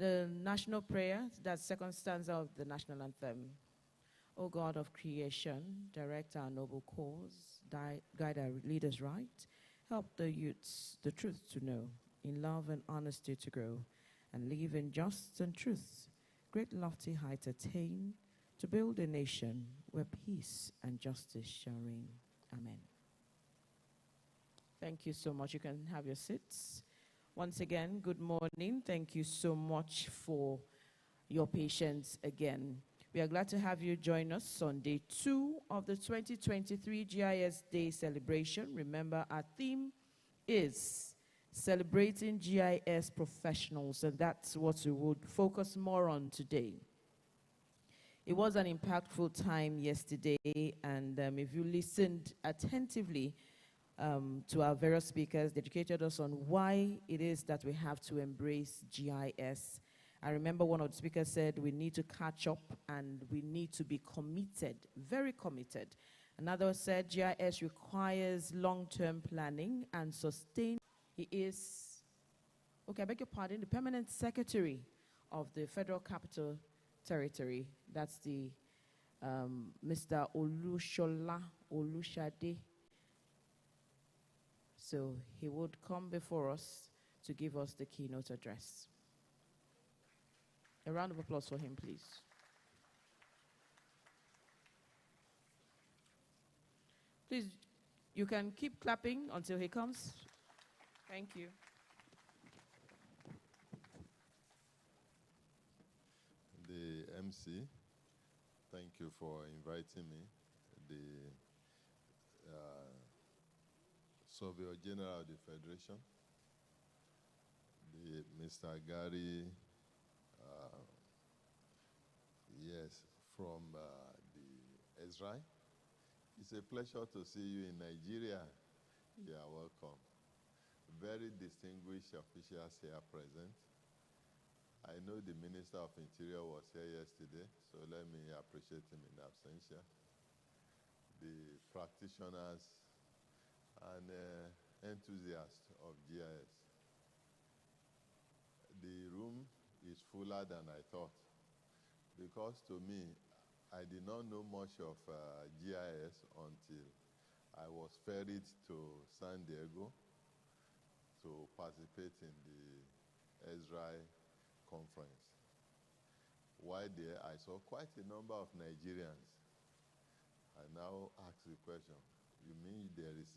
The national prayer, that's second stanza of the national anthem. O God of creation, direct our noble cause, guide our leaders right, help the youths the truth to know, in love and honesty to grow, and live in justice and truth, great lofty heights attain, to build a nation where peace and justice shall reign. Amen. Thank you so much. You can have your seats. Once again, good morning. Thank you so much for your patience again. We are glad to have you join us on day 2 of the 2023 GIS Day celebration. Remember, our theme is celebrating GIS professionals, and that's what we would focus more on today. It was an impactful time yesterday, and if you listened attentively to our various speakers, they educated us on why it is that we have to embrace GIS. I remember one of the speakers said we need to catch up and we need to be committed, very committed. Another said GIS requires long-term planning and sustain. He is, okay, I beg your pardon, the permanent secretary of the Federal Capital Territory. That's the Mr. Olushola Olushade. So he would come before us to give us the keynote address. A round of applause for him, please. Please, you can keep clapping until he comes. Thank you. The MC, thank you for inviting me. The Surveyor General of the Federation, Mr. Gary, yes, from the Israel. It's a pleasure to see you in Nigeria. You are welcome. Very distinguished officials here present. I know the Minister of Interior was here yesterday, so let me appreciate him in absentia. The practitioners and enthusiasts of GIS. The room is fuller than I thought, because to me, I did not know much of GIS until I was ferried to San Diego to participate in the Israel conference. While there, I saw quite a number of Nigerians. I now ask the question, you mean there is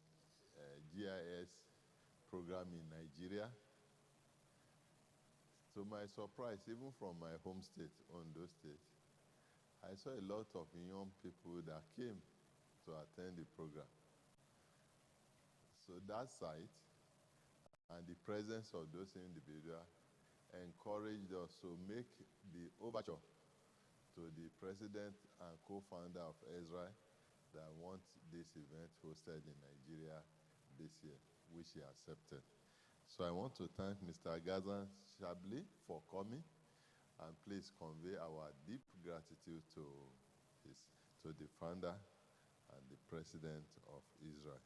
a GIS program in Nigeria? To my surprise, even from my home state, Ondo State, I saw a lot of young people that came to attend the program. So that sight and the presence of those individuals encouraged us to make the overture to the president and co-founder of Israel that wants this event hosted in Nigeria this year, which he accepted. So I want to thank Mr. Gazan Shabli for coming, and please convey our deep gratitude to the founder and the president of Israel.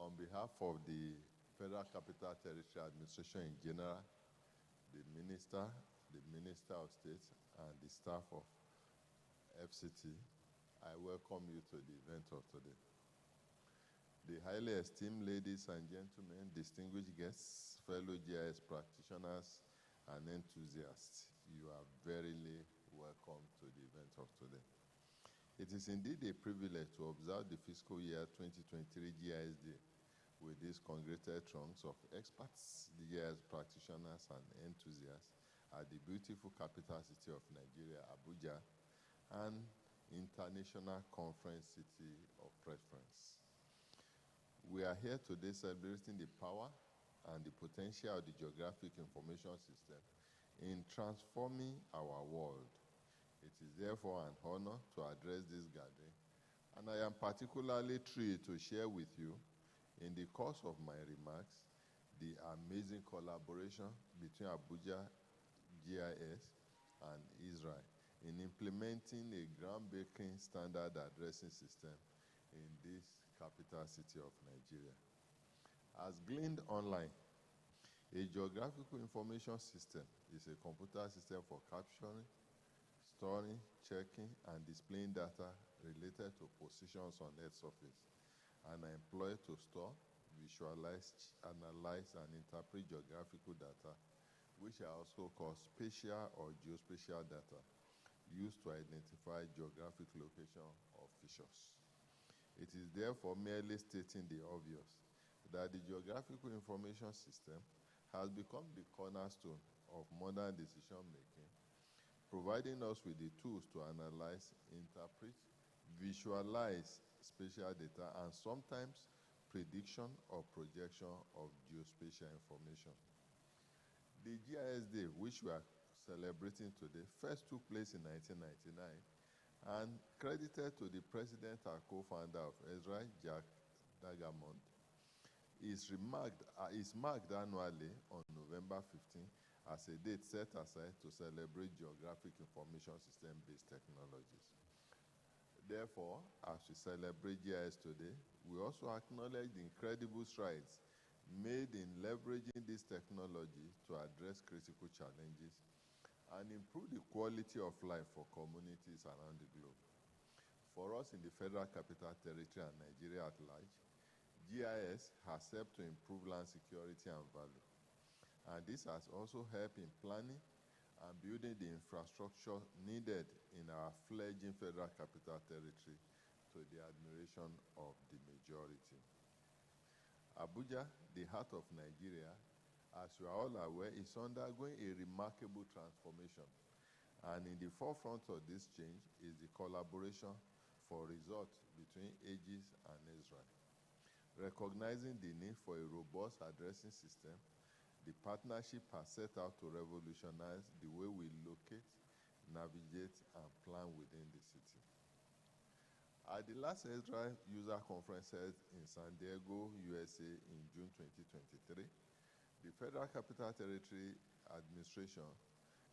On behalf of the Federal Capital Territory Administration in general, the Minister of State, and the staff of FCT, I welcome you to the event of today. The highly esteemed ladies and gentlemen, distinguished guests, fellow GIS practitioners, and enthusiasts, you are verily welcome to the event of today. It is indeed a privilege to observe the fiscal year 2023 GIS Day with these congregated trunks of experts, GIS practitioners, and enthusiasts at the beautiful capital city of Nigeria, Abuja, and International Conference City of Preference. We are here today celebrating the power and the potential of the Geographic Information System in transforming our world. It is therefore an honor to address this gathering, and I am particularly thrilled to share with you, in the course of my remarks, the amazing collaboration between Abuja GIS and Israel in implementing a groundbreaking standard addressing system in this capital city of Nigeria. As gleaned online, A geographical information system is a computer system for capturing, storing, checking, and displaying data related to positions on Earth's surface, and are employed to store, visualize, analyze, and interpret geographical data, which are also called spatial or geospatial data, used to identify geographic location or features. It is therefore merely stating the obvious that the geographical information system has become the cornerstone of modern decision-making, providing us with the tools to analyze, interpret, visualize spatial data, and sometimes prediction or projection of geospatial information. The GIS Day, which we are celebrating today, first took place in 1999 and credited to the president and co-founder of Ezra, Jack Dagamont, is marked annually on November 15 as a date set aside to celebrate geographic information system-based technologies. Therefore, as we celebrate GIS today, we also acknowledge the incredible strides made in leveraging this technology to address critical challenges and improve the quality of life for communities around the globe. For us in the Federal Capital Territory and Nigeria at large, GIS has helped to improve land security and value. And this has also helped in planning and building the infrastructure needed in our fledgling Federal Capital Territory to the admiration of the majority. Abuja, the heart of Nigeria, as you are all aware, is undergoing a remarkable transformation. And in the forefront of this change is the collaboration for results between Aegis and Israel. Recognizing the need for a robust addressing system, the partnership has set out to revolutionize the way we locate, navigate, and plan within the city. At the last Ezra User Conference held in San Diego, USA in June 2023, the Federal Capital Territory Administration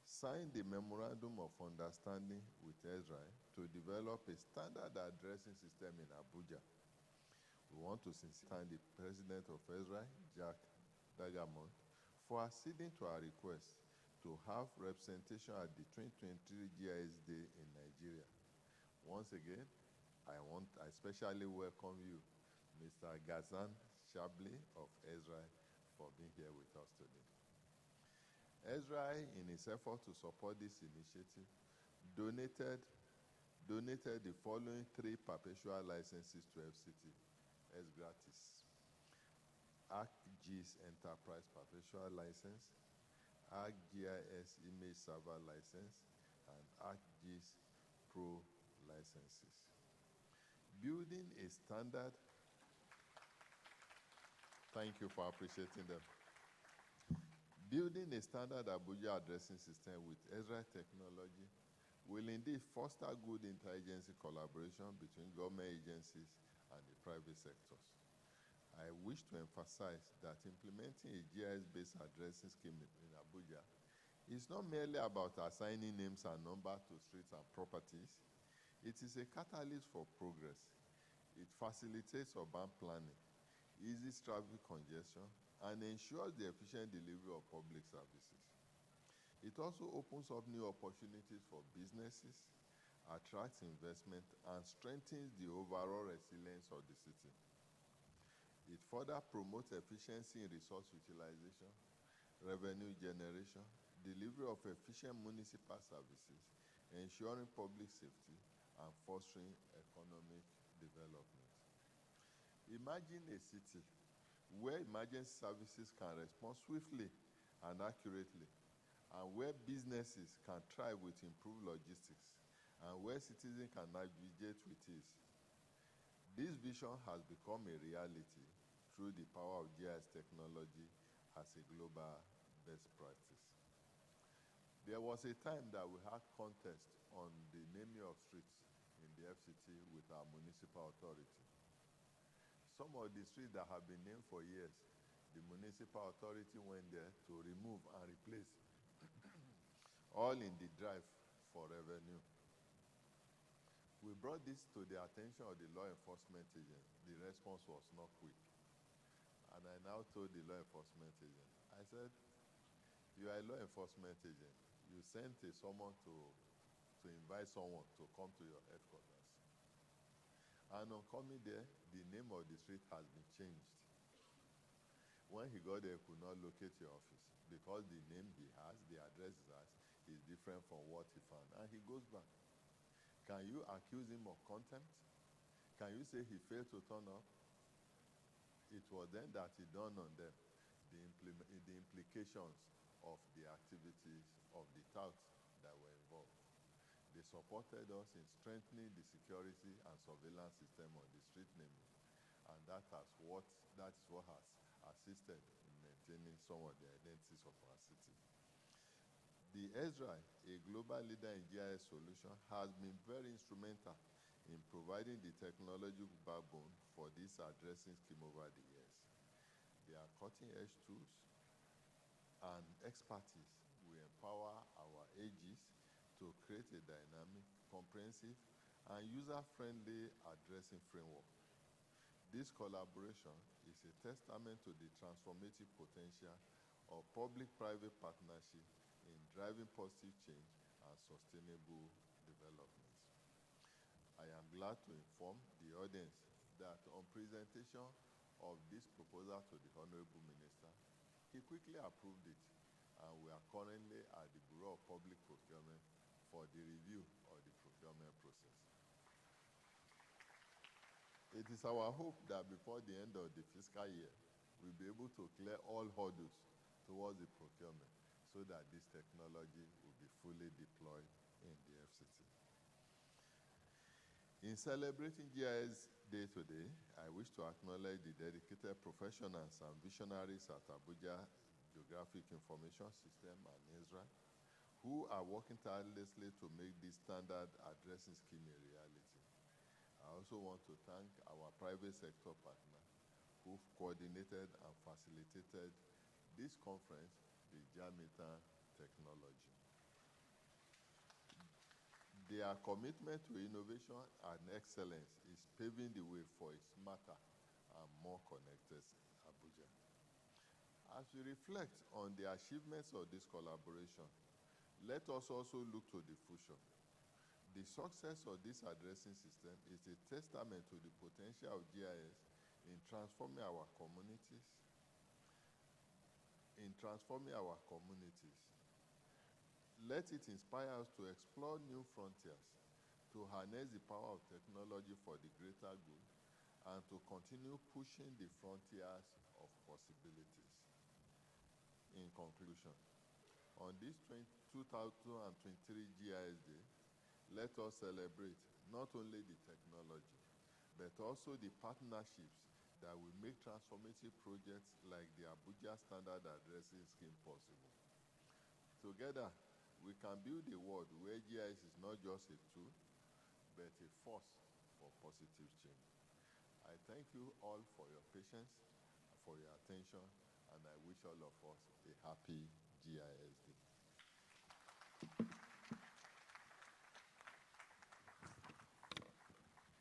signed the Memorandum of Understanding with Ezra to develop a standard addressing system in Abuja. We want to sincerely thank the President of Ezra, Jack Dagamont, for acceding to our request to have representation at the 2023 GIS Day in Nigeria. Once again, I especially welcome you, Mr. Ghassan Shabli of Ezra, for being here with us today. Ezra, in his effort to support this initiative, donated the following 3 perpetual licenses to FCT as gratis: ArcGIS Enterprise Perpetual License, ArcGIS Image Server License, and ArcGIS Pro licenses. Building a standard, thank you for appreciating them. Building a standard Abuja addressing system with Ezra technology will indeed foster good interagency collaboration between government agencies and the private sectors. I wish to emphasize that implementing a GIS-based addressing scheme in Abuja is not merely about assigning names and numbers to streets and properties. It is a catalyst for progress. It facilitates urban planning, eases traffic congestion, and ensures the efficient delivery of public services. It also opens up new opportunities for businesses, attracts investment, and strengthens the overall resilience of the city. It further promotes efficiency in resource utilization, revenue generation, delivery of efficient municipal services, ensuring public safety, and fostering economic development. Imagine a city where emergency services can respond swiftly and accurately, and where businesses can thrive with improved logistics, and where citizens can navigate with ease. This vision has become a reality through the power of GIS technology as a global best practice. There was a time that we had contest on the naming of streets in the FCT with our municipal authority. Some of the streets that have been named for years, the municipal authority went there to remove and replace, all in the drive for revenue. We brought this to the attention of the law enforcement agent. The response was not quick. And I now told the law enforcement agent, I said, you are a law enforcement agent. You sent someone to invite someone to come to your headquarters. And on coming there, the name of the street has been changed. When he got there, he could not locate your office because the name he has, the address he has, is different from what he found. And he goes back. Can you accuse him of contempt? Can you say he failed to turn up? It was then that it dawned on them the implications of the activities of the touts that were involved. They supported us in strengthening the security and surveillance system on the street naming, and that is what has assisted in maintaining some of the identities of our city. The Ezra, a global leader in GIS solution, has been very instrumental in providing the technological backbone for this addressing scheme over the years. Their cutting-edge tools and expertise will empower our AGs to create a dynamic, comprehensive, and user-friendly addressing framework. This collaboration is a testament to the transformative potential of public-private partnership in driving positive change and sustainable development. I am glad to inform the audience that on presentation of this proposal to the Honorable Minister, he quickly approved it, and we are currently at the Bureau of Public Procurement for the review of the procurement process. It is our hope that before the end of the fiscal year, we'll be able to clear all hurdles towards the procurement so that this technology will be fully deployed in the FCT. In celebrating GIS Day today, I wish to acknowledge the dedicated professionals and visionaries at Abuja Geographic Information System and Israel, who are working tirelessly to make this standard addressing scheme a reality. I also want to thank our private sector partner who've coordinated and facilitated this conference, the Jamitan Technology. Their commitment to innovation and excellence is paving the way for a smarter and more connected Abuja. As we reflect on the achievements of this collaboration, let us also look to the future. The success of this addressing system is a testament to the potential of GIS in transforming our communities. Let it inspire us to explore new frontiers, to harness the power of technology for the greater good, and to continue pushing the frontiers of possibilities. In conclusion, on this 2023 GIS Day, let us celebrate not only the technology, but also the partnerships that will make transformative projects like the Abuja Standard Addressing Scheme possible. Together, we can build a world where GIS is not just a tool, but a force for positive change. I thank you all for your patience, for your attention, and I wish all of us a happy GIS Day.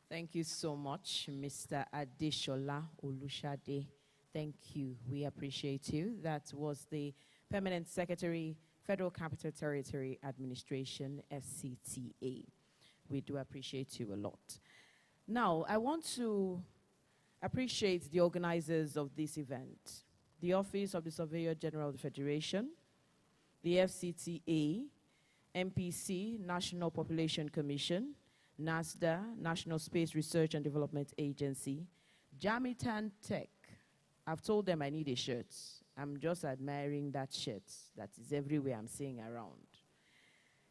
Thank you so much, Mr. Adeshola Olushade. Thank you. We appreciate you. That was the Permanent Secretary, Federal Capital Territory Administration, FCTA. We do appreciate you a lot. Now, I want to appreciate the organizers of this event, the Office of the Surveyor General of the Federation, the FCTA, MPC, National Population Commission, NASDA, National Space Research and Development Agency, Jamitan Tech. I've told them I need a shirt. I'm just admiring that shirt that is everywhere I'm seeing around.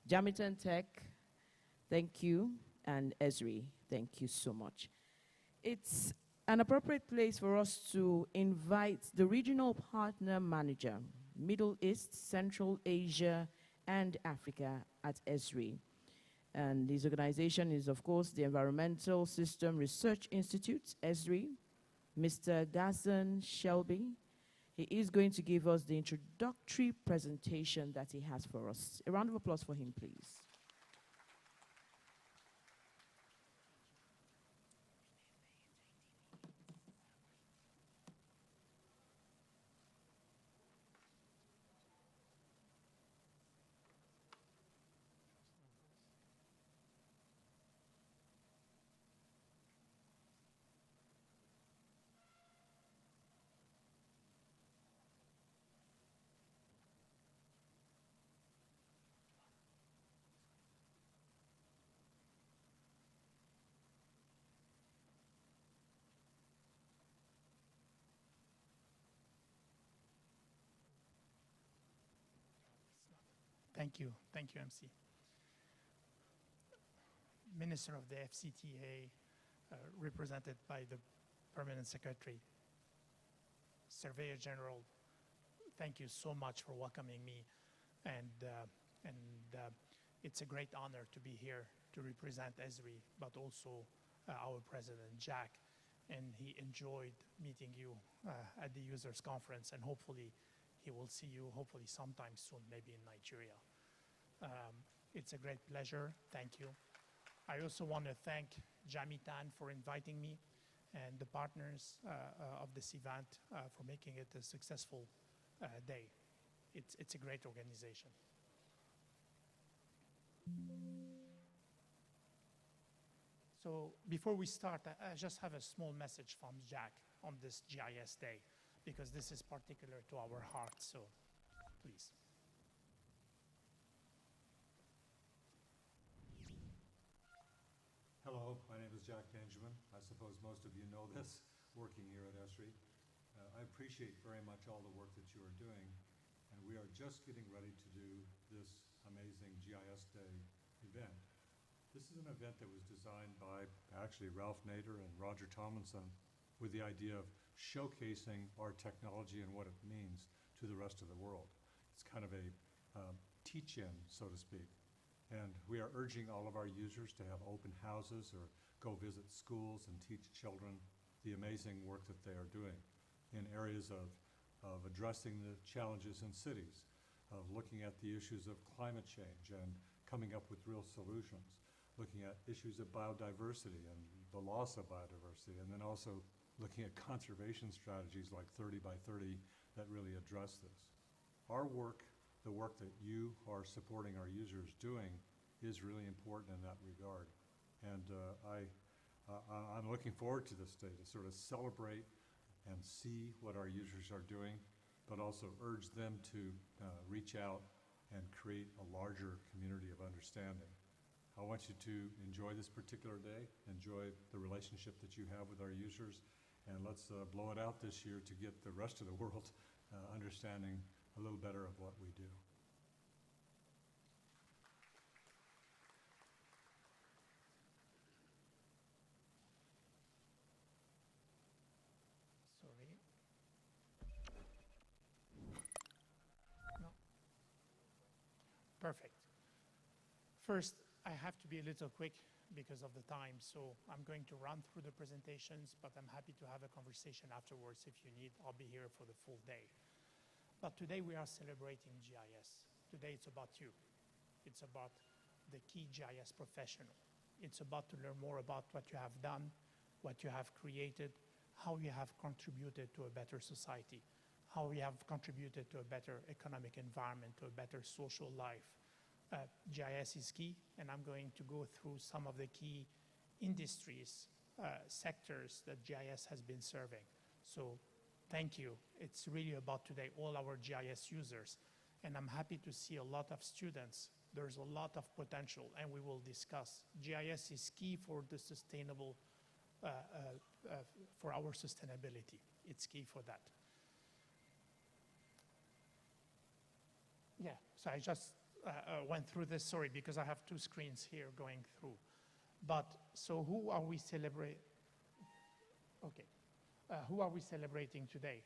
Jamitan Tech, thank you, and Esri, thank you so much. It's an appropriate place for us to invite the Regional Partner Manager, Middle East, Central Asia, and Africa at Esri. And this organization is, of course, the Environmental System Research Institute, ESRI, Mr. Gazan Shelby. He is going to give us the introductory presentation that he has for us. A round of applause for him, please. Thank you, MC. Minister of the FCTA, represented by the Permanent Secretary, Surveyor General, thank you so much for welcoming me, and it's a great honor to be here to represent ESRI, but also our President, Jack, and he enjoyed meeting you at the users conference, and hopefully he will see you hopefully sometime soon, maybe in Nigeria. It's a great pleasure. Thank you. I also want to thank Jamitan for inviting me and the partners of this event for making it a successful day. It's a great organization. So before we start, I just have a small message from Jack on this GIS day, because this is particular to our hearts, so please. Hello, my name is Jack Benjamin. I suppose most of you know this, working here at ESRI. I appreciate very much all the work that you are doing, and we are just getting ready to do this amazing GIS Day event. This is an event that was designed by actually Ralph Nader and Roger Tomlinson with the idea of showcasing our technology and what it means to the rest of the world. It's kind of a teach-in, so to speak. And we are urging all of our users to have open houses or go visit schools and teach children the amazing work that they are doing in areas of addressing the challenges in cities, of looking at the issues of climate change and coming up with real solutions, looking at issues of biodiversity and the loss of biodiversity, and then also looking at conservation strategies like 30 by 30 that really address this. Our work, the work that you are supporting our users doing, is really important in that regard. And I'm looking forward to this day to sort of celebrate and see what our users are doing, but also urge them to reach out and create a larger community of understanding. I want you to enjoy this particular day, enjoy the relationship that you have with our users, and let's blow it out this year to get the rest of the world understanding a little better of what we do. Sorry. No. Perfect. First, I have to be a little quick because of the time, so I'm going to run through the presentations, but I'm happy to have a conversation afterwards if you need. I'll be here for the full day. But today we are celebrating GIS. Today it's about you. It's about the key GIS professional. It's about to learn more about what you have done, what you have created, how you have contributed to a better society, how you have contributed to a better economic environment, to a better social life. GIS is key, and I'm going to go through some of the key industries, sectors that GIS has been serving. So thank you. It's really about today, all our GIS users. And I'm happy to see a lot of students. There's a lot of potential, and we will discuss. GIS is key for the sustainable, for our sustainability. It's key for that. Yeah, so I just went through this, sorry, because I have two screens here going through. But, so who are we celebrating? Okay, who are we celebrating today?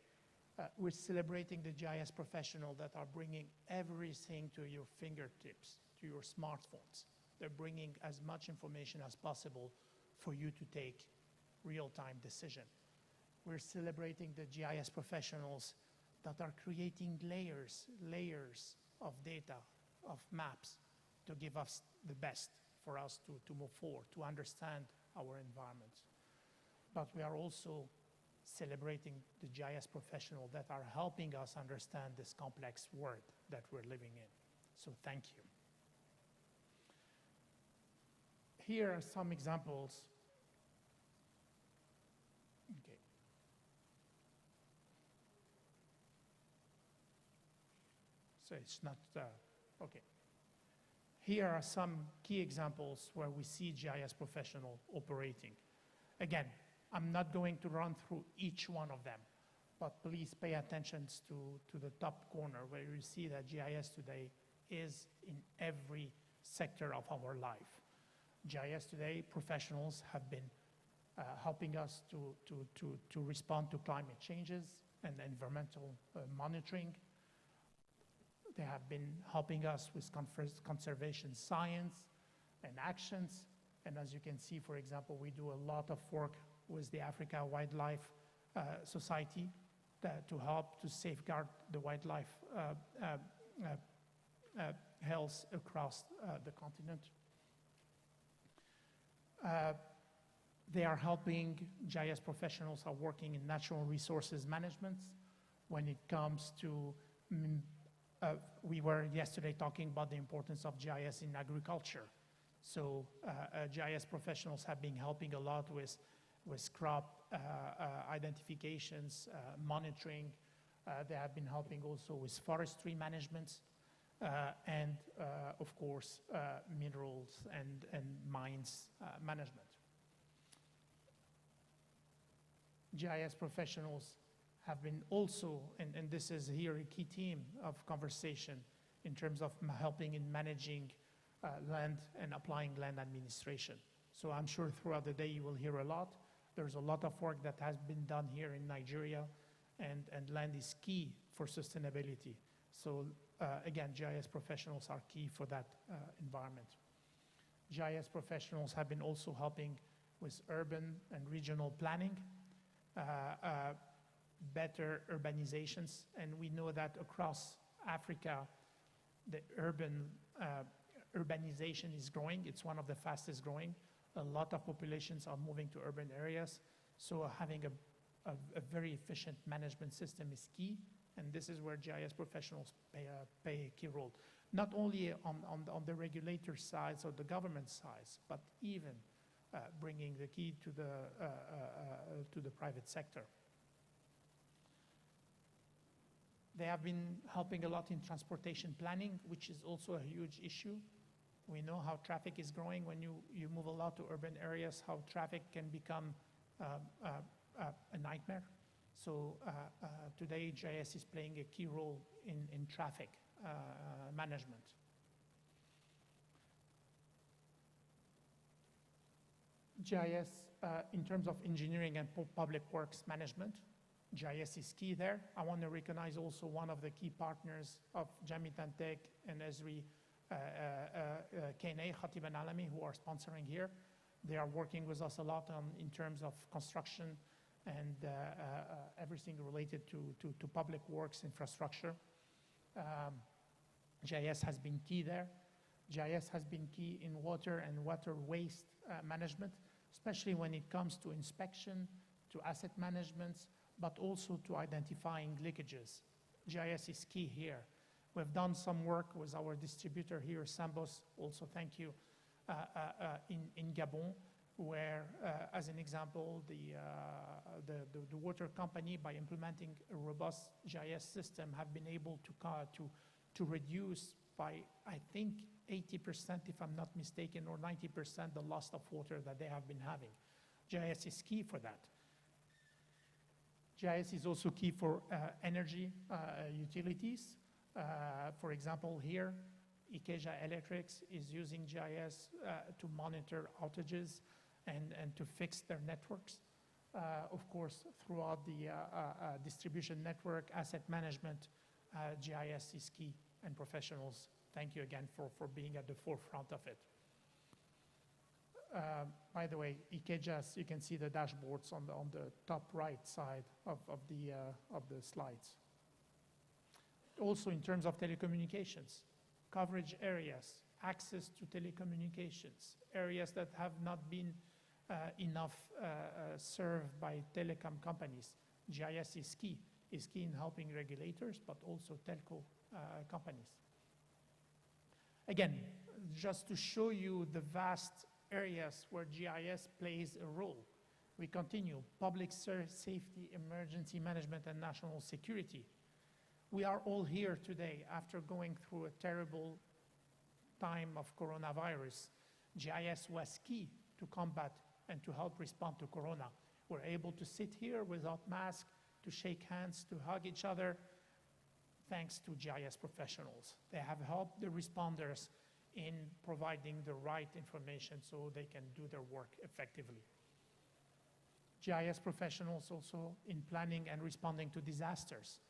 We're celebrating the GIS professional that are bringing everything to your fingertips, to your smartphones. They're bringing as much information as possible for you to take real-time decision. We're celebrating the GIS professionals that are creating layers of data, of maps, to give us the best for us to move forward, to understand our environments. But we are also celebrating the GIS professionals that are helping us understand this complex world that we're living in. So thank you. Here are some examples. Okay. So it's not, okay. Here are some key examples where we see GIS professional operating. Again, I'm not going to run through each one of them, but please pay attention to the top corner where you see that GIS today is in every sector of our life. GIS today, professionals have been helping us to respond to climate changes and environmental monitoring. They have been helping us with conservation science and actions. And as you can see, for example, we do a lot of work with the Africa Wildlife Society to help to safeguard the wildlife health across the continent. They are helping. GIS professionals are working in natural resources management when it comes to, we were yesterday talking about the importance of GIS in agriculture. So GIS professionals have been helping a lot with crop identifications, monitoring. They have been helping also with forestry management and, of course, minerals and mines management. GIS professionals have been also, and this is here a key theme of conversation in terms of helping in managing land and applying land administration. So I'm sure throughout the day you will hear a lot. There's a lot of work that has been done here in Nigeria, and land is key for sustainability. So again, GIS professionals are key for that environment. GIS professionals have been also helping with urban and regional planning, better urbanizations, and we know that across Africa, the urbanization is growing. It's one of the fastest growing. A lot of populations are moving to urban areas, so having a very efficient management system is key, and this is where GIS professionals play a key role. Not only on the regulator side or the government side, but even bringing the key to the private sector. They have been helping a lot in transportation planning, which is also a huge issue. We know how traffic is growing when you move a lot to urban areas, how traffic can become a nightmare. So today, GIS is playing a key role in traffic management. GIS, in terms of engineering and public works management, GIS is key there. I want to recognize also one of the key partners of Jamitan Tech and Esri, KNA, Khatib and Alami, who are sponsoring here. They are working with us a lot in terms of construction and everything related to public works infrastructure. GIS has been key there. GIS has been key in water and water waste management, especially when it comes to inspection, to asset management, but also to identifying leakages. GIS is key here. We've done some work with our distributor here, Sambos, also thank you, in Gabon, where, as an example, the water company, by implementing a robust GIS system, have been able to reduce by, I think, 80%, if I'm not mistaken, or 90% the loss of water that they have been having. GIS is key for that. GIS is also key for energy utilities. For example, here, Ikeja Electrics is using GIS to monitor outages and to fix their networks. Of course, throughout the distribution network, asset management, GIS is key, and professionals, thank you again for being at the forefront of it. By the way, Ikejas, you can see the dashboards on the top right side of the slides. Also, in terms of telecommunications, coverage areas, access to telecommunications, areas that have not been enough served by telecom companies. GIS is key in helping regulators, but also telco companies. Again, just to show you the vast areas where GIS plays a role, we continue. Public safety, emergency management, and national security. We are all here today after going through a terrible time of coronavirus. GIS was key to combat and to help respond to Corona. We're able to sit here without masks, to shake hands, to hug each other, thanks to GIS professionals. They have helped the responders in providing the right information so they can do their work effectively. GIS professionals also in planning and responding to disasters.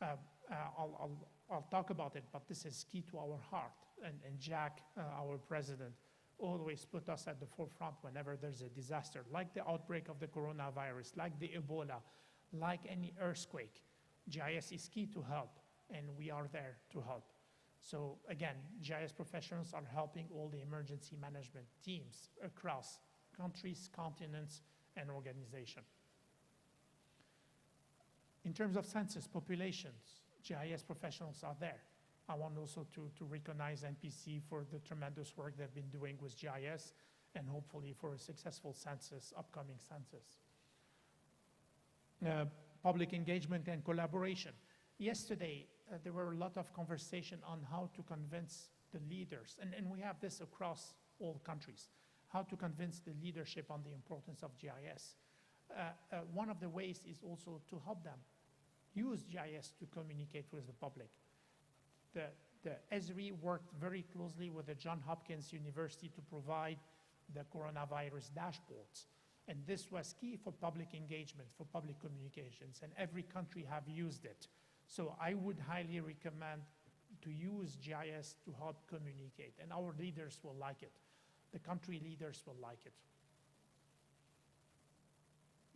I'll talk about it, but this is key to our heart. And Jack, our president, always put us at the forefront whenever there's a disaster, like the outbreak of the coronavirus, like the Ebola, like any earthquake. GIS is key to help, and we are there to help. So again, GIS professionals are helping all the emergency management teams across countries, continents, and organizations. In terms of census populations, GIS professionals are there. I want also to recognize NPC for the tremendous work they've been doing with GIS and hopefully for a successful census, upcoming census. Public engagement and collaboration. Yesterday, there were a lot of conversation on how to convince the leaders, and we have this across all countries, how to convince the leadership on the importance of GIS. One of the ways is also to help them use GIS to communicate with the public. The ESRI worked very closely with the Johns Hopkins University to provide the coronavirus dashboards. And this was key for public engagement, for public communications, and every country have used it. So I would highly recommend to use GIS to help communicate, and our leaders will like it. The country leaders will like it.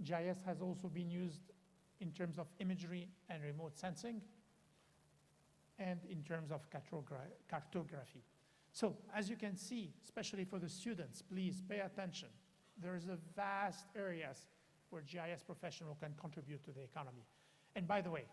GIS has also been used in terms of imagery and remote sensing, and in terms of cartography. So as you can see, especially for the students, please pay attention. There's a vast areas where GIS professional can contribute to the economy. And by the way,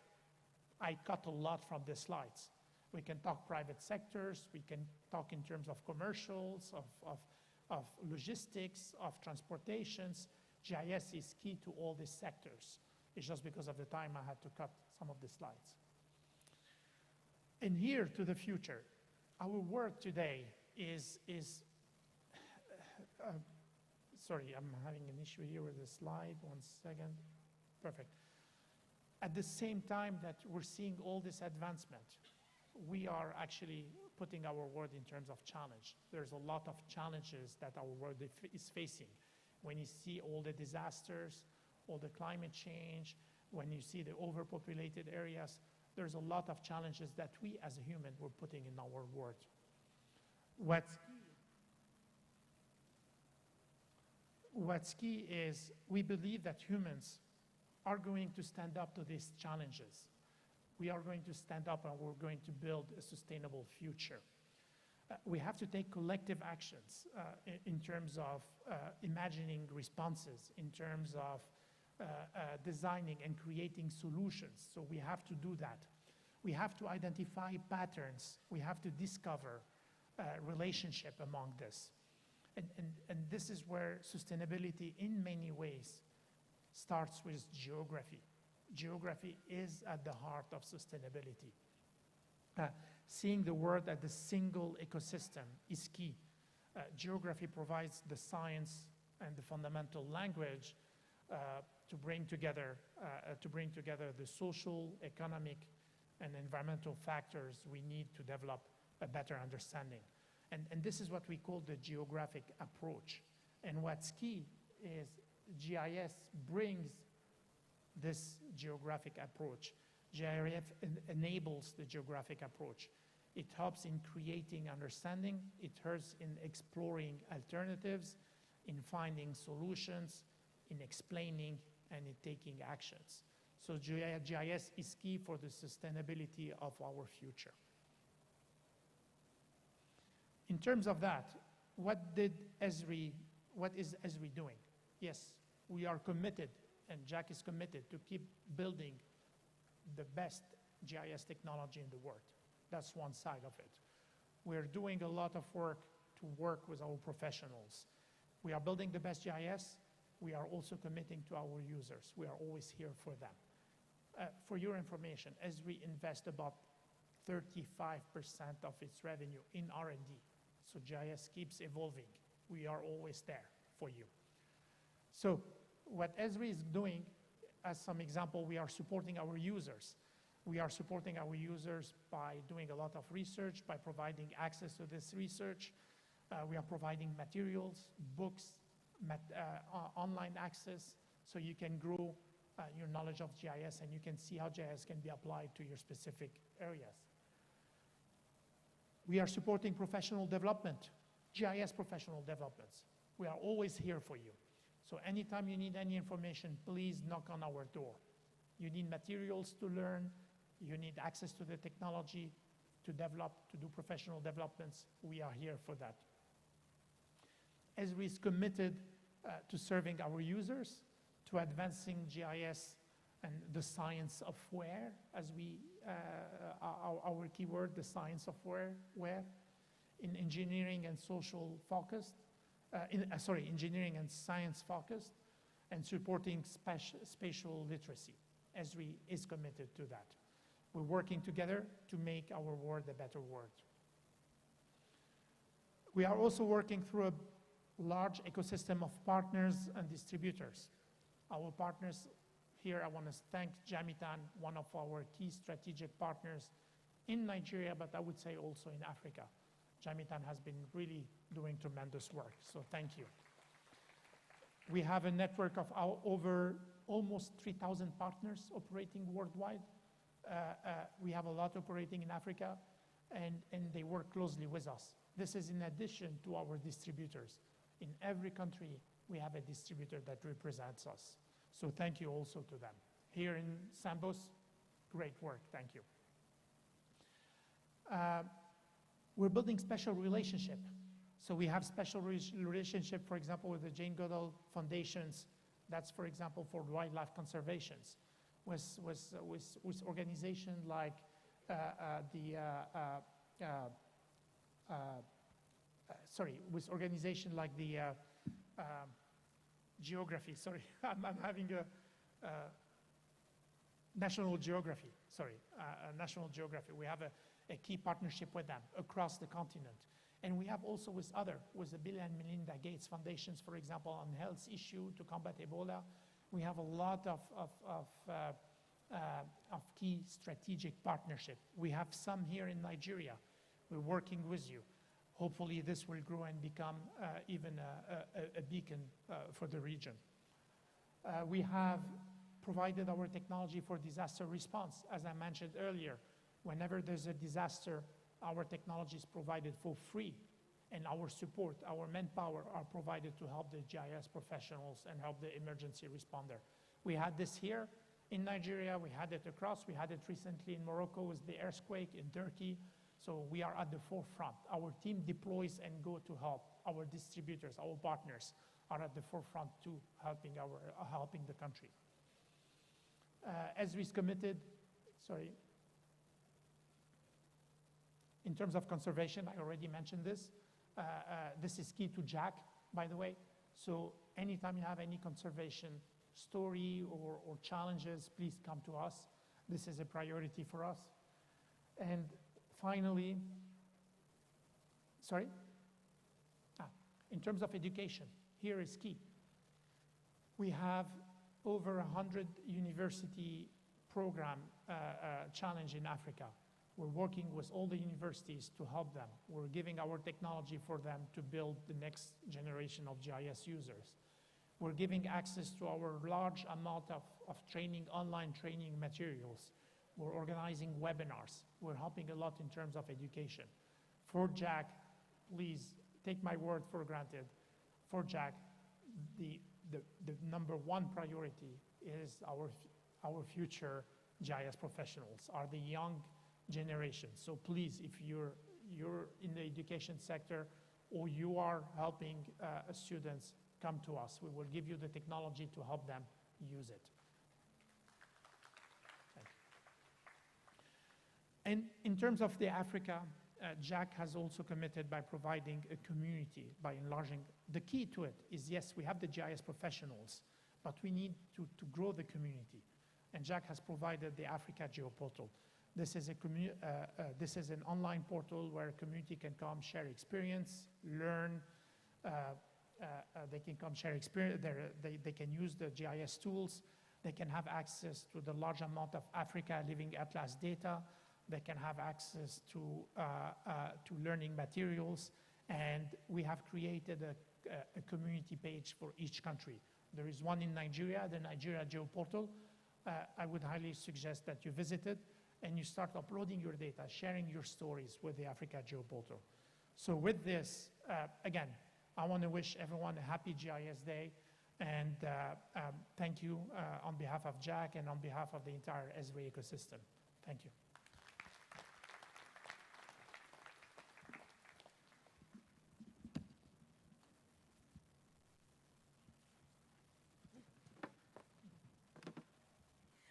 I cut a lot from the slides. We can talk private sectors, we can talk in terms of commercials, of logistics, of transportations. GIS is key to all these sectors. It's just because of the time I had to cut some of the slides. And here to the future, our work today is sorry, I'm having an issue here with the slide. 1 second. Perfect. At the same time that we're seeing all this advancement, we are actually putting our world in terms of challenge. There's a lot of challenges that our world is facing. When you see all the disasters, all the climate change, when you see the overpopulated areas, there's a lot of challenges that we as a human were putting in our world. What's key is we believe that humans are going to stand up to these challenges. We are going to stand up and we're going to build a sustainable future. We have to take collective actions in terms of imagining responses, in terms of designing and creating solutions. So we have to do that. We have to identify patterns. We have to discover relationship among this. And this is where sustainability in many ways starts with geography. Geography is at the heart of sustainability. Seeing the world as a single ecosystem is key. Geography provides the science and the fundamental language to bring together the social, economic, and environmental factors we need to develop a better understanding. And this is what we call the geographic approach. And what's key is GIS brings this geographic approach. GIS enables the geographic approach. It helps in creating understanding. It helps in exploring alternatives, in finding solutions, in explaining, and in taking actions. So GIS is key for the sustainability of our future. In terms of that, what is ESRI doing? Yes, we are committed, and Jack is committed to keep building the best GIS technology in the world. That's one side of it. We're doing a lot of work to work with our professionals. We are building the best GIS. We are also committing to our users. We are always here for them. For your information, ESRI invests about 35% of its revenue in R&D. So GIS keeps evolving. We are always there for you. So what ESRI is doing, as some example, we are supporting our users. We are supporting our users by doing a lot of research, by providing access to this research. We are providing materials, books, online access, so you can grow your knowledge of GIS and you can see how GIS can be applied to your specific areas. We are supporting professional development, GIS professional developments. We are always here for you. So anytime you need any information, please knock on our door. You need materials to learn, you need access to the technology to develop, to do professional developments. We are here for that. Esri is committed to serving our users, to advancing GIS and the science of where, as our keyword, the science of where, in engineering and social focused, engineering and science focused, and supporting spatial literacy. Esri is committed to that. We're working together to make our world a better world. We are also working through a large ecosystem of partners and distributors. Our partners here, I want to thank Jamitan, one of our key strategic partners in Nigeria, but I would say also in Africa. Jamitan has been really doing tremendous work, so thank you. We have a network of over almost 3,000 partners operating worldwide. We have a lot operating in Africa, and they work closely with us. This is in addition to our distributors. In every country, we have a distributor that represents us. So thank you also to them. Here in Sambos, great work, thank you. We're building special relationship. So we have special relationship, for example, with the Jane Goodall Foundations. That's, for example, for wildlife conservations. With organizations like with organizations like the Geography, sorry, I'm having a National Geography, sorry, National Geography. We have a key partnership with them across the continent. And we have also with the Bill and Melinda Gates Foundations, for example, on health issue to combat Ebola. We have a lot of key strategic partnership. We have some here in Nigeria. We're working with you. Hopefully this will grow and become even a beacon for the region. We have provided our technology for disaster response. As I mentioned earlier, whenever there's a disaster, our technology is provided for free, and our support, our manpower are provided to help the GIS professionals and help the emergency responder. We had this here in Nigeria, we had it across, we had it recently in Morocco with the earthquake, in Turkey. So we are at the forefront. Our team deploys and go to help. Our distributors, our partners are at the forefront too, helping the country. Esri is committed, in terms of conservation, I already mentioned this. This is key to JAC, by the way. So anytime you have any conservation story or challenges, please come to us. This is a priority for us. And finally, in terms of education, here is key. We have over 100 university program challenge in Africa. We're working with all the universities to help them. We're giving our technology for them to build the next generation of GIS users. We're giving access to our large amount of training, online training materials. We're organizing webinars. We're helping a lot in terms of education. For JAC, please take my word for granted. For JAC, the number one priority is our future GIS professionals, are the young generation. So please, if you're in the education sector or you are helping students, come to us. We will give you the technology to help them use it. And in terms of the Africa, JAC has also committed by providing a community, by enlarging. The key to it is, yes, we have the GIS professionals, but we need to grow the community. And JAC has provided the Africa GeoPortal. This is an online portal where a community can come share experience, learn. They can come share experience. They can use the GIS tools. They can have access to the large amount of Africa Living Atlas data. They can have access to learning materials. And we have created a community page for each country. There is one in Nigeria, the Nigeria Geoportal. I would highly suggest that you visit it and you start uploading your data, sharing your stories with the Africa Geoportal. So with this, again, I want to wish everyone a happy GIS Day, and thank you on behalf of Jack and on behalf of the entire Esri ecosystem. Thank you.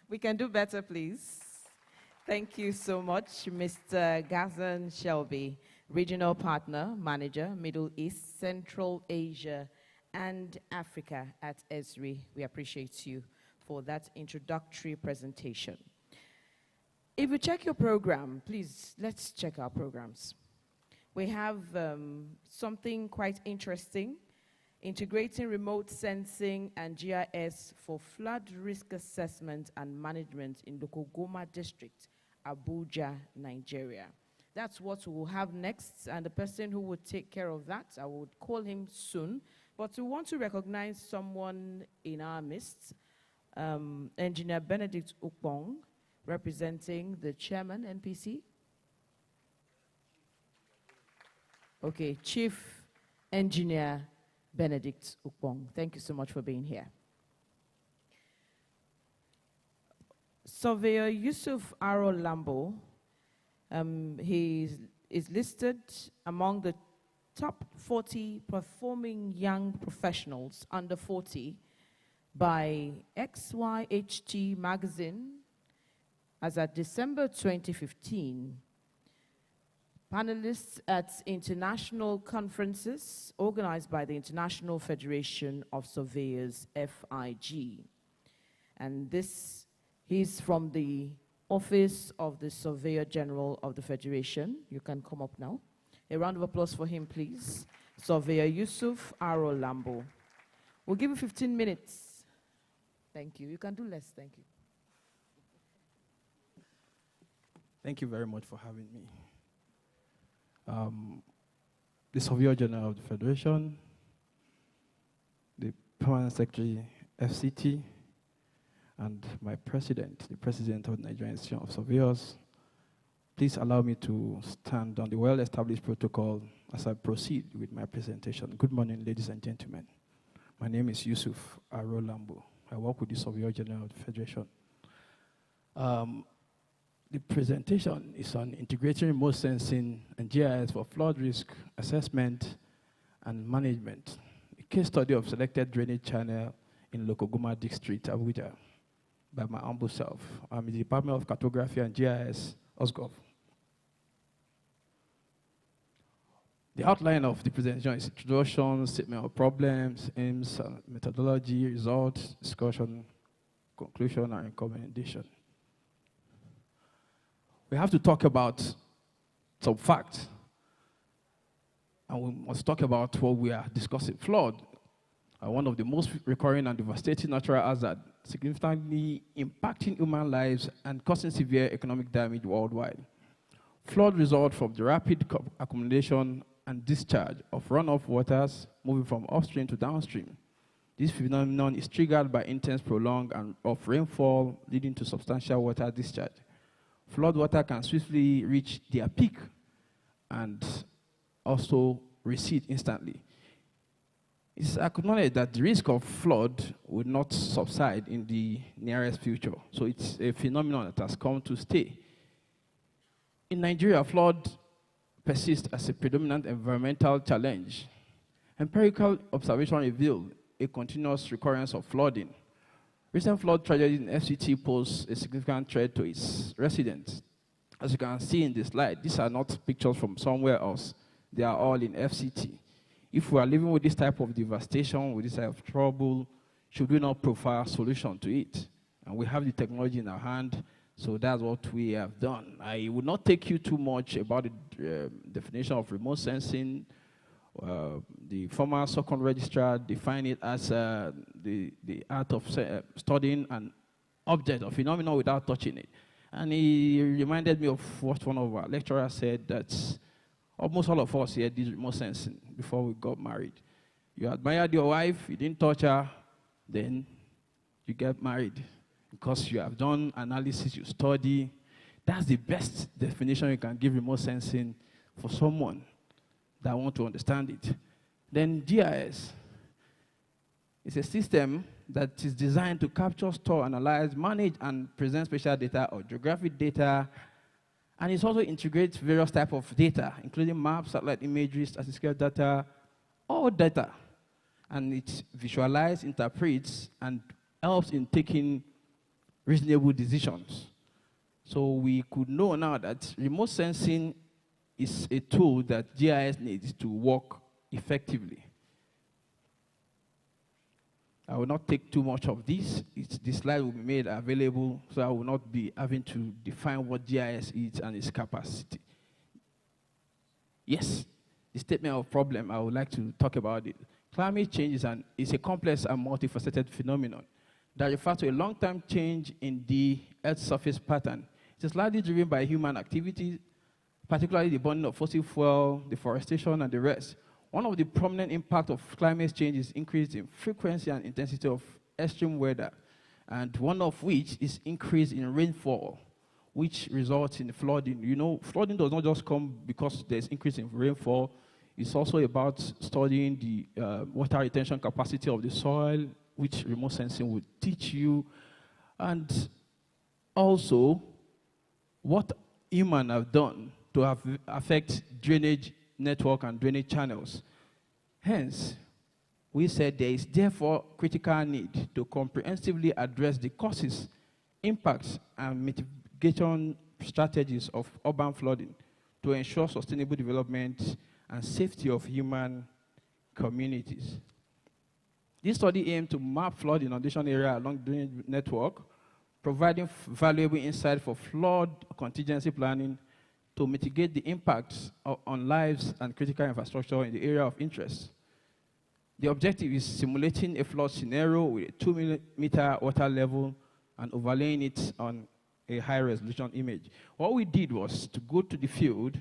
We can do better, please. Thank you so much, Mr. Gazan Shelby, Regional Partner, Manager, Middle East, Central Asia, and Africa at Esri. We appreciate you for that introductory presentation. If you check your program, please, let's check our programs. We have something quite interesting, integrating remote sensing and GIS for flood risk assessment and management in the Kogoma district, Abuja, Nigeria. That's what we'll have next, and the person who would take care of that, I would call him soon. But we want to recognize someone in our midst, Engineer Benedict Ukpong, representing the chairman, NPC. Okay, Chief Engineer Benedict Ukpong. Thank you so much for being here. Surveyor Yusuf Aro Lambo, he is listed among the top 40 performing young professionals under 40 by XYHT magazine as at December 2015. Panelists at international conferences organized by the International Federation of Surveyors, FIG. And this, he's from the Office of the Surveyor General of the Federation. You can come up now. A round of applause for him, please. Surveyor Yusuf Aro Lambo. We'll give you 15 minutes. Thank you. You can do less. Thank you. Thank you very much for having me. The Surveyor General of the Federation, the Permanent Secretary, FCT, and my president, the president of the Nigerian Institute of Surveyors. Please allow me to stand on the well-established protocol as I proceed with my presentation. Good morning, ladies and gentlemen. My name is Yusuf Aro Lambo. I work with the Surveyor General of the Federation. The presentation is on integrating remote sensing and GIS for flood risk assessment and management. A case study of selected drainage channel in Lokogoma District, Abuja, by my humble self. I'm in the Department of Cartography and GIS, OSGov. The outline of the presentation is introduction, statement of problems, aims, methodology, results, discussion, conclusion, and recommendation. We have to talk about some facts, and we must talk about what we are discussing. Flood are one of the most recurring and devastating natural hazards, significantly impacting human lives and causing severe economic damage worldwide. Flood result from the rapid accumulation and discharge of runoff waters moving from upstream to downstream. This phenomenon is triggered by intense, prolonged, and of rainfall, leading to substantial water discharge. Flood water can swiftly reach their peak and also recede instantly. It's acknowledged that the risk of flood will not subside in the nearest future. So it's a phenomenon that has come to stay. In Nigeria, flood persists as a predominant environmental challenge. Empirical observation revealed a continuous recurrence of flooding. Recent flood tragedy in FCT pose a significant threat to its residents. As you can see in the slide, these are not pictures from somewhere else. They are all in FCT. If we are living with this type of devastation, with this type of trouble, should we not provide a solution to it? And we have the technology in our hand, so that's what we have done. I will not take you too much about the definition of remote sensing. The former second registrar defined it as the art of studying and object or phenomenon without touching it. And he reminded me of what one of our lecturers said, that almost all of us here did remote sensing before we got married. You admired your wife, you didn't touch her, then you get married. Because you have done analysis, you study. That's the best definition you can give remote sensing for someone that want to understand it. Then GIS is a system that is designed to capture, store, analyze, manage, and present spatial data or geographic data. And it also integrates various types of data, including maps, satellite imagery, statistical data, all data. And it visualizes, interprets, and helps in taking reasonable decisions. So we could know now that remote sensing is a tool that GIS needs to work effectively. I will not take too much of this. The slide will be made available, so I will not be having to define what GIS is and its capacity. Yes, the statement of problem, I would like to talk about it. Climate change is a complex and multifaceted phenomenon that refers to a long-term change in the Earth's surface pattern. It is largely driven by human activities, particularly the burning of fossil fuel, deforestation, and the rest. One of the prominent impacts of climate change is increase in frequency and intensity of extreme weather, and one of which is increase in rainfall, which results in flooding. You know, flooding does not just come because there's increase in rainfall. It's also about studying the water retention capacity of the soil, which remote sensing would teach you, and also what humans have done to affect drainage network and drainage channels. Hence, we said there is therefore critical need to comprehensively address the causes, impacts, and mitigation strategies of urban flooding to ensure sustainable development and safety of human communities. This study aimed to map flood inundation area along the drainage network, providing valuable insight for flood contingency planning to mitigate the impacts on lives and critical infrastructure in the area of interest. The objective is simulating a flood scenario with a 2-meter water level and overlaying it on a high-resolution image. What we did was to go to the field,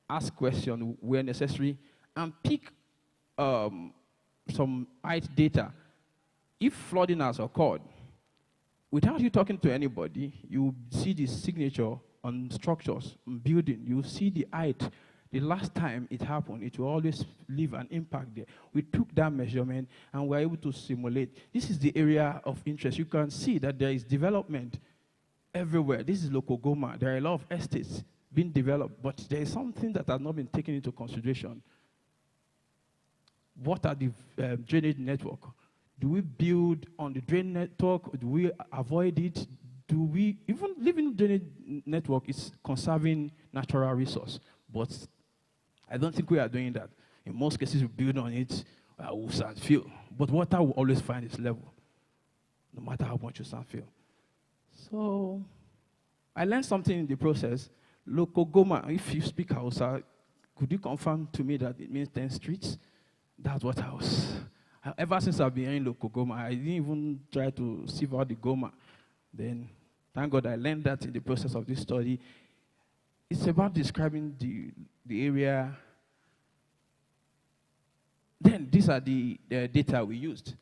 ask questions where necessary, and pick some height data. If flooding has occurred, without you talking to anybody, you see the signature on structures, on building. You see the height. The last time it happened, it will always leave an impact there. We took that measurement and were able to simulate. This is the area of interest. You can see that there is development everywhere. This is Local Goma. There are a lot of estates being developed, but there is something that has not been taken into consideration. What are the drainage network? Do we build on the drain network? Do we avoid it? Do we, even living drainage network is conserving natural resource, but I don't think we are doing that. In most cases, we build on it, we sand fill. But water will always find its level, no matter how much you sand fill. So I learned something in the process. Local Goma, if you speak Hausa, could you confirm to me that it means 10 streets? That's what I was. Ever since I've been in Local Goma, I didn't even try to sieve out the Goma. Then, thank God I learned that in the process of this study. It's about describing the area. Then, these are the data we used.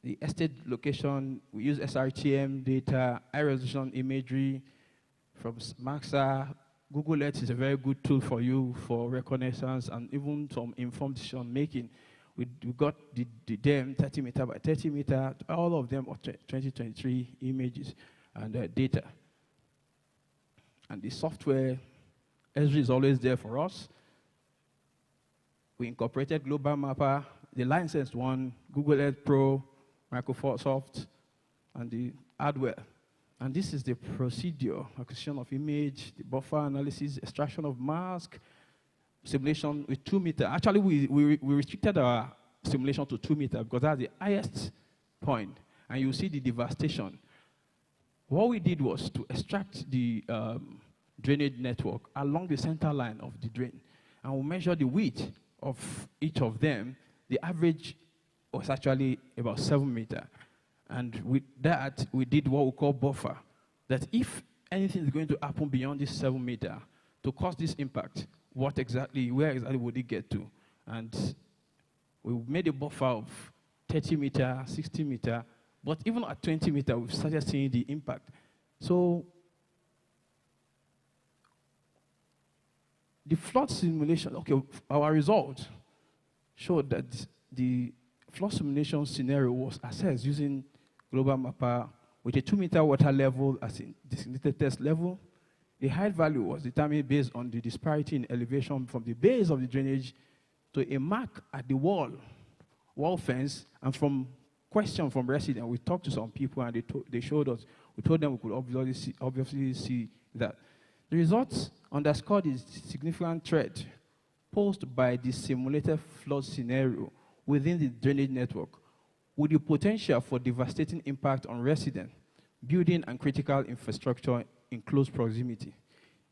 The estate location, we use SRTM data, high-resolution imagery from Maxa. Google Earth is a very good tool for you for reconnaissance and even some informed decision-making. We got the dam 30 meter by 30 meter, all of them are 2023 images and data. And the software, Esri is always there for us. We incorporated Global Mapper, the licensed one, Google Earth Pro, Microsoft, and the hardware. And this is the procedure: acquisition of image, the buffer analysis, extraction of mask, simulation with 2 meter. Actually, we restricted our simulation to 2 meter because that's the highest point. And you see the devastation. What we did was to extract the drainage network along the center line of the drain. And we measured the width of each of them. The average was actually about 7 meters. And with that, we did what we call buffer. That if anything is going to happen beyond this 7 meter to cause this impact, where exactly would it get to? And we made a buffer of 30 meter, 60 meter, but even at 20 meter, we've started seeing the impact. So the flood simulation, okay, our result showed that the flood simulation scenario was assessed using global mapper with a 2 meter water level as in designated test level. The height value was determined based on the disparity in elevation from the base of the drainage to a mark at the wall fence, and from question from residents, we talked to some people and they showed us, we told them we could obviously see that. The results underscored the significant threat posed by the simulated flood scenario within the drainage network, with the potential for devastating impact on residents, building and critical infrastructure in close proximity.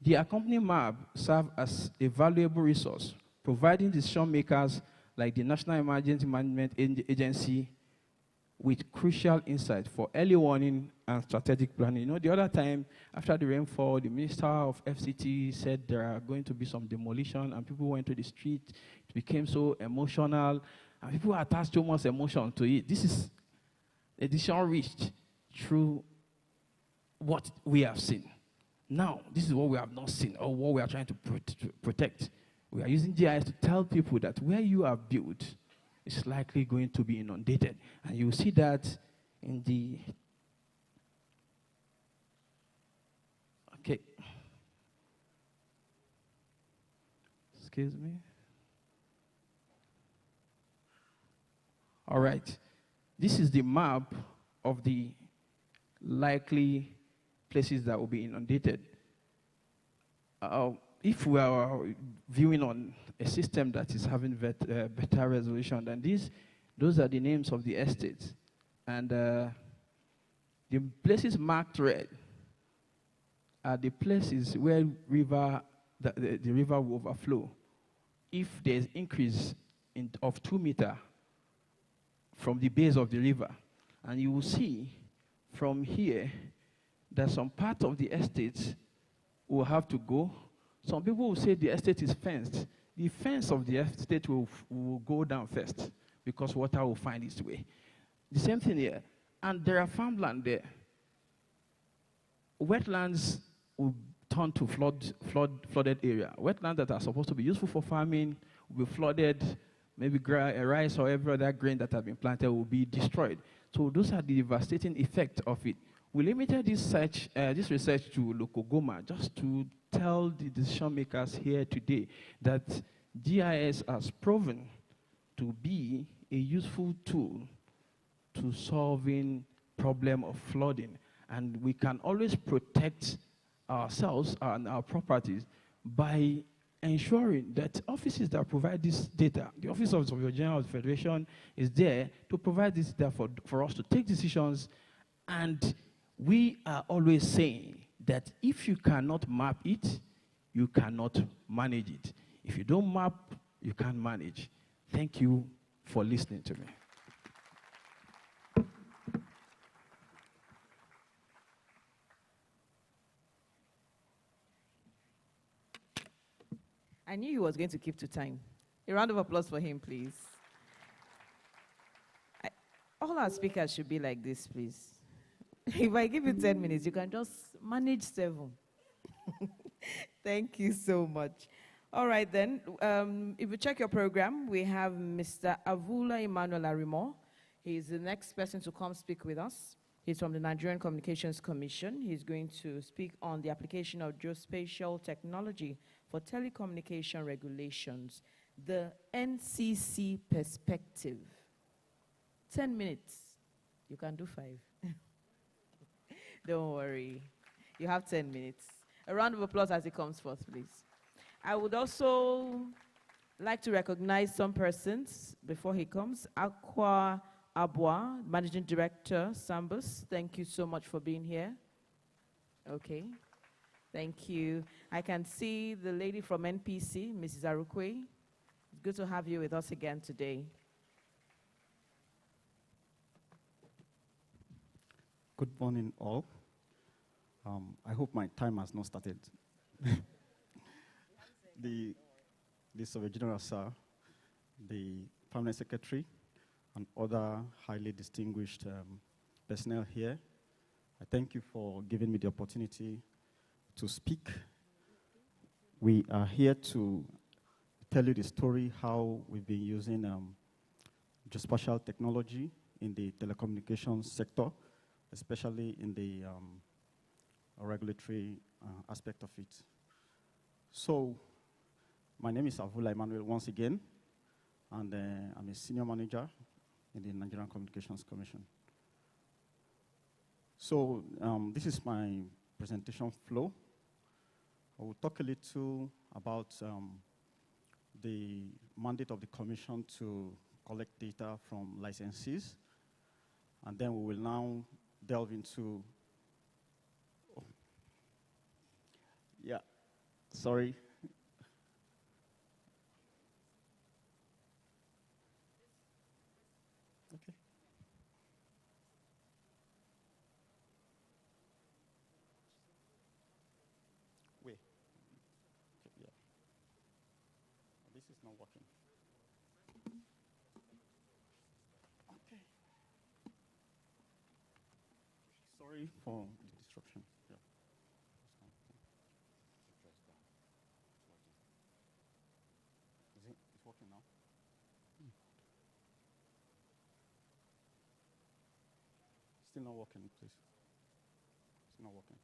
The accompanying map served as a valuable resource, providing decision makers like the National Emergency Management Agency with crucial insight for early warning and strategic planning. You know, the other time, after the rainfall, the Minister of FCT said there are going to be some demolition, and people went to the street. It became so emotional, and people attached too much emotion to it. This is a decision reached through what we have seen. Now, this is what we have not seen, or what we are trying to protect. We are using GIS to tell people that where you are built is likely going to be inundated. And you will see that in the, okay. Excuse me. All right. This is the map of the likely places that will be inundated. If we are viewing on a system that is having better resolution than this, those are the names of the estates. And the places marked red are the places where the river will overflow. If there's increase of 2 meters from the base of the river, and you will see from here that some part of the estate will have to go. Some people will say the estate is fenced. The fence of the estate will go down first because water will find its way. The same thing here. And there are farmland there. Wetlands will turn to flooded area. Wetlands that are supposed to be useful for farming will be flooded. Maybe rice or every other grain that has been planted will be destroyed. So those are the devastating effects of it. We limited this research to Lokogoma just to tell the decision makers here today that GIS has proven to be a useful tool to solving problem of flooding. And we can always protect ourselves and our properties by ensuring that offices that provide this data, the Office of the General Federation is there to provide this data for us to take decisions. And we are always saying that if you cannot map it, you cannot manage it. If you don't map, you can't manage. Thank you for listening to me. I knew he was going to keep to time. A round of applause for him, please. All our speakers should be like this, please. If I give you 10 minutes, you can just manage 7. Thank you so much. All right, then. If you check your program, we have Mr. Avula Emmanuel Arimo. He is the next person to come speak with us. He's from the Nigerian Communications Commission. He's going to speak on the application of geospatial technology for telecommunication regulations, the NCC perspective. 10 minutes. You can do 5. Don't worry. You have 10 minutes. A round of applause as he comes forth, please. I would also like to recognize some persons before he comes. Aqua Abwa, Managing Director, Sambus. Thank you so much for being here. Okay. Thank you. I can see the lady from NPC, Mrs. Arukwe. It's good to have you with us again today. Good morning, all. I hope my time has not started. the Surveyor General, sir, the Permanent Secretary, and other highly distinguished personnel here, I thank you for giving me the opportunity to speak. We are here to tell you the story how we've been using geospatial technology in the telecommunications sector, especially in the regulatory aspect of it. So, my name is Avula Emmanuel once again, and I'm a senior manager in the Nigerian Communications Commission. So, this is my presentation flow. I will talk a little about the mandate of the Commission to collect data from licensees, and then we will now delve into, sorry. Okay. Wait. Okay, yeah. This is not working. Okay. Sorry for the disruption. Yeah. It's working now? Still not working, please. It's not working.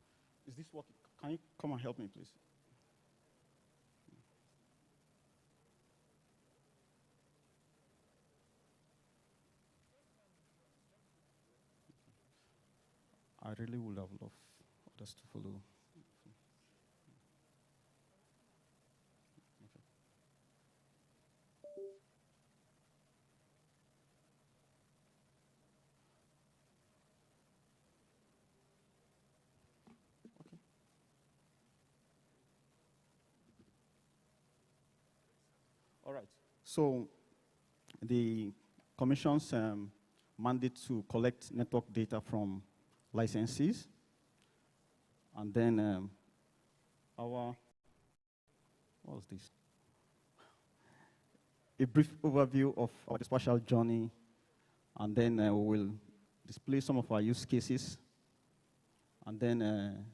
Is this working? Can you come and help me, please? I really would have loved others to follow. Okay. Okay. All right. So the Commission's mandate to collect network data from licensees, and then what was this? A brief overview of our spatial journey, and then we will display some of our use cases, and then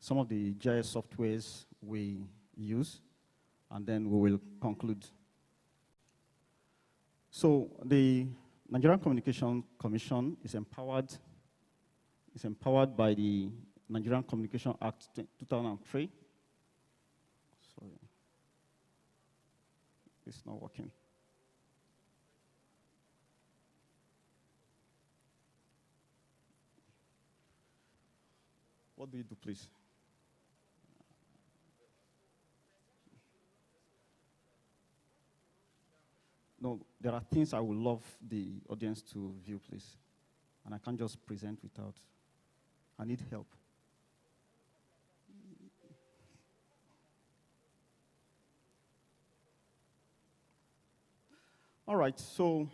some of the GIS softwares we use, and then we will conclude. So the Nigerian Communication Commission is empowered by the Nigerian Communication Act 2003. Sorry, it's not working. What do you do, please? No, there are things I would love the audience to view, please. And I can't just present without. I need help. All right, so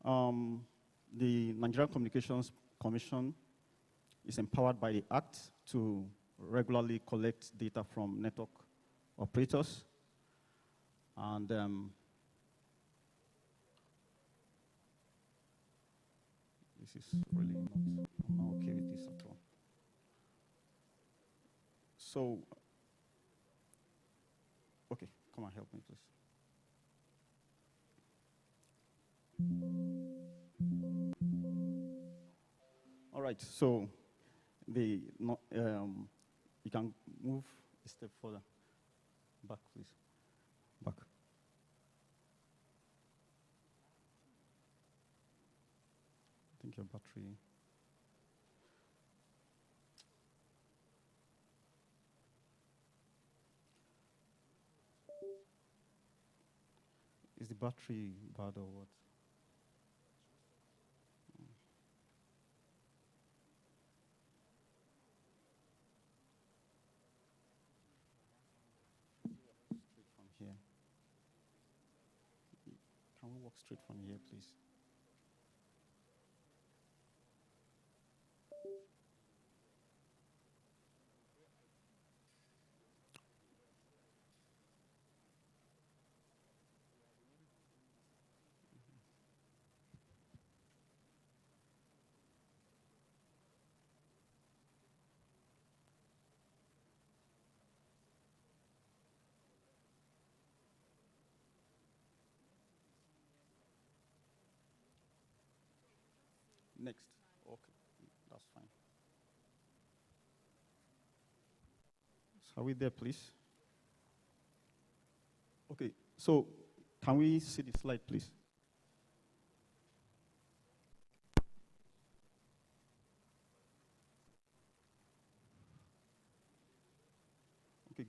the Nigerian Communications Commission is empowered by the Act to regularly collect data from network operators. And this is really I'm not okay with this at all. So, okay, come and help me, please. All right, so you can move a step further. Back, please. Back. I think your battery. Is the battery bad or what? Straight from here. Can we walk straight from here, please? Next. Okay, that's fine. So are we there, please? Okay, so can we see the slide, please? Okay.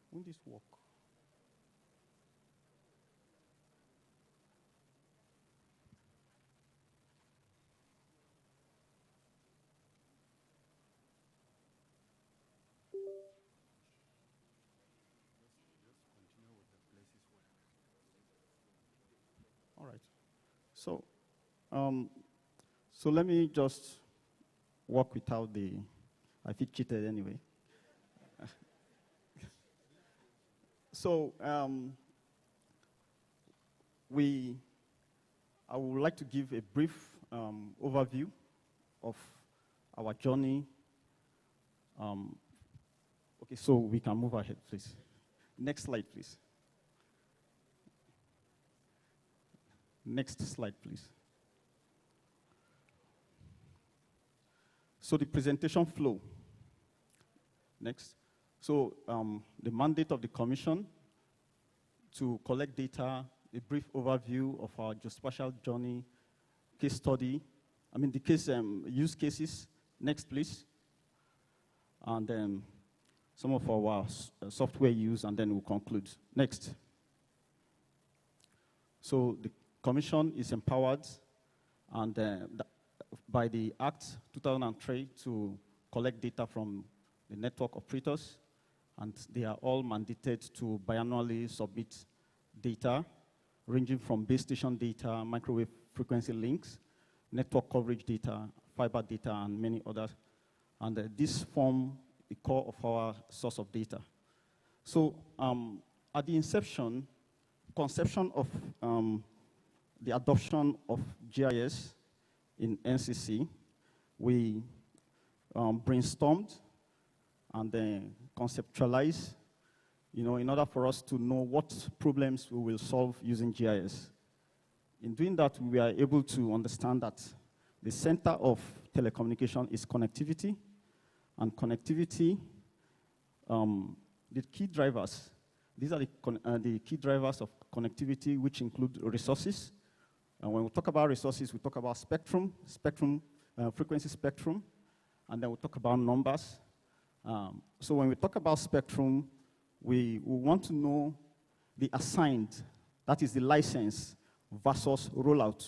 Will this work? All right. So, so let me just work without the. I feel cheated anyway. So, I would like to give a brief overview of our journey. Okay, so we can move ahead, please. Next slide, please. Next slide, please. So the presentation flow. Next. So the mandate of the commission to collect data, a brief overview of our geospatial journey, case study, the case use cases. Next, please. And then some of our software use, and then we'll conclude. Next. So the commission is empowered and by the Act 2003 to collect data from the network operators, and they are all mandated to biannually submit data ranging from base station data, microwave frequency links, network coverage data, fiber data, and many others. And this form the core of our source of data. So at the conception of the adoption of GIS in NCC, we brainstormed and then conceptualized, in order for us to know what problems we will solve using GIS. In doing that, we were able to understand that the center of telecommunication is connectivity, and connectivity, the key drivers, these are the key drivers of connectivity, which include resources. And when we talk about resources, we talk about frequency spectrum, and then we talk about numbers. So when we talk about spectrum, we want to know the assigned, that is the license, versus rollout.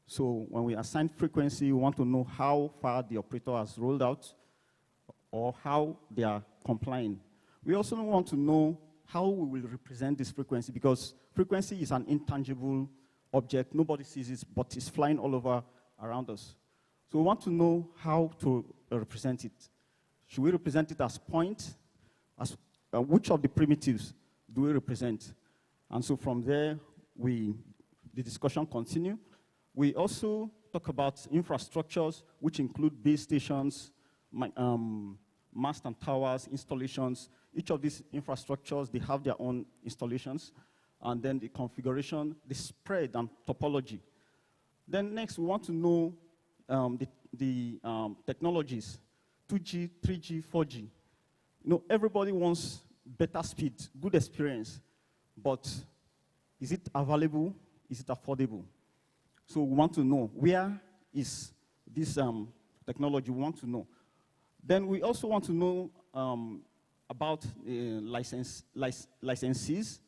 So when we assign frequency, we want to know how far the operator has rolled out or how they are complying. We also want to know how we will represent this frequency, because frequency is an intangible object. Nobody sees it, but it's flying all over around us. So we want to know how to represent it. Should we represent it as point? Which of the primitives do we represent? And so from there, the discussion continues. We also talk about infrastructures, which include base stations, mast and towers, installations. Each of these infrastructures, they have their own installations. And then the configuration, the spread and topology. Then next, we want to know the technologies, 2G, 3G, 4G. Everybody wants better speed, good experience, but is it available? Is it affordable? So we want to know where is this technology. We want to know. Then we also want to know about licensees.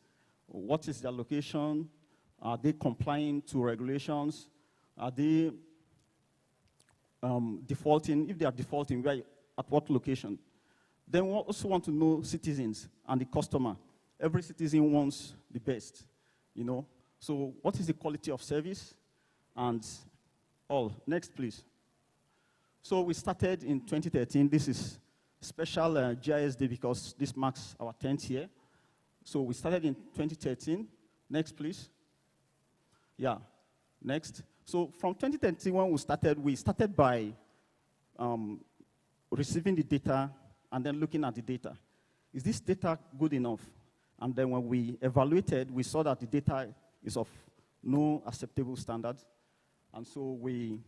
What is their location? Are they complying to regulations? Are they defaulting? If they are defaulting, at what location? Then we also want to know citizens and the customer. every citizen wants the best, you know. So what is the quality of service and all? Next, please. So we started in 2013. This is special GIS Day because this marks our 10th year. So we started in 2013. Next, please. Yeah, next. So from 2013, when we started by receiving the data and then looking at the data. Is this data good enough? And then when we evaluated, we saw that the data is of no acceptable standard. And so we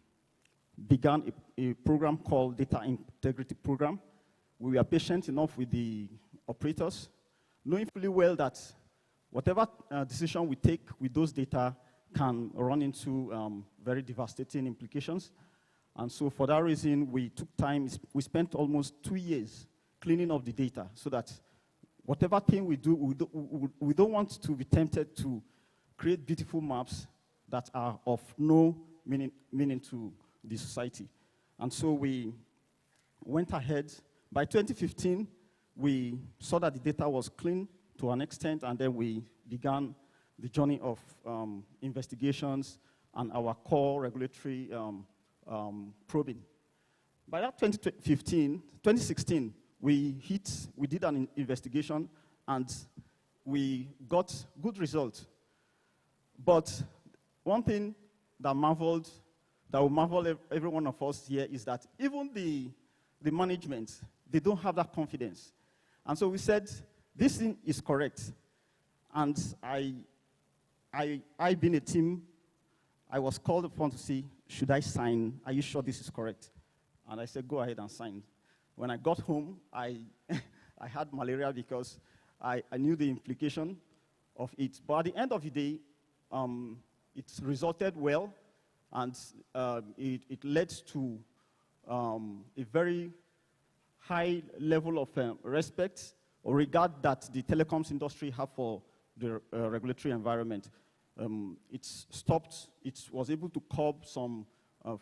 began a program called Data Integrity Program. We were patient enough with the operators, knowing fully well that whatever decision we take with those data can run into very devastating implications. And so for that reason, we took time. We spent almost 2 years cleaning up the data so that whatever thing we do, we don't want to be tempted to create beautiful maps that are of no meaning to the society. And so we went ahead. By 2015, we saw that the data was clean to an extent, and then we began the journey of investigations and our core regulatory probing. By that 2016, we did an investigation, and we got good results. But one thing that will marvel every one of us here is that even the management, they don't have that confidence. And so we said, this thing is correct. And I being a team, I was called upon to say, should I sign? Are you sure this is correct? And I said, go ahead and sign. When I got home, I had malaria because I knew the implication of it. But at the end of the day, it resulted well, and it led to a very high level of respect or regard that the telecoms industry have for the regulatory environment. It was able to curb some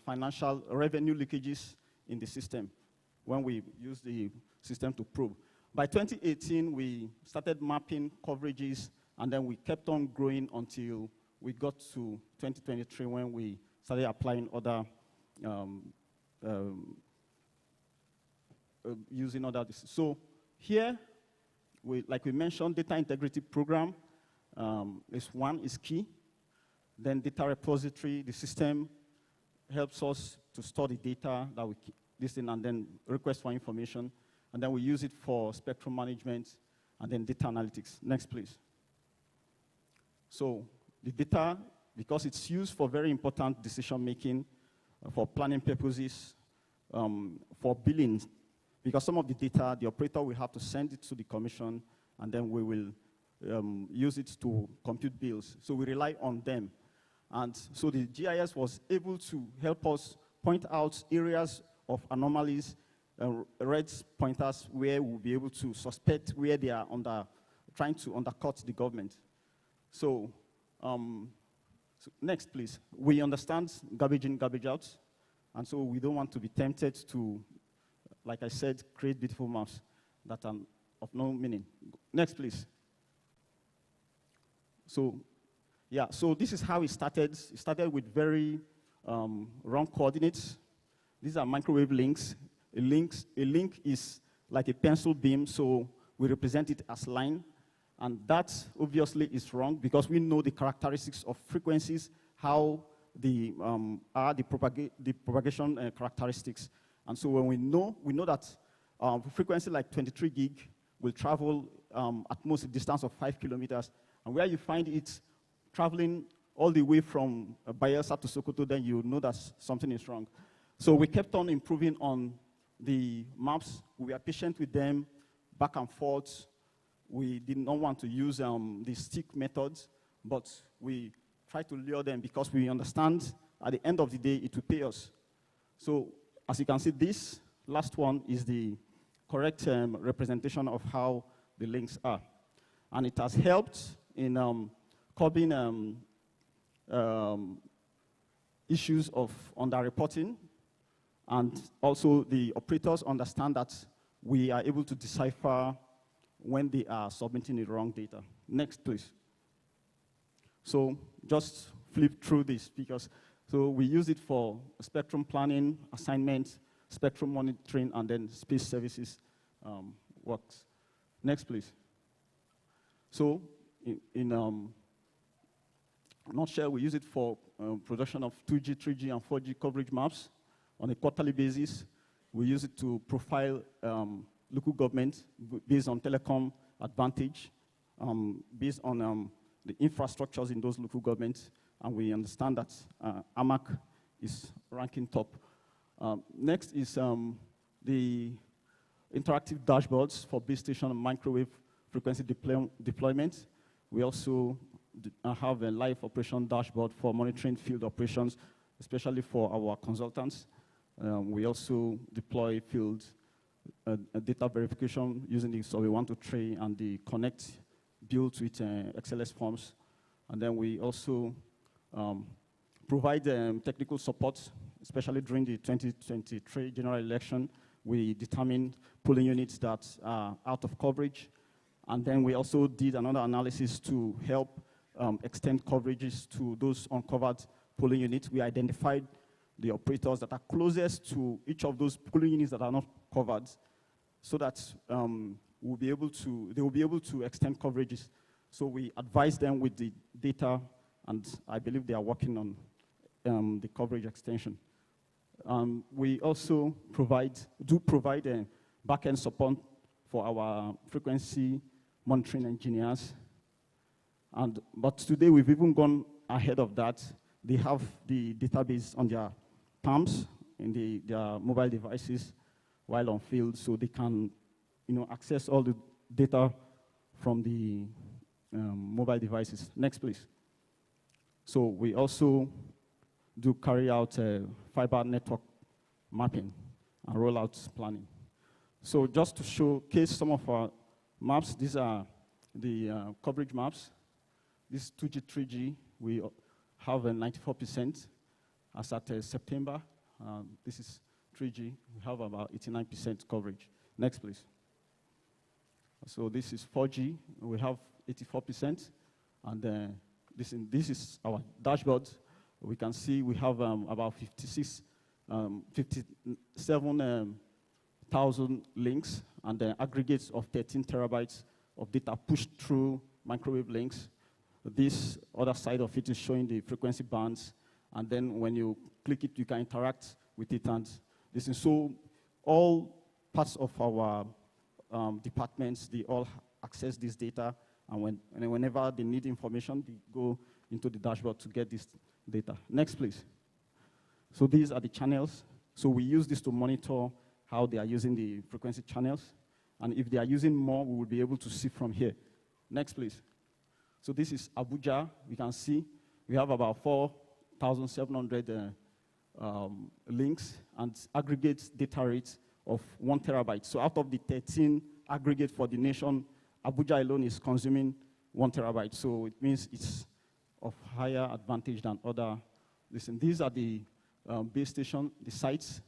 financial revenue leakages in the system when we used the system to probe. By 2018, we started mapping coverages, and then we kept on growing until we got to 2023 when we started applying other, using other. So here, like we mentioned, data integrity program is key. Then data repository, the system helps us to store the data that we keep, and then request for information, and then we use it for spectrum management, and then data analytics. Next, please. So the data, because it's used for very important decision-making, for planning purposes, for billing, because some of the data, the operator will have to send it to the commission, and then we will use it to compute bills. So we rely on them. And so the GIS was able to help us point out areas of anomalies, red pointers where we'll be able to suspect where they are trying to undercut the government. So, next, please. We understand garbage in, garbage out, and so we don't want to be tempted to, like I said, create beautiful maps that are of no meaning. Next, please. So, yeah, so this is how it started. It started with very wrong coordinates. These are microwave links. A link is like a pencil beam, so we represent it as line. And that obviously is wrong because we know the characteristics of frequencies, how the propagation characteristics. And so when we know that frequency like 23 gig will travel at most a distance of 5 kilometers. And where you find it traveling all the way from Bayelsa to Sokoto, then you know that something is wrong. So we kept on improving on the maps. We were patient with them, back and forth. We did not want to use the stick methods, but we tried to lure them because we understand at the end of the day it will pay us. So as you can see, this last one is the correct representation of how the links are. And it has helped in curbing issues of underreporting, and also the operators understand that we are able to decipher when they are submitting the wrong data. Next, please. So just flip through this because so we use it for spectrum planning, assignment, spectrum monitoring, and then space services works. Next, please. So in a nutshell, we use it for production of 2G, 3G, and 4G coverage maps on a quarterly basis. We use it to profile local government based on telecom advantage, based on the infrastructures in those local governments, and we understand that AMAC is ranking top. Next is the interactive dashboards for base station and microwave frequency deployment. We also have a live operation dashboard for monitoring field operations, especially for our consultants. We also deploy field data verification using the Survey 123 and the Connect built with XLS forms. And then we also provide technical support, especially during the 2023 general election. We determined polling units that are out of coverage. And then we also did another analysis to help extend coverages to those uncovered polling units. We identified the operators that are closest to each of those polling units that are not covered, so that they will be able to extend coverages. So we advise them with the data, and I believe they are working on the coverage extension. We also provide back-end support for our frequency monitoring engineers. But today we've even gone ahead of that. They have the database on their palms in their mobile devices while on field, so they can access all the data from the mobile devices. Next, please. So we also do carry out fiber network mapping and rollout planning. So just to showcase some of our maps, these are the coverage maps. This 2G, 3G, we have a 94% as at September. This is 3G, we have about 89% coverage. Next, please. So this is 4G, we have 84%. And this is our dashboard. We can see we have about 57,000 links and the aggregates of 13 terabytes of data pushed through microwave links. This other side of it is showing the frequency bands, and then when you click it, you can interact with it. And this is so all parts of our departments, they all access this data, and whenever they need information, they go into the dashboard to get this data. Next, please. So these are the channels. So we use this to monitor how they are using the frequency channels, and if they are using more, we will be able to see from here. Next, please. So this is Abuja. We can see we have about 4,700 links and aggregate data rates of 1 terabyte. So out of the 13 aggregate for the nation, Abuja alone is consuming 1 terabyte. So it means it's of higher advantage than other. Listen, these are the base station, the sites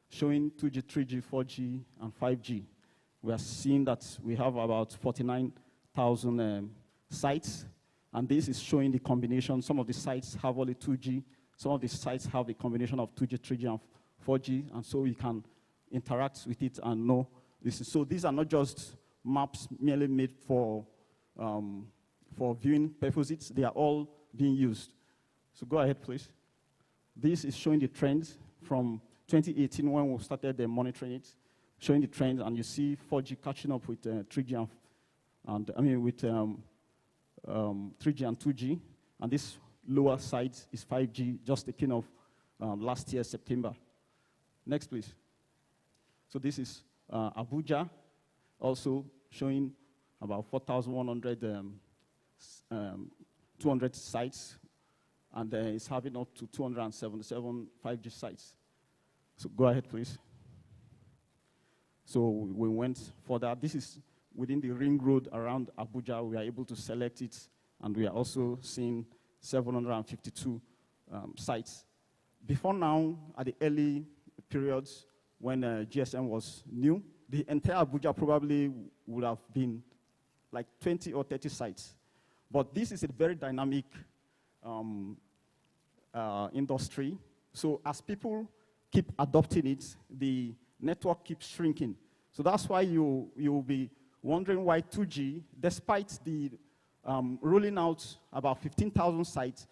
showing 2G, 3G, 4G, and 5G. We are seeing that we have about 49,000 sites, and this is showing the combination. Some of the sites have only 2G, some of the sites have a combination of 2G, 3G, and 4G, and so we can interact with it and know this. So these are not just maps merely made for viewing purposes, they are all being used. So go ahead, please. This is showing the trends from 2018 when we started monitoring it, showing the trends, and you see 4G catching up with 3G and 3G and 2G, and this lower side is 5G, just taken off last year, September. Next, please. So this is Abuja, also showing about 4,100, 200 sites, and it's having up to 277 5G sites. So go ahead, please. So we went for that. This is within the ring road around Abuja. We are able to select it, and we are also seeing 752 sites. Before now, at the early periods when GSM was new, the entire Abuja probably would have been like 20 or 30 sites. But this is a very dynamic industry. So as people keep adopting it, the network keeps shrinking. So that's why you'll be wondering why 2G, despite the rolling out about 15,000 sites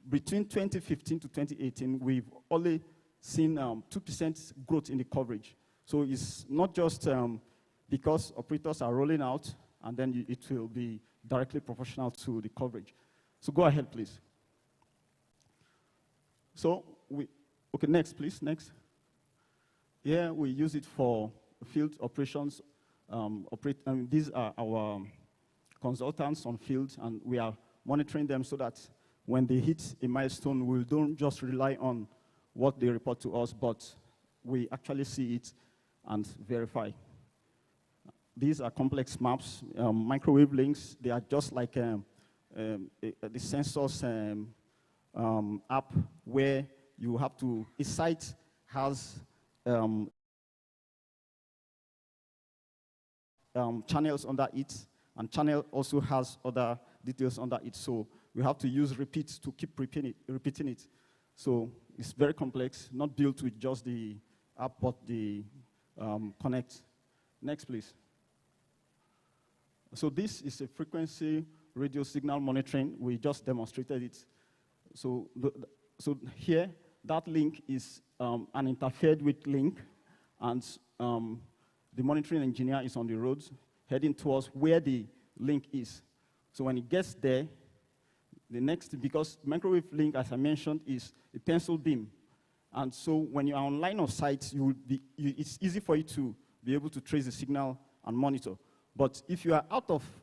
between 2015 to 2018, we've only seen 2% growth in the coverage. So it's not just because operators are rolling out and then it will be directly proportional to the coverage. So go ahead, please. So okay, next, please, next. Here we use it for field operations. These are our consultants on field, and we are monitoring them so that when they hit a milestone, we don't just rely on what they report to us, but we actually see it and verify. These are complex maps, microwave links. They are just like the sensors app where you have to, a site has channels under it, and channel also has other details under it. So we have to use repeats to keep repeating it. So it's very complex, not built with just the app, but the connect. Next, please. So this is a frequency radio signal monitoring. We just demonstrated it. So, so here, that link is an interfered with link, and the monitoring engineer is on the road heading towards where the link is. So when it gets there, the next, because microwave link, as I mentioned, is a pencil beam. And so when you are on line of sight, it's easy for you to be able to trace the signal and monitor. But if you are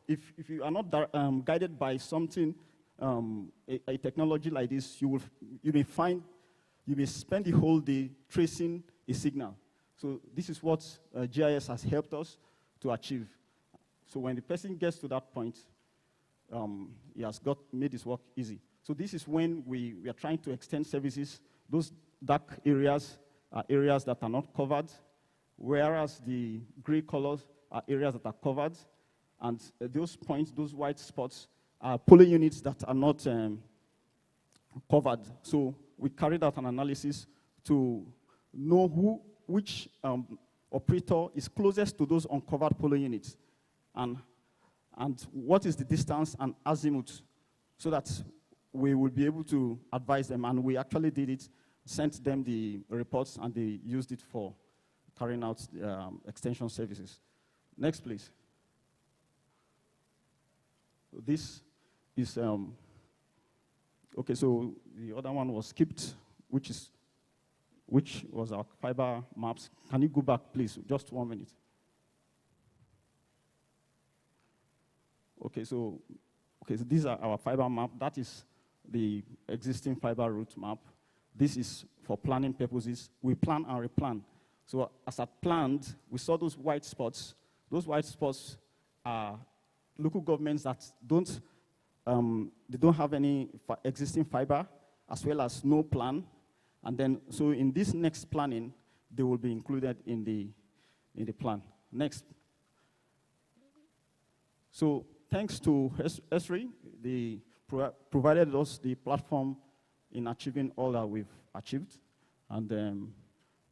if you are not guided by something, a technology like this, you may spend the whole day tracing a signal. So this is what GIS has helped us to achieve. So when the person gets to that point, he has made his work easy. So this is when we are trying to extend services. Those dark areas are areas that are not covered, whereas the gray colors are areas that are covered. And those points, those white spots, are polling units that are not covered. So we carried out an analysis to know which operator is closest to those uncovered polling units, and what is the distance and azimuth, so that we will be able to advise them. And we actually did it, sent them the reports, and they used it for carrying out extension services. Next, please. This is, okay, so the other one was skipped, which was our fiber maps. Can you go back, please? Just 1 minute. Okay, so these are our fiber map. That is the existing fiber route map. This is for planning purposes. We plan and replan. So as I planned, we saw those white spots. Those white spots are local governments that they don't have any existing fiber, as well as no plan. And then, so in this next planning, they will be included in the plan. Next. So thanks to ESRI, they provided us the platform in achieving all that we've achieved. And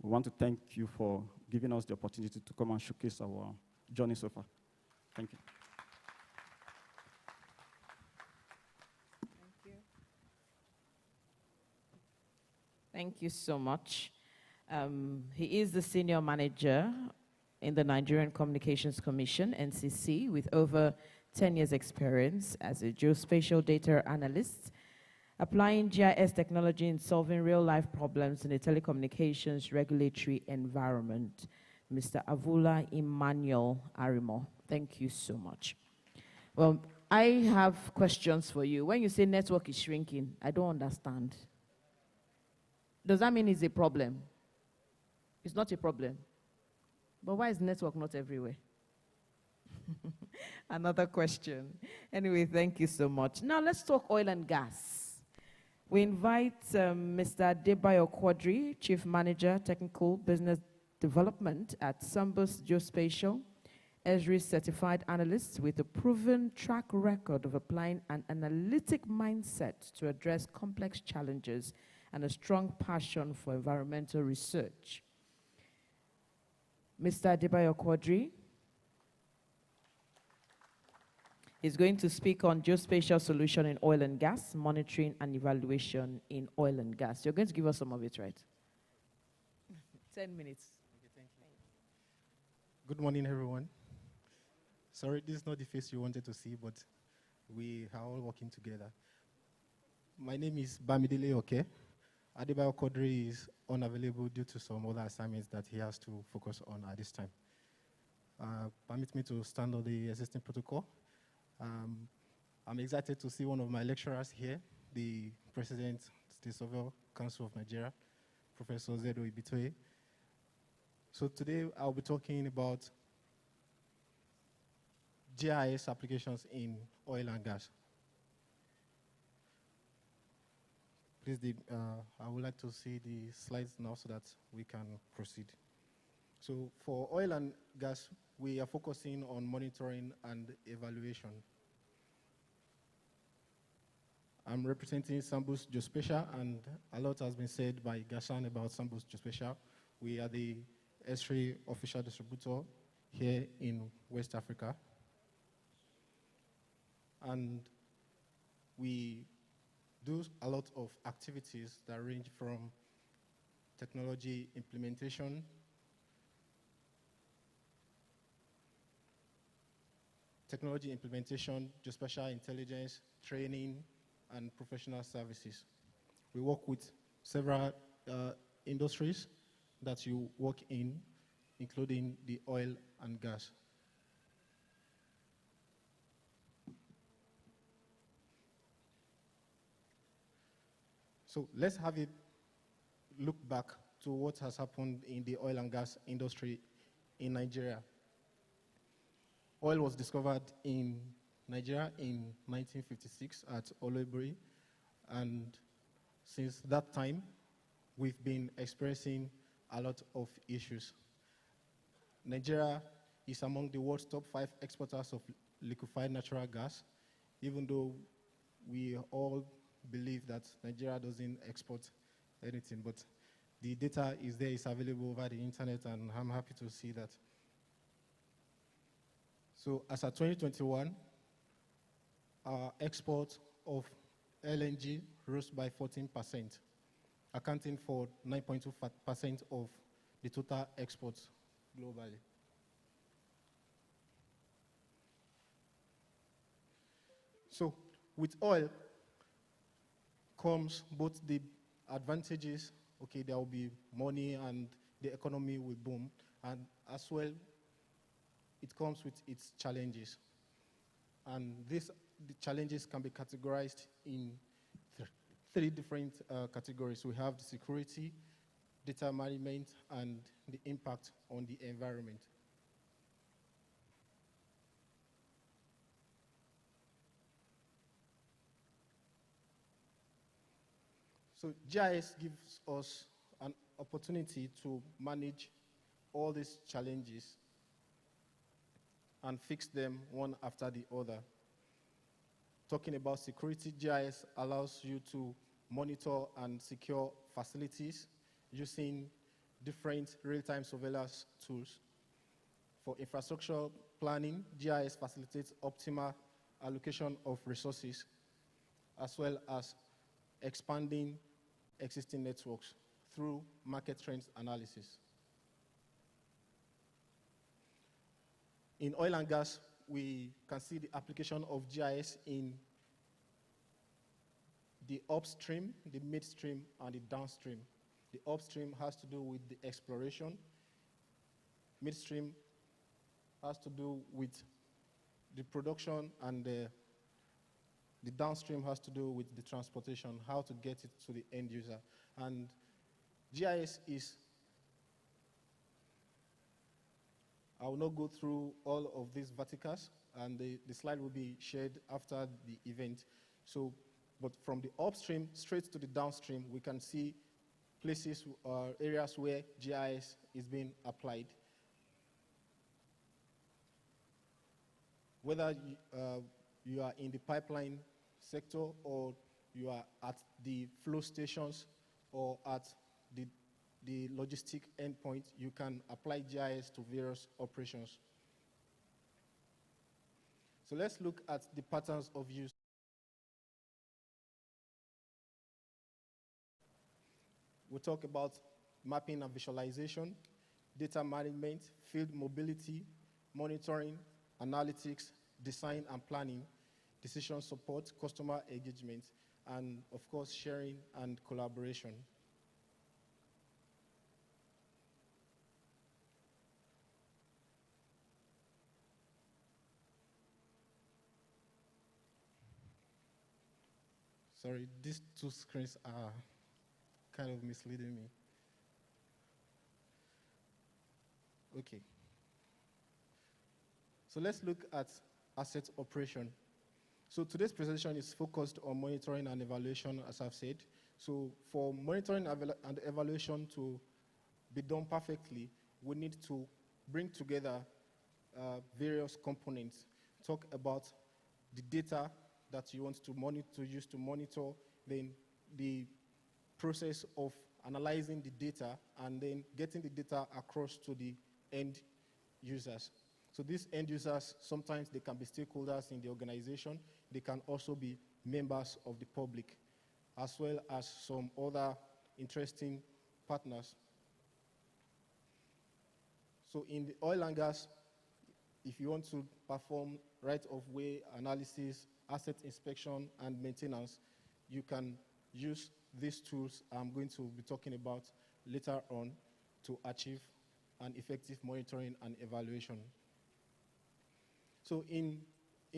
we want to thank you for giving us the opportunity to come and showcase our journey so far. Thank you. Thank you so much. He is the senior manager in the Nigerian Communications Commission, NCC, with over 10 years experience as a geospatial data analyst, applying GIS technology in solving real-life problems in the telecommunications regulatory environment. Mr. Avula Emmanuel Arimo, thank you so much. Well, I have questions for you. When you say network is shrinking, I don't understand. Does that mean it's a problem? It's not a problem. But why is network not everywhere? Another question. Anyway, thank you so much. Now let's talk oil and gas. We invite Mr. Debayo Quadri, Chief Manager, Technical Business Development at Sambus Geospatial, Esri certified analyst with a proven track record of applying an analytic mindset to address complex challenges and a strong passion for environmental research. Mr. Adebayo Quadri is going to speak on geospatial solution in oil and gas, monitoring and evaluation in oil and gas. You're going to give us some of it, right? 10 minutes. Okay, thank you. Good morning, everyone. Sorry, this is not the face you wanted to see, but we are all working together. My name is Bamidele Oke. Adebayo Quadri is unavailable due to some other assignments that he has to focus on at this time. Permit me to stand on the existing protocol. I'm excited to see one of my lecturers here, the President, State Sovereign Council of Nigeria, Professor Zedo Ibitoye. So today I'll be talking about GIS applications in oil and gas. Please, I would like to see the slides now so that we can proceed. So for oil and gas, we are focusing on monitoring and evaluation. I'm representing Sambus Geospatial, and a lot has been said by Gashan about Sambus Geospatial. We are the S3 official distributor here in West Africa. And we do a lot of activities that range from technology implementation, geospatial intelligence, training, and professional services. We work with several industries that you work in, including the oil and gas. So let's have a look back to what has happened in the oil and gas industry in Nigeria. Oil was discovered in Nigeria in 1956 at Oloibiri, and since that time, we've been experiencing a lot of issues. Nigeria is among the world's top 5 exporters of liquefied natural gas, even though we all believe that Nigeria doesn't export anything, but the data is there, it's available over the internet, and I'm happy to see that. So as of 2021, our export of LNG rose by 14%, accounting for 9.2% of the total exports globally. So with oil comes both the advantages, okay, there will be money and the economy will boom, and as well, it comes with its challenges. And the challenges can be categorized in three different categories. We have the security, data management, and the impact on the environment. So GIS gives us an opportunity to manage all these challenges and fix them one after the other. Talking about security, GIS allows you to monitor and secure facilities using different real-time surveillance tools. For infrastructure planning, GIS facilitates optimal allocation of resources, as well as expanding existing networks through market trends analysis. In oil and gas, we can see the application of GIS in the upstream, the midstream, and the downstream. The upstream has to do with the exploration. Midstream has to do with the production, and the downstream has to do with the transportation, how to get it to the end user. And GIS is, I will not go through all of these verticals, and the slide will be shared after the event. So, but from the upstream straight to the downstream, we can see places or areas where GIS is being applied. whether you are in the pipeline sector or you are at the flow stations or at the logistic endpoint, you can apply GIS to various operations. So let's look at the patterns of use. We'll talk about mapping and visualization, data management, field mobility, monitoring, analytics, design and planning, decision support, customer engagement, and of course, sharing and collaboration. Sorry, these two screens are kind of misleading me. Okay. So let's look at asset operation. So today's presentation is focused on monitoring and evaluation, as I've said. So for monitoring and evaluation to be done perfectly, we need to bring together various components, talk about the data that you want to use to monitor, then the process of analyzing the data, and then getting the data across to the end users. So these end users, sometimes they can be stakeholders in the organization. They can also be members of the public, as well as some other interesting partners. So in the oil and gas, if you want to perform right-of-way analysis, asset inspection, and maintenance, you can use these tools I'm going to be talking about later on to achieve an effective monitoring and evaluation. So in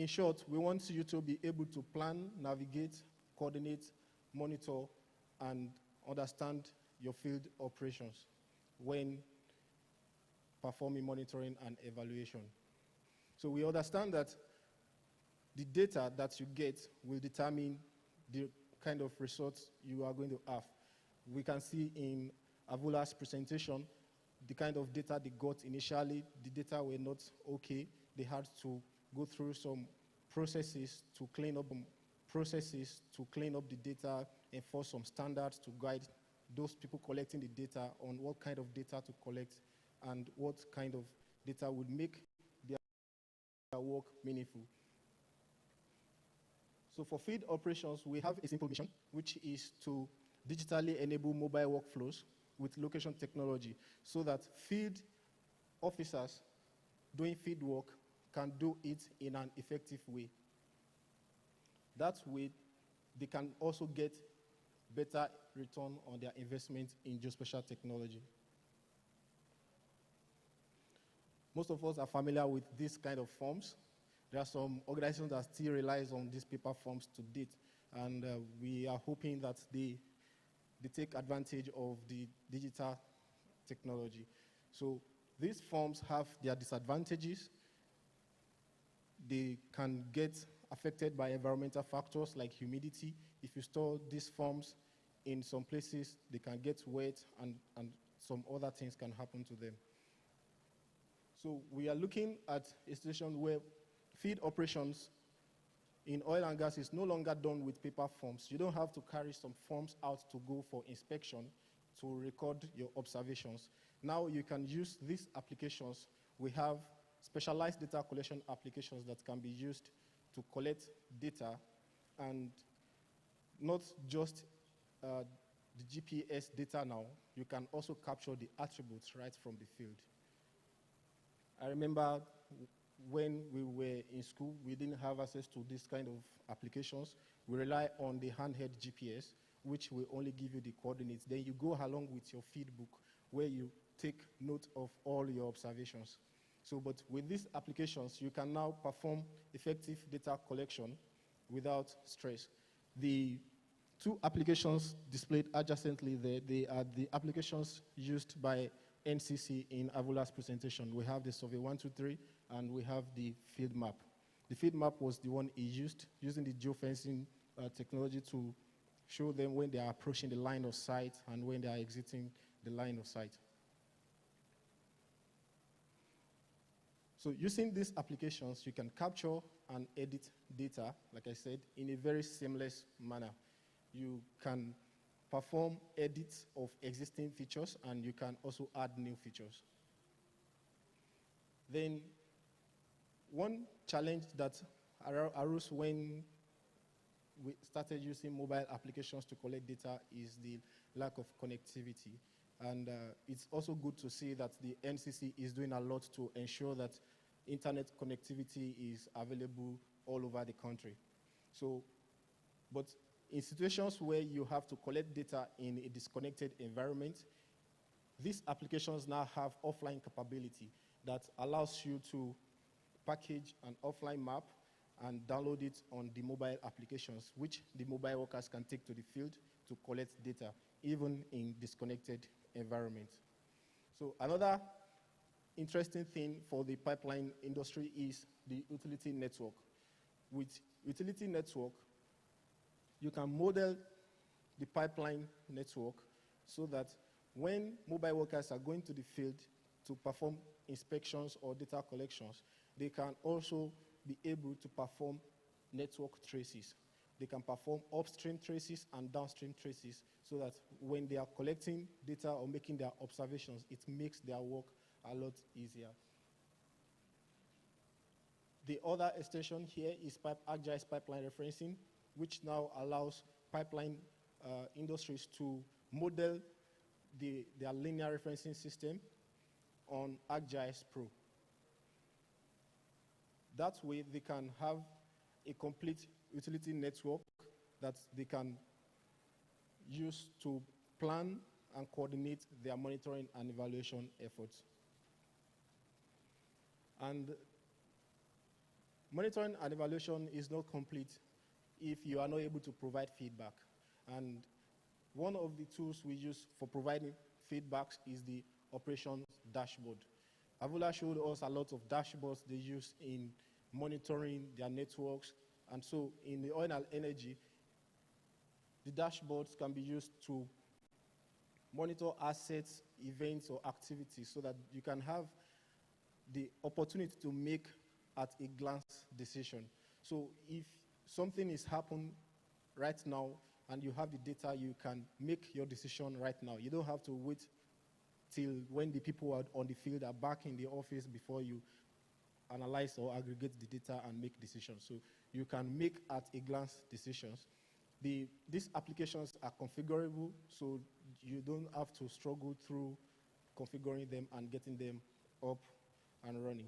short, we want you to be able to plan, navigate, coordinate, monitor, and understand your field operations when performing monitoring and evaluation. So we understand that the data that you get will determine the kind of results you are going to have. We can see in Avula's presentation the kind of data they got initially. The data were not okay. They had to go through some processes to clean up the data, enforce some standards to guide those people collecting the data on what kind of data to collect and what kind of data would make their work meaningful. So for field operations, we have a simple mission, which is to digitally enable mobile workflows with location technology so that field officers doing field work can do it in an effective way. That way, they can also get better return on their investment in geospatial technology. Most of us are familiar with this kind of forms. There are some organizations that still relies on these paper forms to date, and we are hoping that they take advantage of the digital technology. So these forms have their disadvantages. They can get affected by environmental factors like humidity. If you store these forms in some places, they can get wet and some other things can happen to them. So we are looking at a situation where field operations in oil and gas is no longer done with paper forms. You don't have to carry some forms out to go for inspection to record your observations. Now you can use these applications. We have specialized data collection applications that can be used to collect data, and not just the GPS data now. You can also capture the attributes right from the field. I remember when we were in school, we didn't have access to this kind of applications. We rely on the handheld GPS, which will only give you the coordinates. Then you go along with your field book, where you take note of all your observations. So, but with these applications, you can now perform effective data collection without stress. The two applications displayed adjacently there, they are the applications used by NCC in Avula's presentation. We have the Survey 123, and we have the field map. The field map was the one he used, using the geofencing technology to show them when they are approaching the line of sight and when they are exiting the line of sight. So using these applications, you can capture and edit data, like I said, in a very seamless manner. You can perform edits of existing features, and you can also add new features. Then one challenge that arose when we started using mobile applications to collect data is the lack of connectivity. And it's also good to see that the NCC is doing a lot to ensure that internet connectivity is available all over the country. So, but in situations where you have to collect data in a disconnected environment, these applications now have offline capability that allows you to package an offline map and download it on the mobile applications, which the mobile workers can take to the field to collect data, even in disconnected environments. So another interesting thing for the pipeline industry is the utility network. With utility network, you can model the pipeline network so that when mobile workers are going to the field to perform inspections or data collections, they can also be able to perform network traces. They can perform upstream traces and downstream traces so that when they are collecting data or making their observations, it makes their work a lot easier. The other extension here is ArcGIS pipeline referencing, which now allows pipeline industries to model their linear referencing system on ArcGIS Pro. That way, they can have a complete utility network that they can use to plan and coordinate their monitoring and evaluation efforts. And monitoring and evaluation is not complete if you are not able to provide feedback. And one of the tools we use for providing feedbacks is the operations dashboard. Avula showed us a lot of dashboards they use in monitoring their networks. And so in the oil and energy, the dashboards can be used to monitor assets, events, or activities so that you can have the opportunity to make at a glance decision. So if something is happening right now and you have the data, you can make your decision right now. You don't have to wait till when the people are on the field are back in the office before you analyze or aggregate the data and make decisions. So you can make at a glance decisions. These applications are configurable, so you don't have to struggle through configuring them and getting them up and running.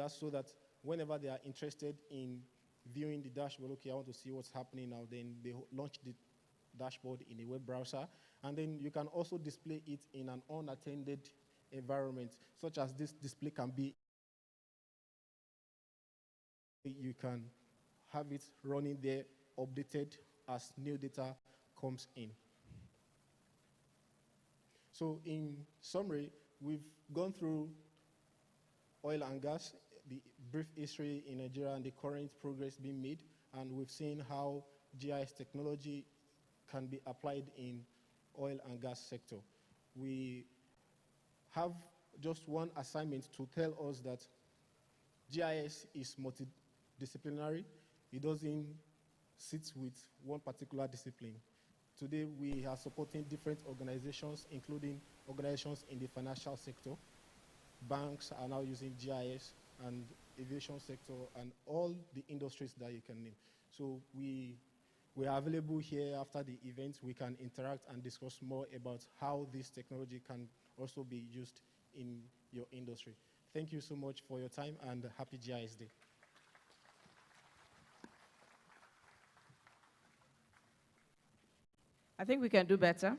So that whenever they are interested in viewing the dashboard, okay, I want to see what's happening now, then they launch the dashboard in a web browser, and then you can also display it in an unattended environment, such as this display can be. You can have it running there, updated as new data comes in. So in summary, we've gone through oil and gas, the brief history in Nigeria and the current progress being made, and we've seen how GIS technology can be applied in oil and gas sector. We have just one assignment to tell us that GIS is multidisciplinary. It doesn't sit with one particular discipline. Today, we are supporting different organizations, including organizations in the financial sector. Banks are now using GIS, and aviation sector, and all the industries that you can name. So we are available here after the event. We can interact and discuss more about how this technology can also be used in your industry. Thank you so much for your time, and happy GIS Day. I think we can do better.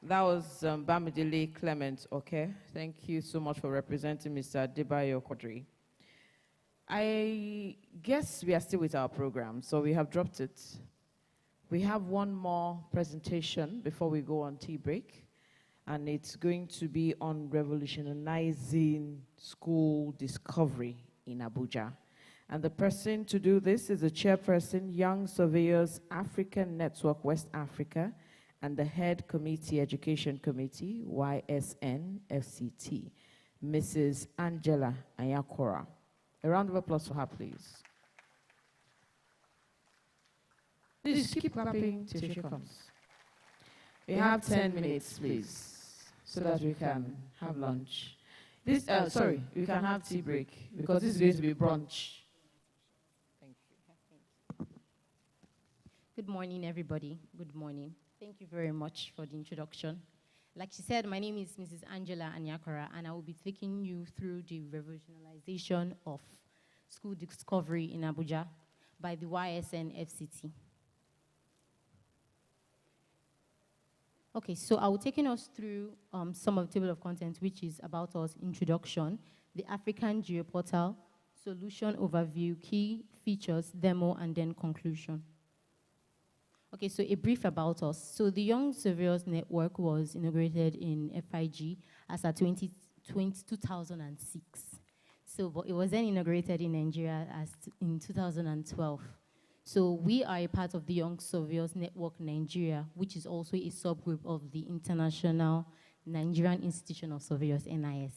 That was Bamidele Clement, okay? Thank you so much for representing Mr. Adebayo Quadri. I guess we are still with our program, so we have dropped it. We have one more presentation before we go on tea break, and it's going to be on revolutionizing school discovery in Abuja. And the person to do this is the chairperson, Young Surveyors African Network West Africa, and the head committee, Education Committee, YSN FCT, Mrs. Angela Anyakora. A round of applause for her, please. Please keep clapping till she comes. We have 10 minutes, please, so that we can have lunch. We can have tea break, because this is going to be brunch. Thank you. Good morning, everybody. Good morning. Thank you very much for the introduction. Like she said, my name is Mrs. Angela Anyakara, and I will be taking you through the revolutionization of school discovery in Abuja by the YSN FCT. Okay, so I will be taking us through some of the table of contents, which is about us, introduction, the African Geoportal, solution overview, key features, demo, and then conclusion. Okay, so a brief about us. So the Young Surveyors Network was inaugurated in FIG as at 2006. So, but it was then inaugurated in Nigeria as in 2012. So we are a part of the Young Surveyors Network Nigeria, which is also a subgroup of the International Nigerian Institution of Surveyors, NIS.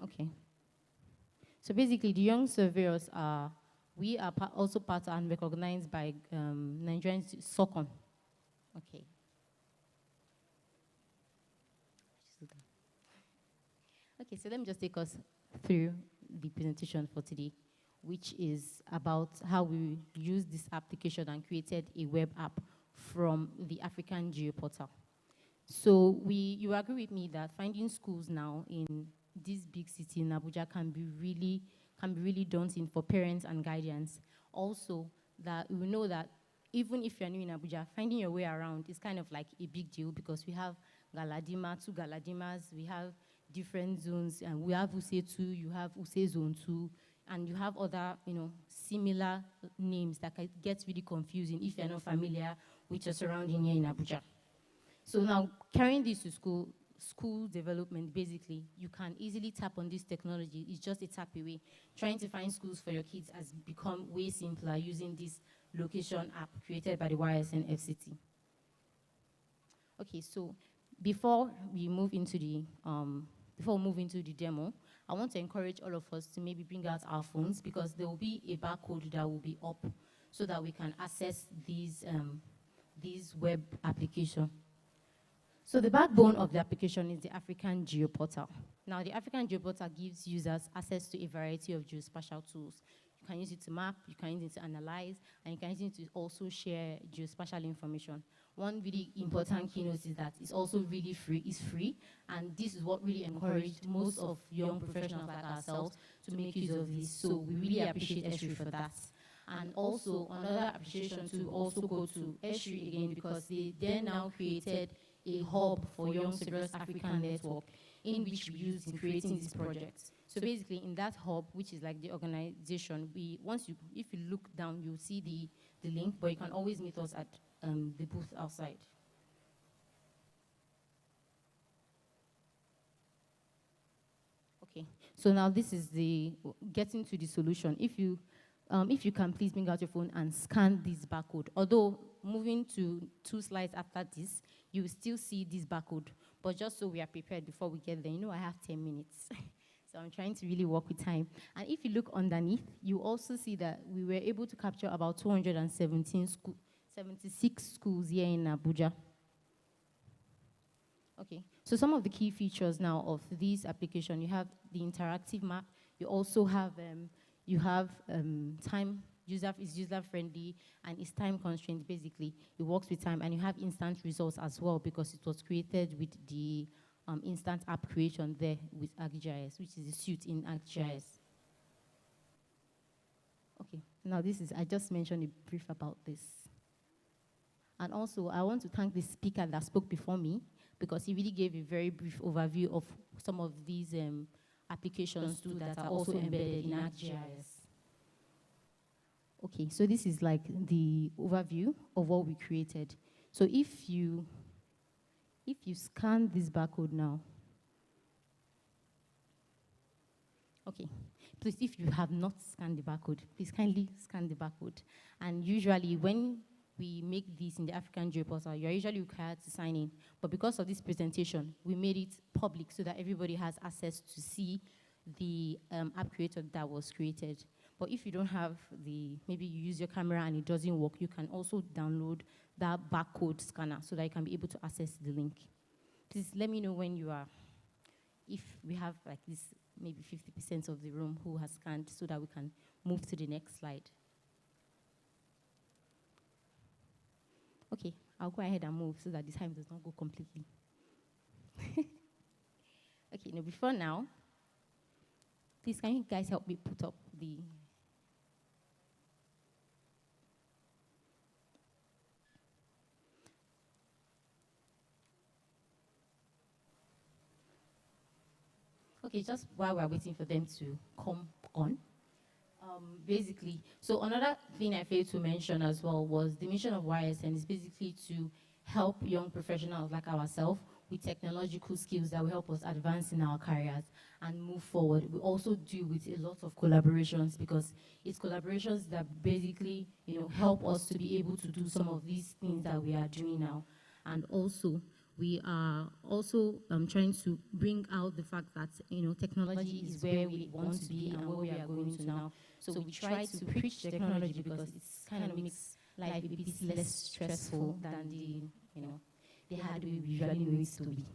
Okay. So basically, the Young Surveyors are, we are also part and recognized by Nigerian SOCON. Okay. Okay, so let me just take us through the presentation for today, which is about how we use this application and created a web app from the African Geoportal. So you agree with me that finding schools now in this big city in Abuja can be really daunting for parents and guardians. Also, that we know that even if you're new in Abuja, finding your way around is kind of like a big deal, because we have Galadima, 2 Galadimas, we have different zones, and we have Use 2, you have Use Zone 2, and you have other, similar names that can get really confusing if you're not familiar with your surrounding here in Abuja. So now, carrying this to school development, basically, you can easily tap on this technology. It's just a tap away. Trying to find schools for your kids has become way simpler using this location app created by the YSN FCT. Okay, so before we move into the demo, I want to encourage all of us to maybe bring out our phones, because there will be a barcode that will be up so that we can access these web application. So the backbone of the application is the African Geoportal. Now, the African Geoportal gives users access to a variety of geospatial tools. You can use it to map, you can use it to analyze, and you can use it to also share geospatial information. One really important keynote is that it's also really free. It's free, and this is what really encouraged most of young professionals like ourselves to make use of this. So we really appreciate Esri for that. And also, another appreciation to also go to Esri again, because they now created a hub for Young Surveyors African Network, in which we use in creating these projects. So basically, in that hub, which is like the organization, if you look down, you'll see the link, but you can always meet us at the booth outside. Okay, so now this is the getting to the solution. If you can please bring out your phone and scan this barcode. Although moving to 2 slides after this, you will still see this barcode. But just so we are prepared before we get there, I have 10 minutes. So I'm trying to really work with time. And if you look underneath, you also see that we were able to capture about 76 schools here in Abuja. Okay, so some of the key features now of this application, you have the interactive map. You also have time. Is user-friendly, and it's time constrained, basically. It works with time, and you have instant results as well, because it was created with the instant app creation there with ArcGIS, which is a suite in ArcGIS. Okay, now I just mentioned a brief about this. And also, I want to thank the speaker that spoke before me, because he really gave a very brief overview of some of these applications too that are also embedded in ArcGIS. Okay, so this is like the overview of what we created. So if you scan this barcode now, Okay. Please, if you have not scanned the barcode, please kindly scan the barcode. And usually when we make this in the African Joy Portal, you are usually required to sign in. But because of this presentation, we made it public so that everybody has access to see the app creator that was created. But if you don't have maybe you use your camera and it doesn't work, you can also download that barcode scanner so that you can be able to access the link. Please let me know when you are, if we have like this, maybe 50% of the room who has scanned so that we can move to the next slide. Okay, I'll go ahead and move so that the time does not go completely. Okay, now before now, please can you guys help me put up the... Okay, just while we're waiting for them to come on, basically, so another thing I failed to mention as well was the mission of YSN is basically to help young professionals like ourselves with technological skills that will help us advance in our careers and move forward. We also do with a lot of collaborations because it's collaborations that basically, help us to be able to do some of these things that we are doing now. And also, we are also trying to bring out the fact that, technology is where we want to be and where we are going to now. So we try to preach technology because it's kind of makes life a bit less stressful than the hard way we usually know it to be.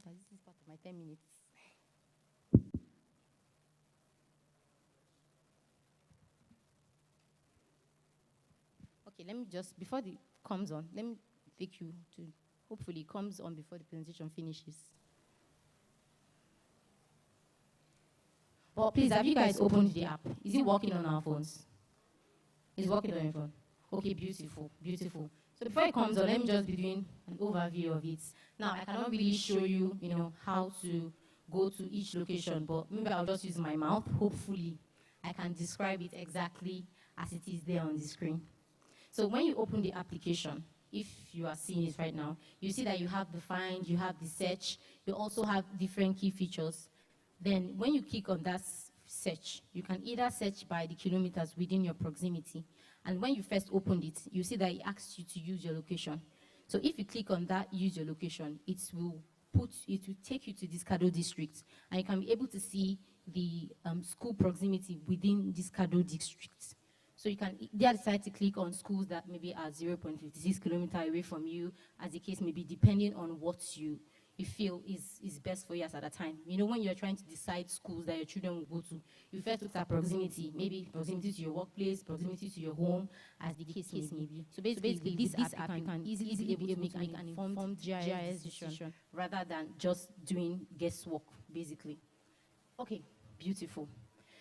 This is part of my 10 minutes. Okay, let me just, before it comes on, let me take you to, hopefully it comes on before the presentation finishes. But please, have you guys opened the app? Is it working on our phones? It's working on your phone? Okay, beautiful, beautiful. So before it comes on, let me just be doing an overview of it. Now, I cannot really show you, how to go to each location, but maybe I'll just use my mouth. Hopefully, I can describe it exactly as it is there on the screen. So when you open the application, if you are seeing it right now, you see that you have the find, you have the search, you also have different key features. Then when you click on that search, you can either search by the kilometers within your proximity. And when you first opened it, you see that it asks you to use your location. So if you click on that use your location, it will take you to this Kado district. And you can be able to see the school proximity within this Kado district. So you can decide to click on schools that maybe are 0.56 kilometers away from you, as the case may be, depending on what you feel is best for you at that time. When you're trying to decide schools that your children will go to, you first look at proximity, maybe proximity to your workplace, proximity to your home, as the case may be. So basically this app, you can easily be able to make an informed GIS decision rather than just doing guesswork, basically. Okay, beautiful.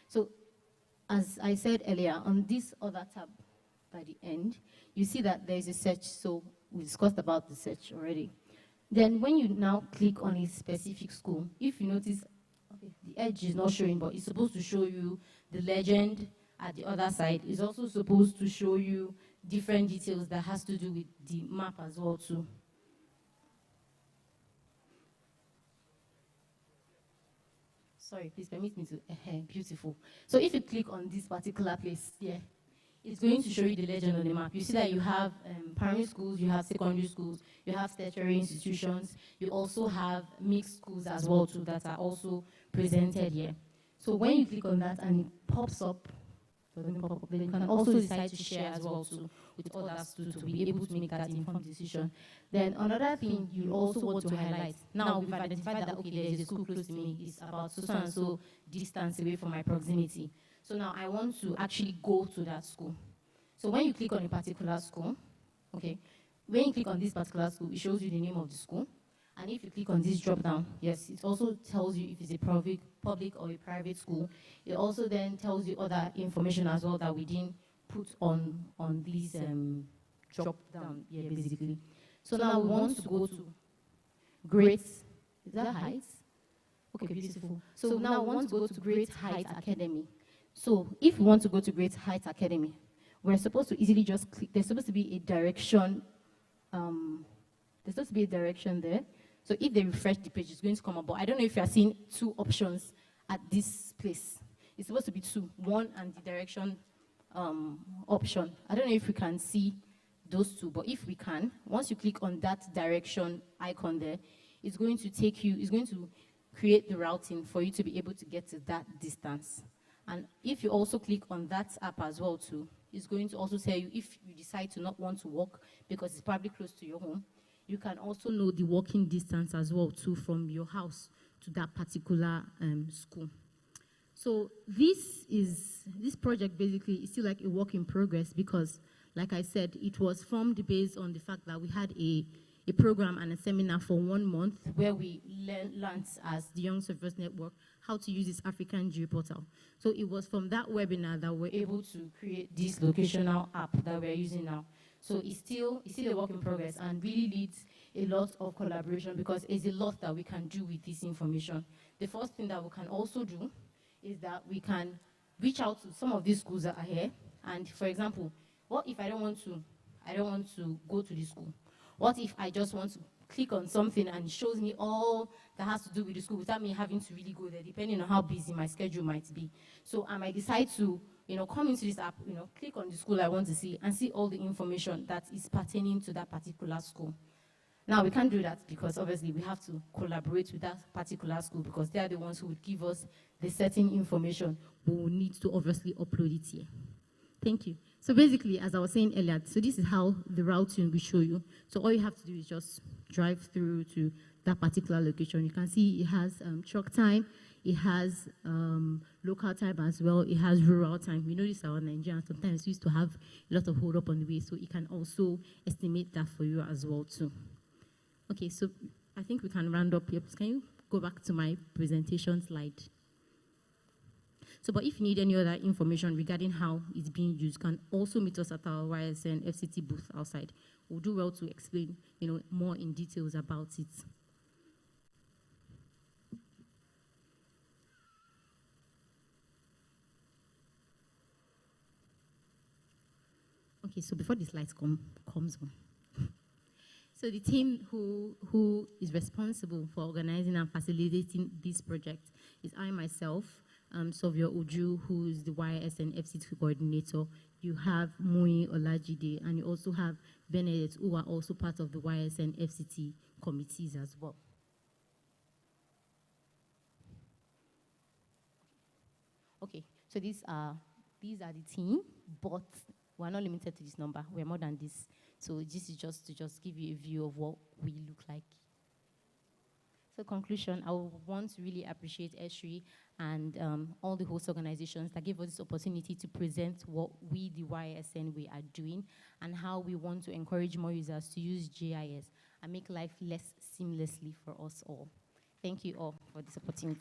So as I said earlier, on this other tab by the end, you see that there is a search. So we discussed about the search already. Then when you now click on a specific school, if you notice, okay, the edge is not showing, but it's supposed to show you the legend at the other side. It's also supposed to show you different details that has to do with the map as well too. Sorry, please permit me to, beautiful. So if you click on this particular place here, it's going to show you the legend on the map. You see that you have primary schools, you have secondary schools, you have tertiary institutions, you also have mixed schools as well too that are also presented here. So when you click on that and it pops up, then you can also decide to share as well too with others to be able to make that informed decision. Then another thing you also want to highlight, now we've identified that, okay, there is a school close to me, it's about so and so distance away from my proximity. So now I want to actually go to that school. So when you click on a particular school, okay, when you click on this particular school, it shows you the name of the school. And if you click on this drop down, yes, it also tells you if it's a public or a private school. It also then tells you other information as well that we didn't put on these drop down here, basically. So now we want to go to Great, is that Heights? Okay, beautiful. So now we want to go to Great Heights Academy. So if we want to go to Great Heights Academy, we're supposed to easily just click. There's supposed to be a direction there's supposed to be a direction there. So if they refresh the page, it's going to come up. But I don't know if you are seeing two options at this place. It's supposed to be two, one and the direction option. I don't know if we can see those two, but if we can, once you click on that direction icon there, it's going to take you, it's going to create the routing for you to be able to get to that distance. And if you also click on that app as well too, it's going to also tell you if you decide to not want to walk because it's probably close to your home, you can also know the walking distance as well too from your house to that particular school. So this project basically is still like a work in progress because, like I said, it was formed based on the fact that we had a program and a seminar for 1 month where we learned as the Young Survivors Network how to use this African geoportal. So it was from that webinar that we're able to create this locational app that we're using now. So it's still a work in progress and really needs a lot of collaboration because there's a lot that we can do with this information. The first thing that we can also do is that we can reach out to some of these schools that are here. And for example, what if I don't want to go to the school? What if I just want to click on something and it shows me all that has to do with the school without me having to really go there, depending on how busy my schedule might be. So I might decide to, come into this app, click on the school I want to see and see all the information that is pertaining to that particular school. Now, we can't do that because obviously we have to collaborate with that particular school because they are the ones who would give us the certain information. We will need to obviously upload it here. Thank you. So basically, as I was saying earlier, so this is how the routing will show you. So all you have to do is just drive through to that particular location. You can see it has truck time, it has local time as well, it has rural time. We know this our Nigerians sometimes used to have a lot of hold up on the way, so it can also estimate that for you as well too. Okay, so I think we can round up here. Can you go back to my presentation slide? So, but if you need any other information regarding how it's being used, you can also meet us at our YSN FCT booth outside. We'll do well to explain, more in details about it. Okay, so before the slides comes on. So the team who is responsible for organizing and facilitating this project is I myself, Sovio Uju, who is the YSN FCT coordinator. You have Mui Olajide, and you also have Benedict, who are also part of the YSN FCT committees as well. Okay, so these are the team, but we're not limited to this number. We're more than this. So this is just to give you a view of what we look like. So conclusion, I want to really appreciate ESRI and all the host organizations that gave us this opportunity to present what we, the YSN, we are doing and how we want to encourage more users to use GIS and make life less seamlessly for us all. Thank you all for this opportunity.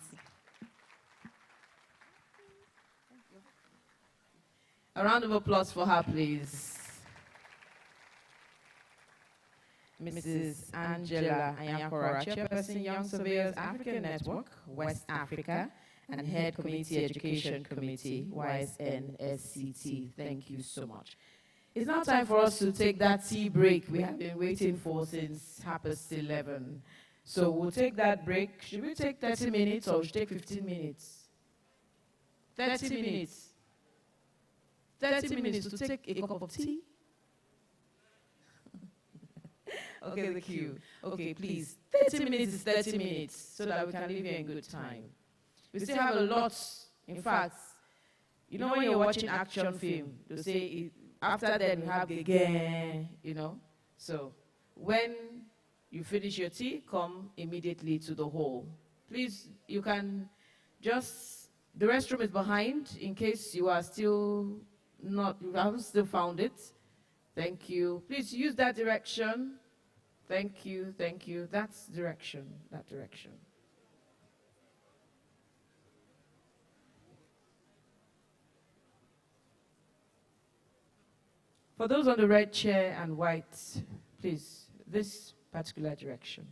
A round of applause for her, please. Mrs. Angela Anyakora, Chairperson, Young Surveyors African Network, West Africa, and Head Community Education Committee, YSN-SCT. Thank you so much. It's now time for us to take that tea break we have been waiting for since 11:30. So we'll take that break. Should we take 30 minutes or should we take 15 minutes? 30 minutes. 30 minutes to take a cup of tea? Okay, the cue. Okay, please. 30 minutes is 30 minutes so that we can leave here in good time. We still have a lot. In fact, when you're watching action film, they say after that we have the again, So when you finish your tea, come immediately to the hall. Please, you can the restroom is behind in case you are you haven't still found it. Thank you. Please use that direction. Thank you, thank you. That's direction, that direction. For those on the red chair and white, please, this particular direction.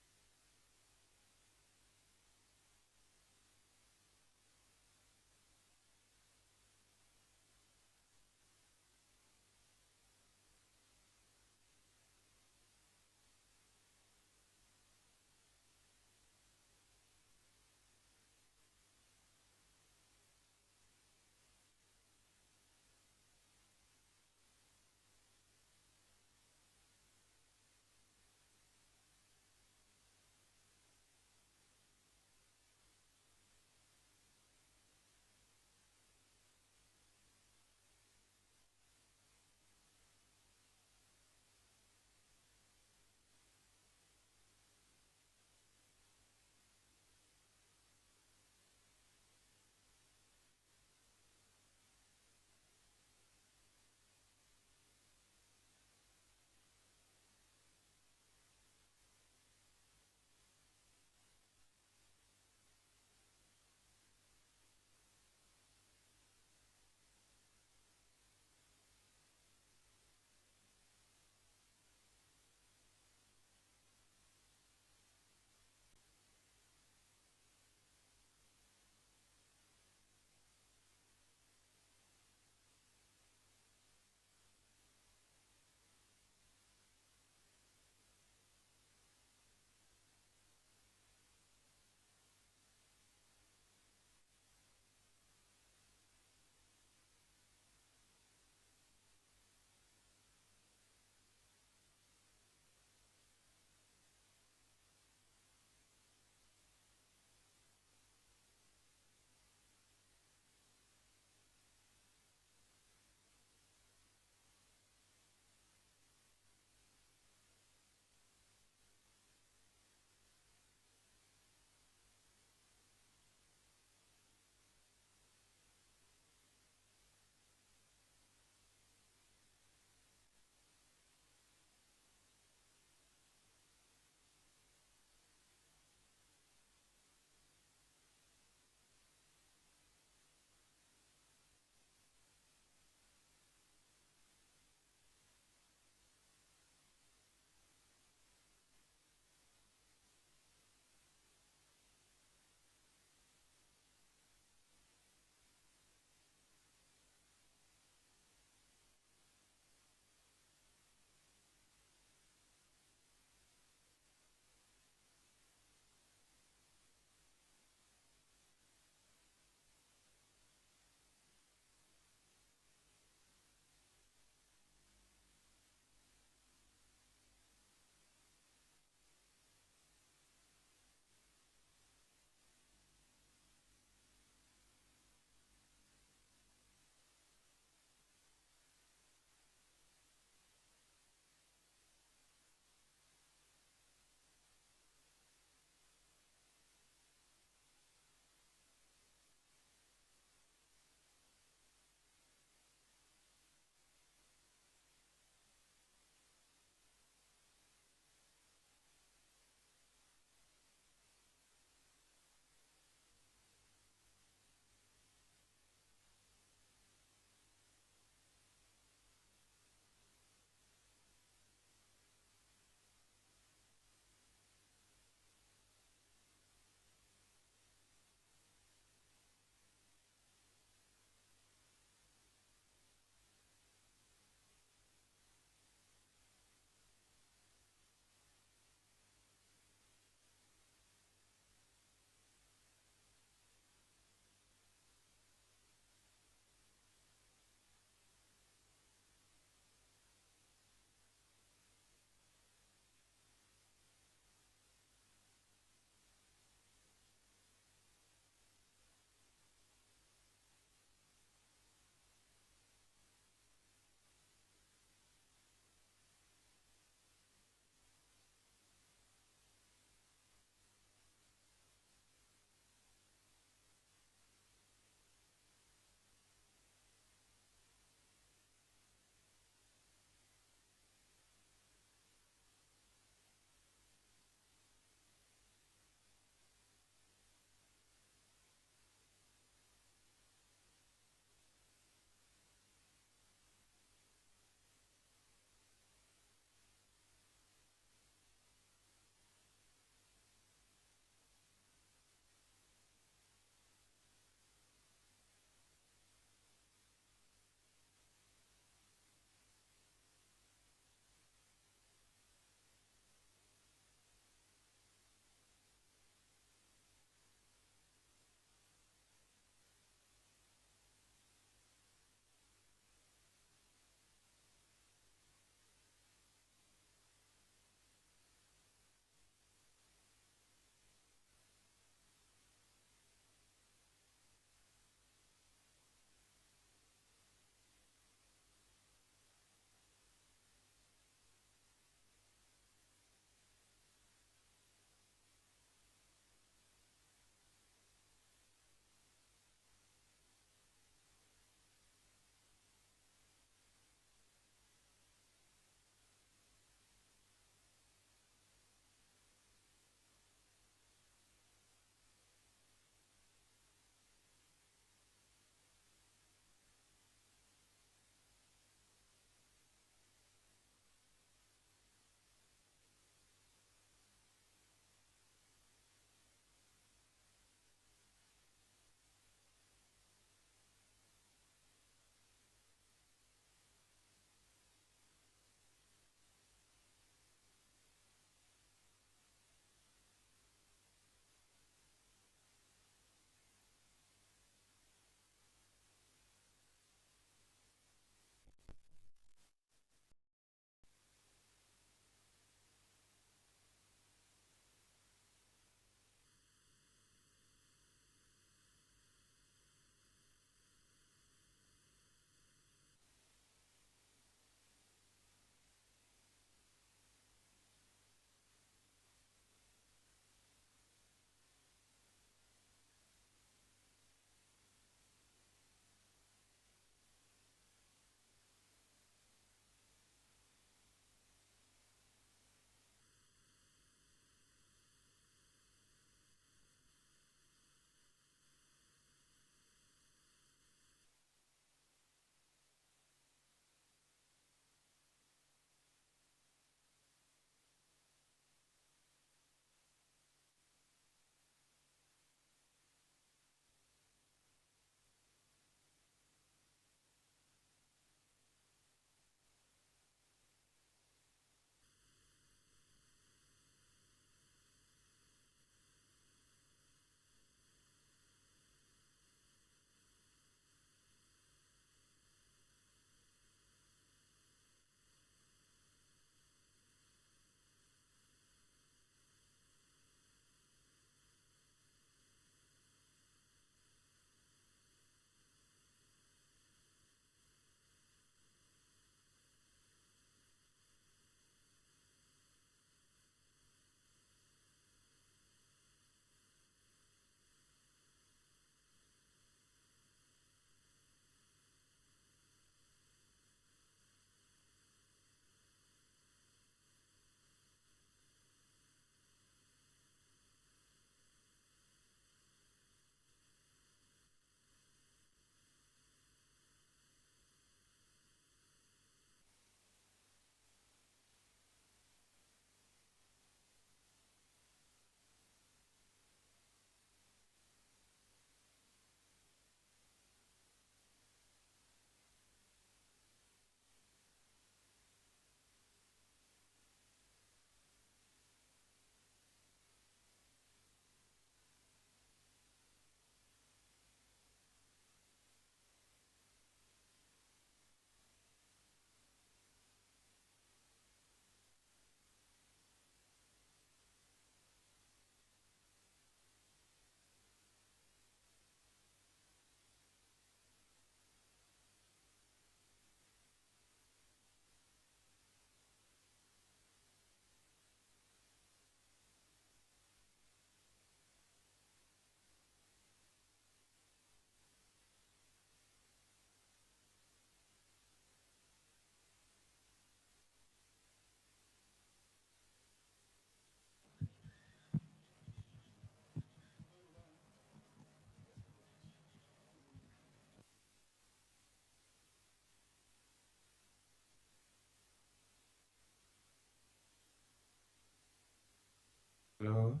Hello.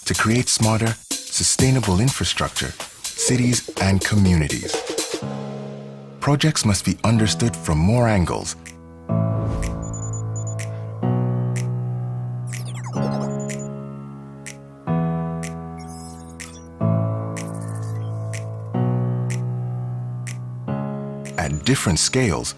To create smarter, sustainable infrastructure, cities and communities. Projects must be understood from more angles. At different scales,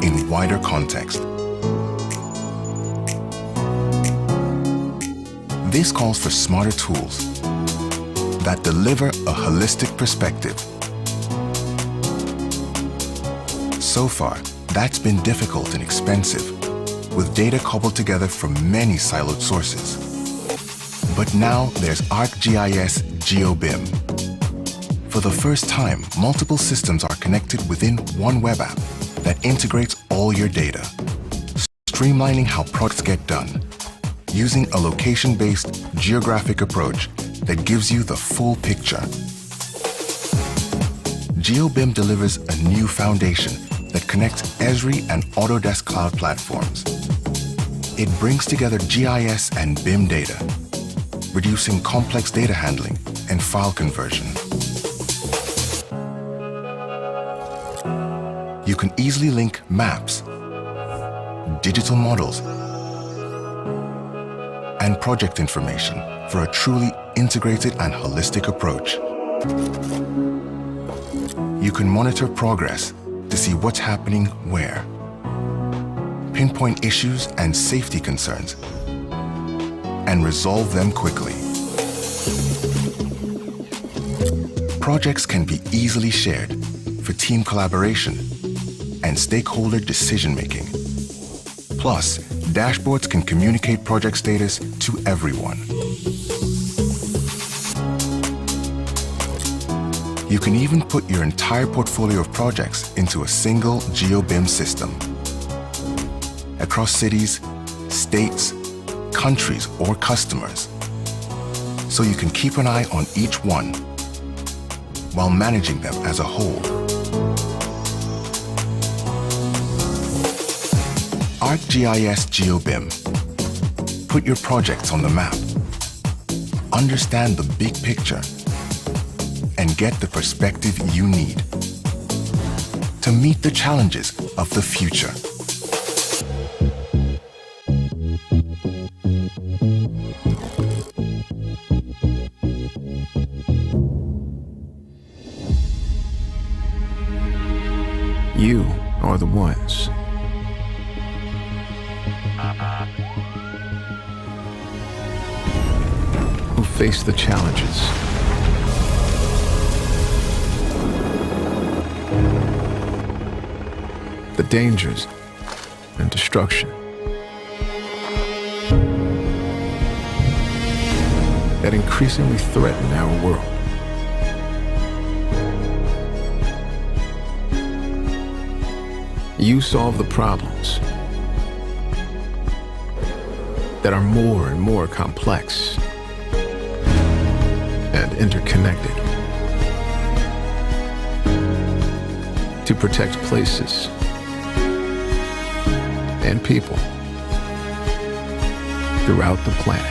in wider context. This calls for smarter tools that deliver a holistic perspective. So far, that's been difficult and expensive, with data cobbled together from many siloed sources. But now there's ArcGIS GeoBIM. For the first time, multiple systems are connected within one web app that integrates all your data, streamlining how projects get done, using a location-based geographic approach that gives you the full picture. GeoBIM delivers a new foundation that connects Esri and Autodesk cloud platforms. It brings together GIS and BIM data, reducing complex data handling and file conversion. You can easily link maps, digital models, and project information for a truly integrated and holistic approach. You can monitor progress to see what's happening where, pinpoint issues and safety concerns, and resolve them quickly. Projects can be easily shared for team collaboration and stakeholder decision-making. Plus, dashboards can communicate project status to everyone. You can even put your entire portfolio of projects into a single GeoBIM system. Across cities, states, countries, or customers. So you can keep an eye on each one while managing them as a whole. ArcGIS GeoBIM. Put your projects on the map. Understand the big picture and get the perspective you need to meet the challenges of the future. You are the ones who face the challenges, the dangers and destruction that increasingly threaten our world. You solve the problems that are more and more complex and interconnected. to protect places and people throughout the planet.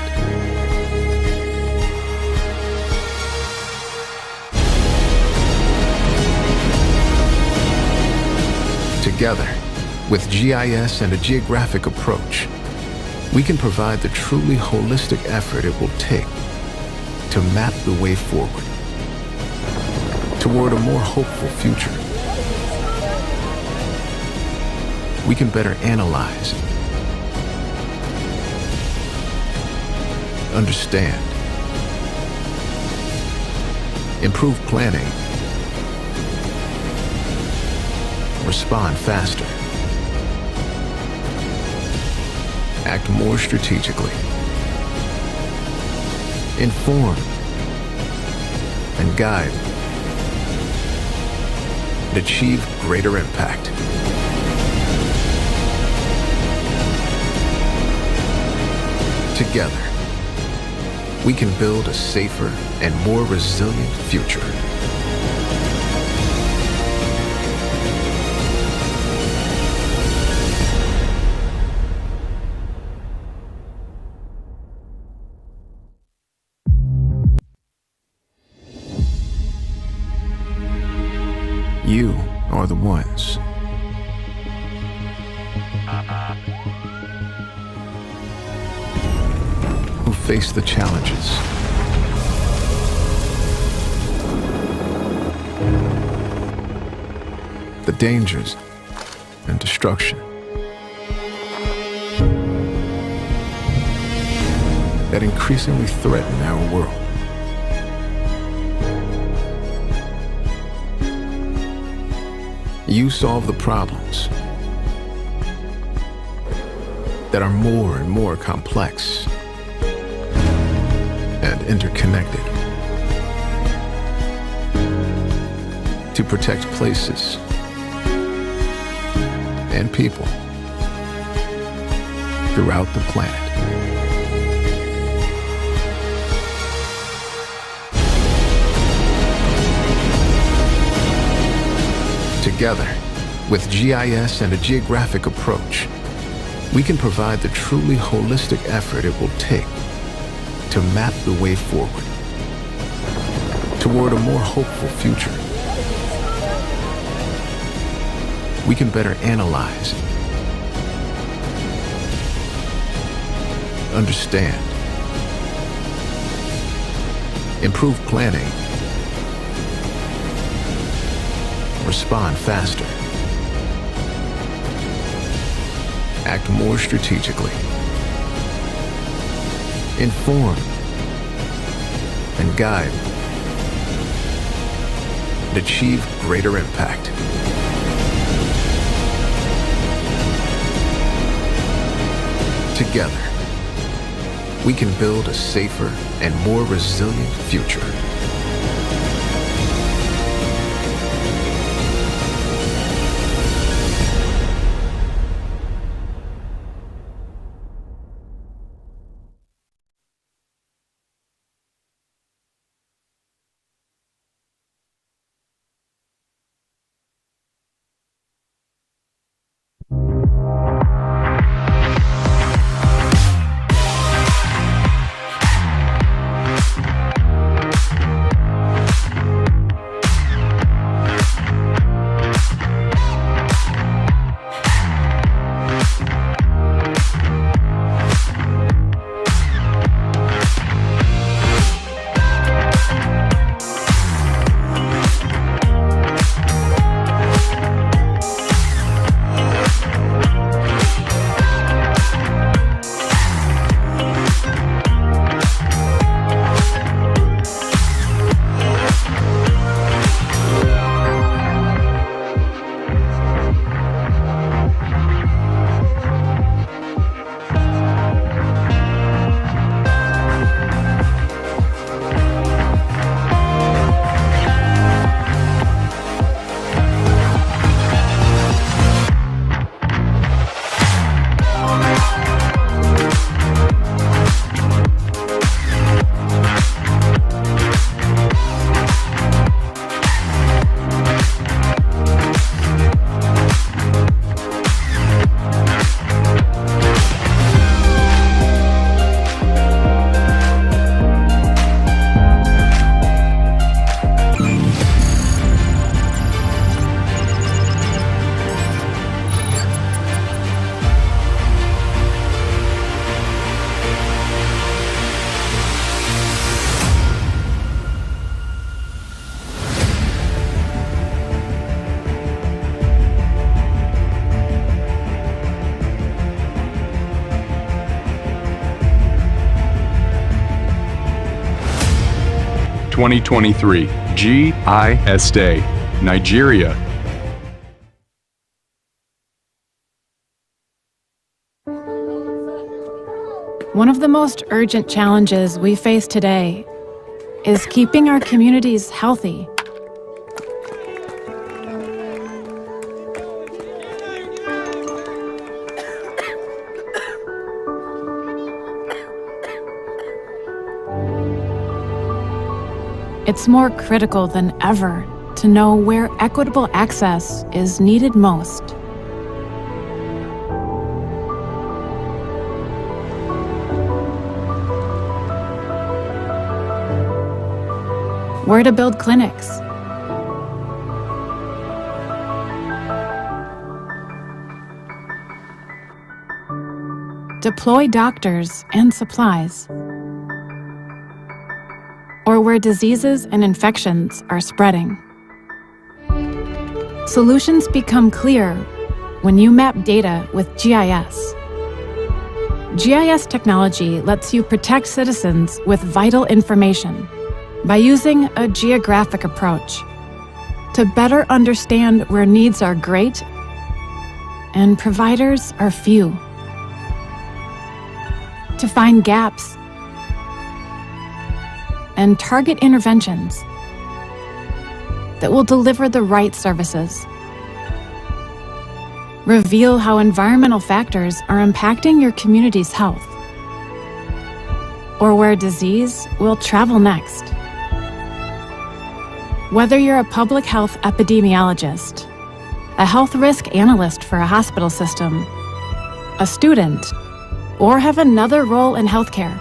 Together, with GIS and a geographic approach, we can provide the truly holistic effort it will take to map the way forward toward a more hopeful future. We can better analyze, understand, improve planning, respond faster, act more strategically, inform and guide, and achieve greater impact. Together, we can build a safer and more resilient future. You are the ones who face the challenges, the dangers, and destruction that increasingly threaten our world. You solve the problems that are more and more complex and interconnected to protect places and people throughout the planet. Together, with GIS and a geographic approach, we can provide the truly holistic effort it will take to map the way forward toward a more hopeful future. We can better analyze, understand, improve planning, respond faster, act more strategically, inform and guide, and achieve greater impact. Together, we can build a safer and more resilient future. 2023 GIS Day, Nigeria. One of the most urgent challenges we face today is keeping our communities healthy. It's more critical than ever to know where equitable access is needed most. Where to build clinics, deploy doctors and supplies, or where diseases and infections are spreading. Solutions become clear when you map data with GIS. GIS technology lets you protect citizens with vital information by using a geographic approach to better understand where needs are great and providers are few, to find gaps and target interventions that will deliver the right services. Reveal how environmental factors are impacting your community's health, or where disease will travel next. Whether you're a public health epidemiologist, a health risk analyst for a hospital system, a student, or have another role in healthcare,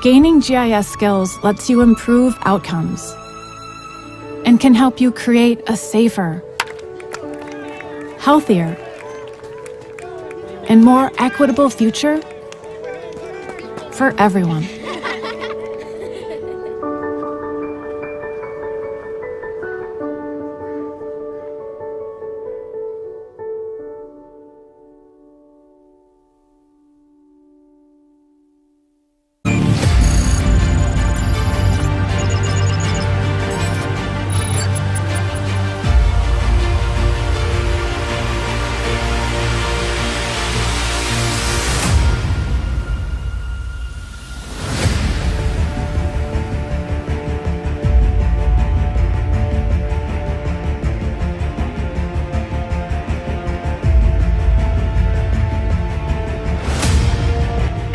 gaining GIS skills lets you improve outcomes and can help you create a safer, healthier, and more equitable future for everyone.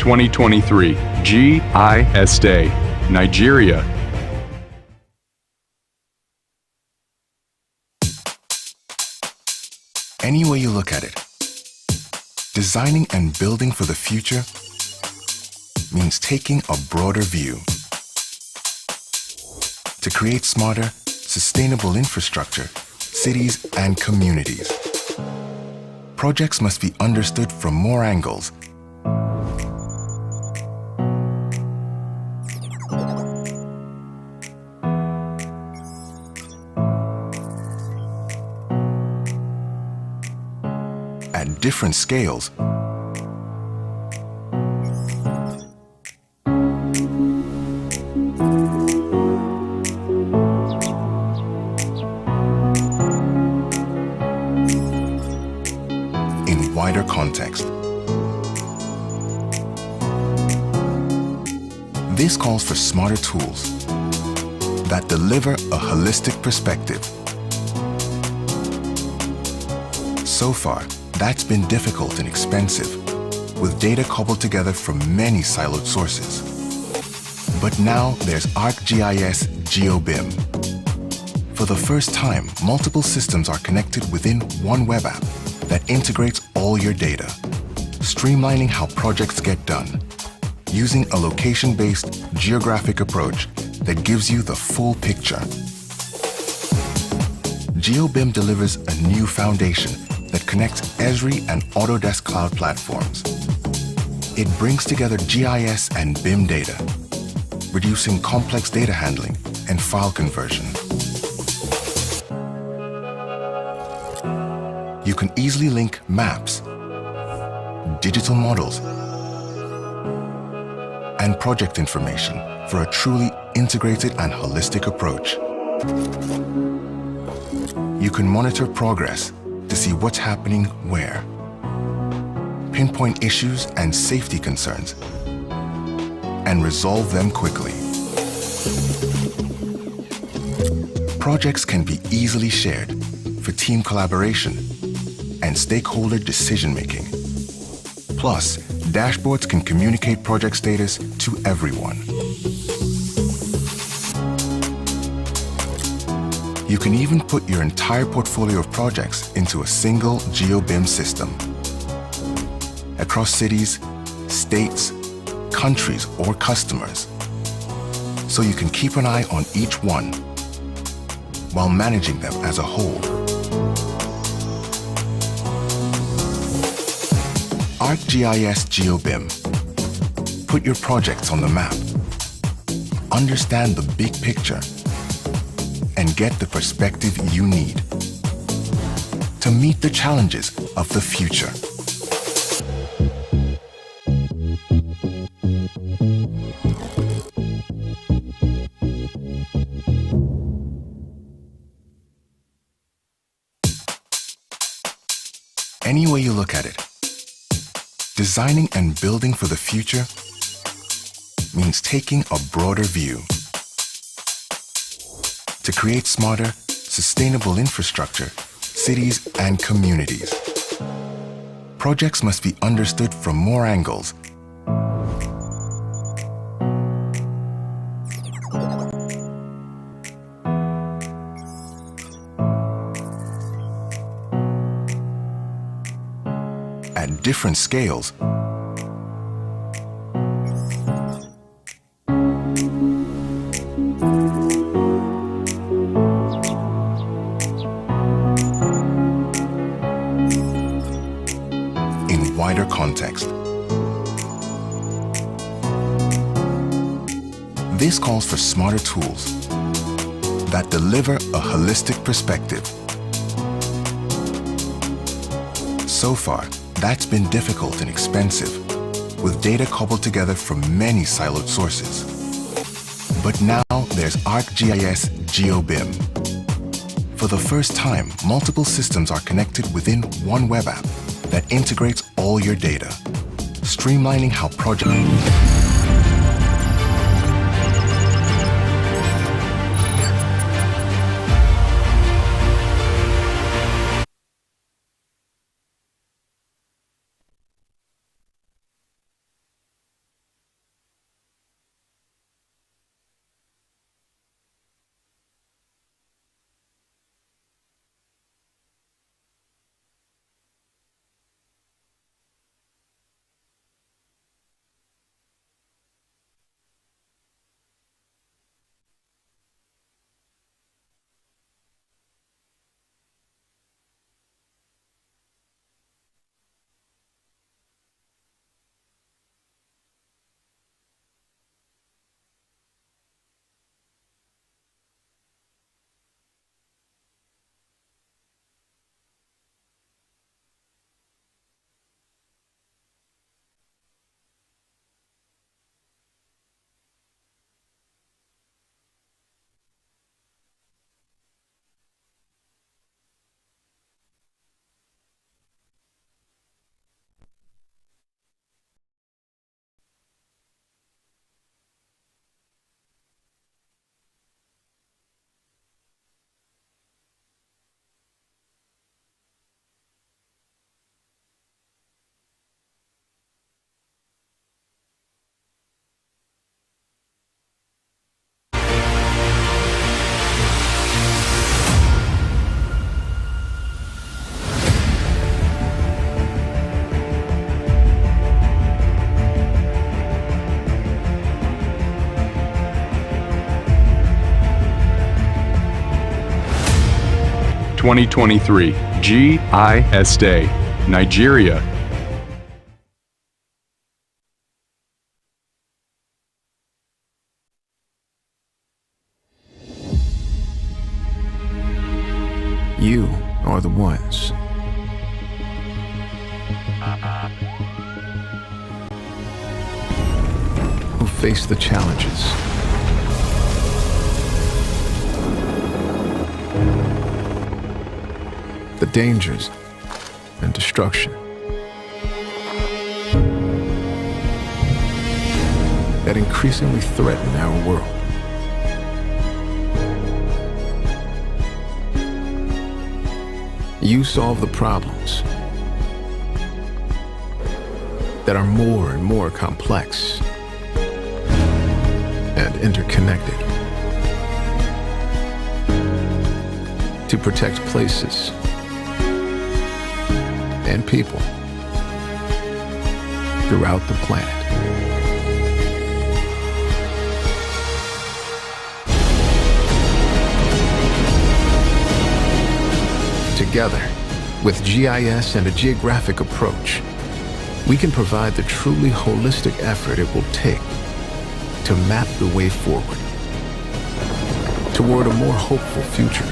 ...2023 GIS Day, Nigeria. Any way you look at it, designing and building for the future means taking a broader view. To create smarter, sustainable infrastructure, cities and communities, projects must be understood from more angles at different scales. In wider context. This calls for smarter tools that deliver a holistic perspective. So far, that's been difficult and expensive, with data cobbled together from many siloed sources. But now there's ArcGIS GeoBIM. For the first time, multiple systems are connected within one web app that integrates all your data, streamlining how projects get done, using a location-based geographic approach that gives you the full picture. GeoBIM delivers a new foundation that connects Esri and Autodesk cloud platforms. It brings together GIS and BIM data, reducing complex data handling and file conversion. You can easily link maps, digital models, and project information for a truly integrated and holistic approach. You can monitor progress to see what's happening where, pinpoint issues and safety concerns, and resolve them quickly. Projects can be easily shared for team collaboration and stakeholder decision-making. Plus, dashboards can communicate project status to everyone. You can even put your entire portfolio of projects into a single GeoBIM system. Across cities, states, countries, or customers, so you can keep an eye on each one while managing them as a whole. ArcGIS GeoBIM. Put your projects on the map. Understand the big picture and get the perspective you need to meet the challenges of the future. Any way you look at it, designing and building for the future means taking a broader view. To create smarter, sustainable infrastructure, cities, and communities, projects must be understood from more angles. At different scales, in wider context. This calls for smarter tools that deliver a holistic perspective. So far, that's been difficult and expensive, with data cobbled together from many siloed sources. But now there's ArcGIS GeoBIM. For the first time, multiple systems are connected within one web app that integrates all your data, streamlining how projects. ...2023 GIS Day, Nigeria. You are the ones who face the challenges the dangers and destruction that increasingly threaten our world. You solve the problems that are more and more complex and interconnected to protect places and people throughout the planet. Together, with GIS and a geographic approach, we can provide the truly holistic effort it will take to map the way forward toward a more hopeful future.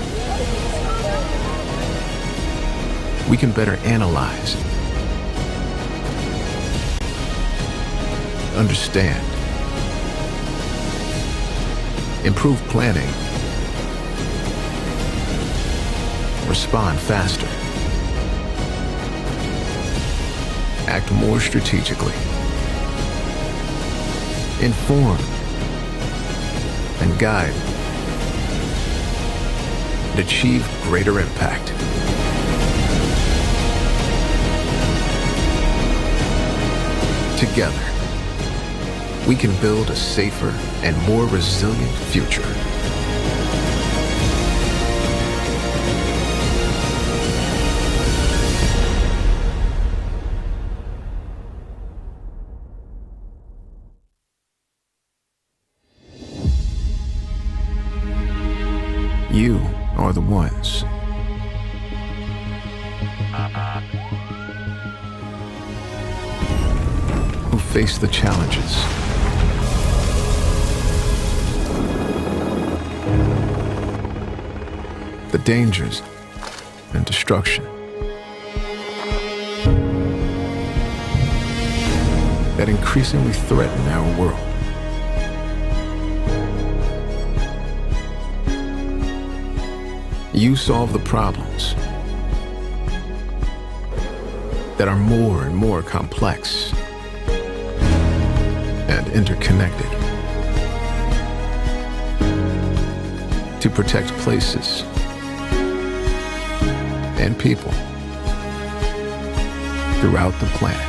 We can better analyze, understand, improve planning, respond faster, act more strategically, inform and guide, and achieve greater impact. Together, we can build a safer and more resilient future. You are the ones who face the challenges, the dangers and destruction that increasingly threaten our world. You solve the problems that are more and more complex and interconnected to protect places and people throughout the planet.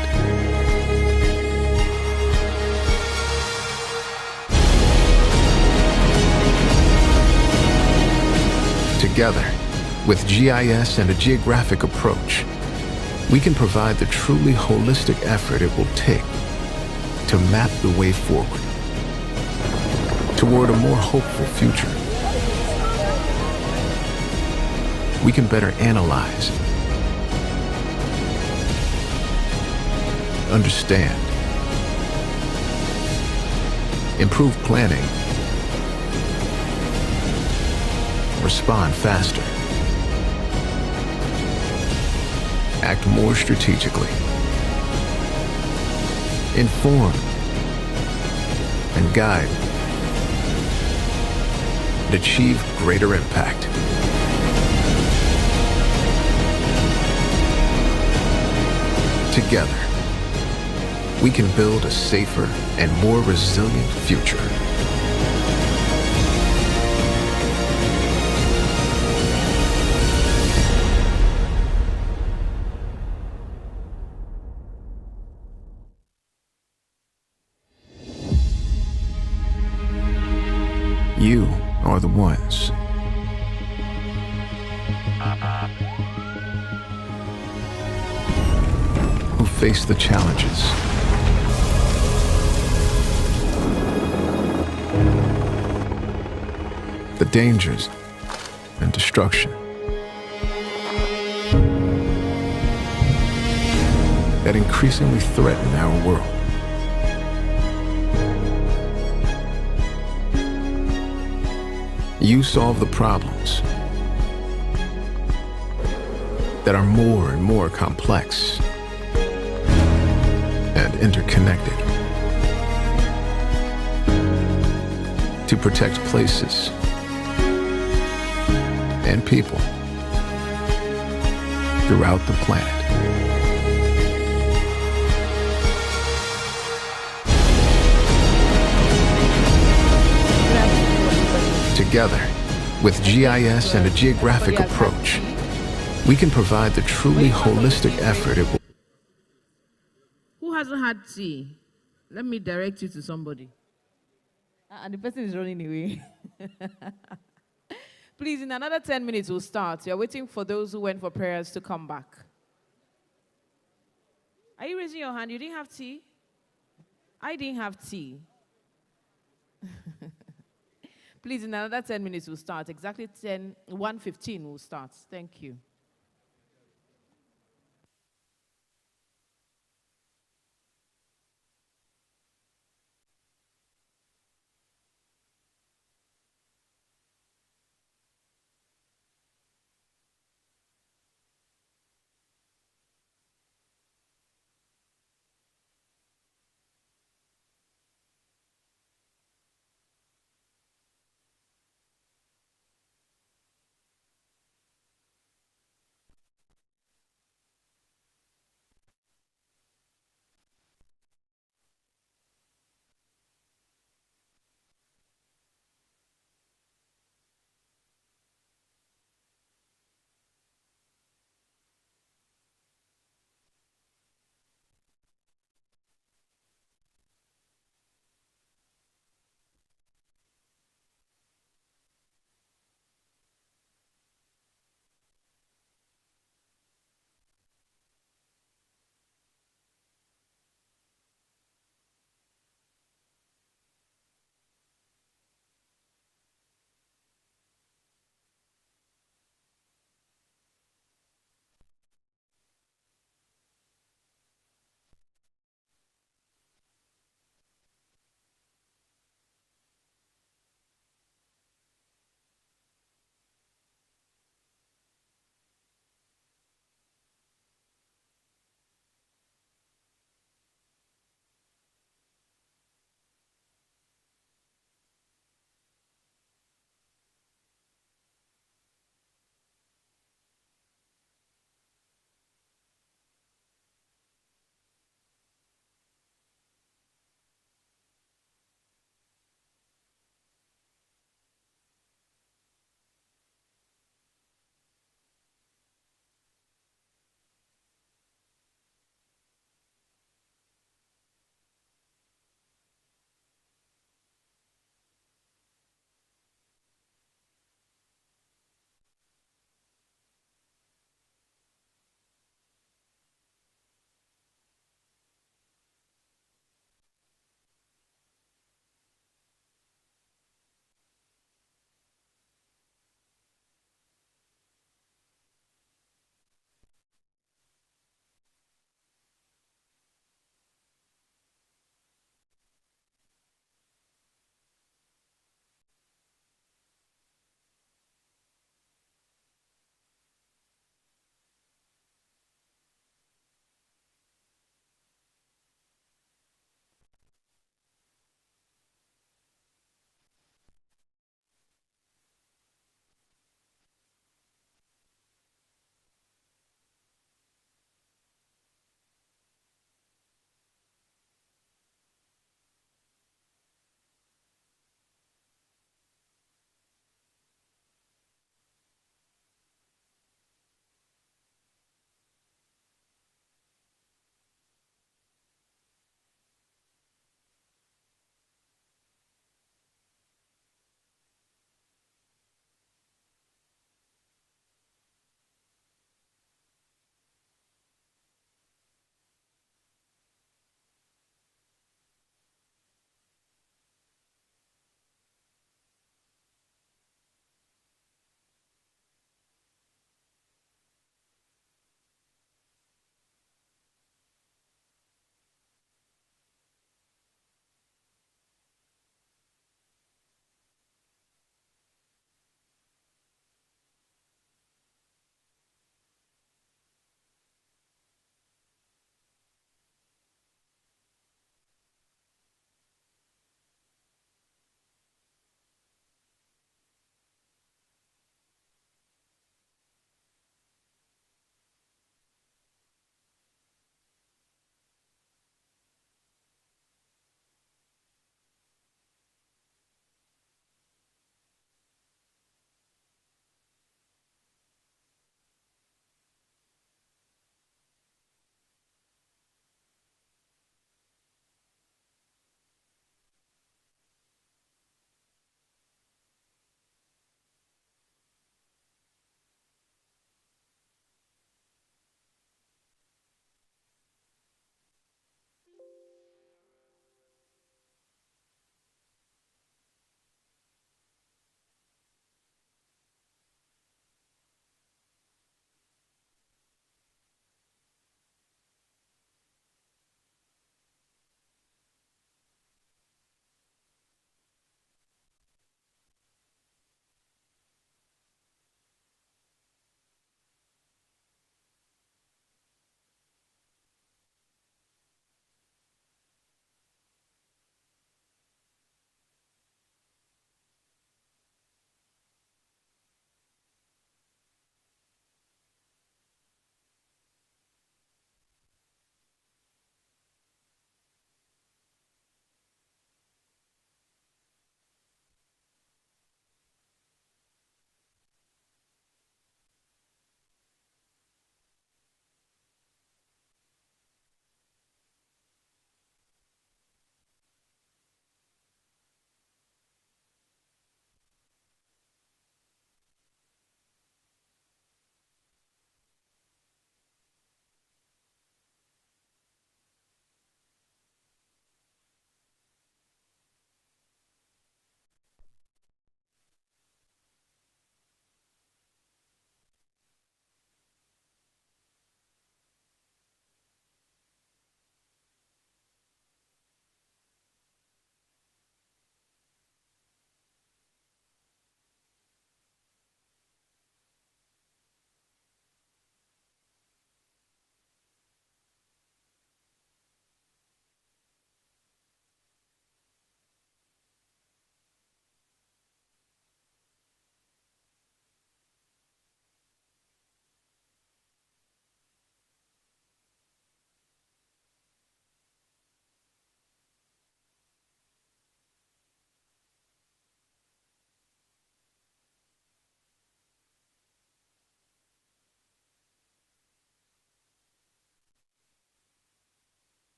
Together, with GIS and a geographic approach, we can provide the truly holistic effort it will take to map the way forward toward a more hopeful future. We can better analyze, understand, improve planning, respond faster, act more strategically, inform and guide, and achieve greater impact. Together, we can build a safer and more resilient future. You are the ones who face the challenges, the dangers and destruction that increasingly threaten our world. You solve the problems that are more and more complex and interconnected to protect places and people throughout the planet. Together, with GIS and a geographic approach, we can provide the truly holistic effort it will. Who hasn't had tea? Let me direct you to somebody. And the person is running away. Please, in another 10 minutes, we'll start. You're waiting for those who went for prayers to come back. Are you raising your hand? You didn't have tea? I didn't have tea. Please, in another 10 minutes, we'll start. Exactly 1:15, we'll start. Thank you.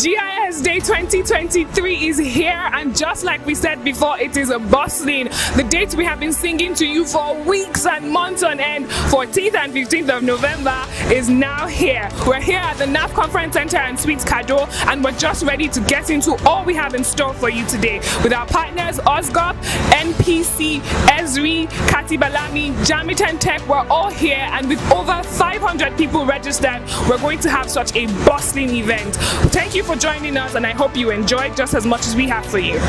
GIS Day 2023 is here, and just like we said before, it is a bustling. The date we have been singing to you for weeks and months on end, 14th and 15th of November, is now here. We're here at the NAF Conference Center and Suites Kado, and we're just ready to get into all we have in store for you today. With our partners, Osgop, NPC, Esri, Katibalami, Jamitan Tech, we're all here, and with over 500 people registered, we're going to have such a bustling event. Thank you for joining us, and I hope you enjoyed just as much as we have for you.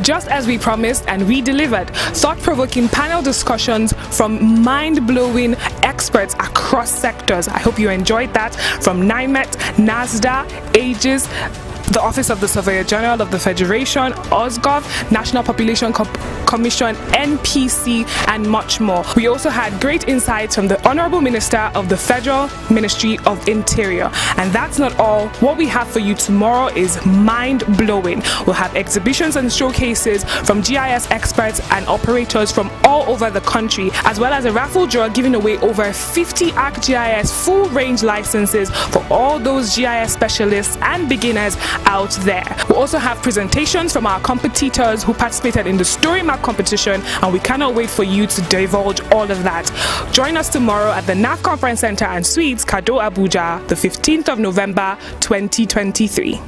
Just as we promised, and we delivered, thought-provoking panel discussions from mind-blowing experts across sectors. I hope you enjoyed that. From NIMET, NASDA, AGES, the Office of the Surveyor General of the Federation, OSGov, National Population Commission, NPC, and much more. We also had great insights from the Honorable Minister of the Federal Ministry of Interior. And that's not all. What we have for you tomorrow is mind-blowing. We'll have exhibitions and showcases from GIS experts and operators from all over the country, as well as a raffle draw giving away over 50 ArcGIS full-range licenses for all those GIS specialists and beginners out there. We'll also have presentations from our competitors who participated in the story map competition, and we cannot wait for you to divulge all of that. Join us tomorrow at the NAF Conference Center and Suites, Kado, Abuja, the 15th of November, 2023.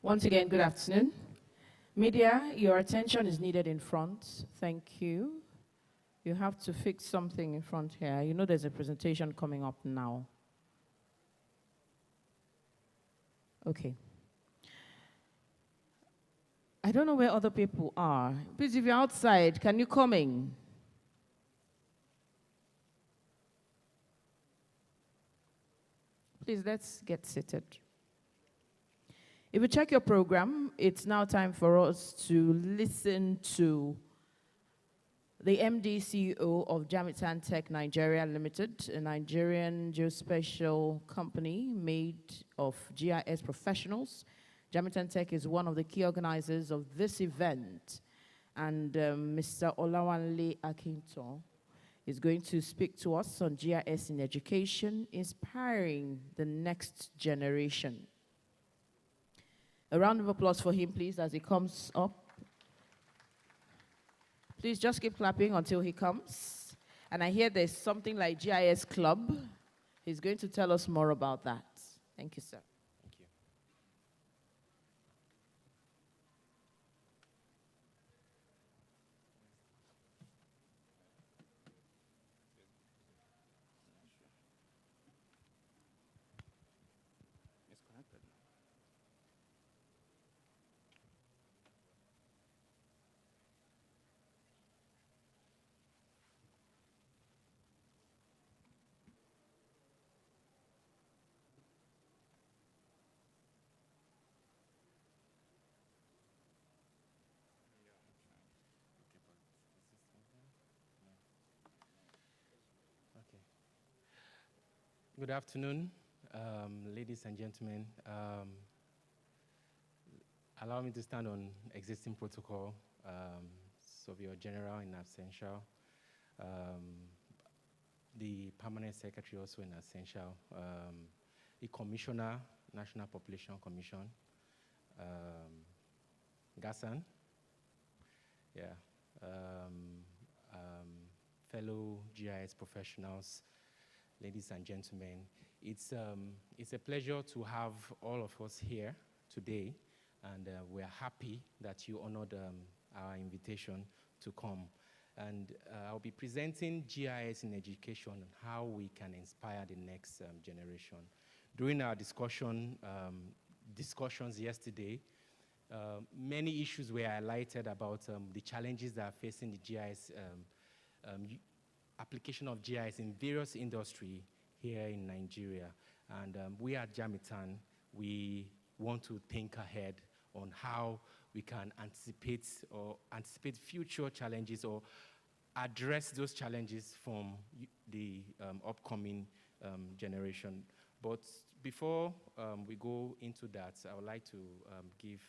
Once again, good afternoon. Media, your attention is needed in front. Thank you. You have to fix something in front here. You know there's a presentation coming up now. Okay. I don't know where other people are. Please, if you're outside, can you come in? Please, let's get seated. If you check your program, it's now time for us to listen to the MD CEO of Jamitan Tech Nigeria Limited, a Nigerian geospatial company made of GIS professionals. Jamitan Tech is one of the key organizers of this event, and Mr. Olawanle Akinton is going to speak to us on GIS in education, inspiring the next generation. A round of applause for him, please, as he comes up. Please just keep clapping until he comes. And I hear there's something like GIS Club. He's going to tell us more about that. Thank you, sir. Thank you. It's connected. Good afternoon, ladies and gentlemen. Allow me to stand on existing protocol, Surveyor General in absentia, the Permanent Secretary also in absentia, the Commissioner, National Population Commission, Gassan, yeah, fellow GIS professionals, ladies and gentlemen. It's a pleasure to have all of us here today, and we're happy that you honored our invitation to come. And I'll be presenting GIS in education and how we can inspire the next generation. During our discussions yesterday, many issues were highlighted about the challenges that are facing the GIS, application of GIS in various industries here in Nigeria. And we at Jamitan, we want to think ahead on how we can anticipate future challenges or address those challenges from the upcoming generation. But before we go into that, I would like to give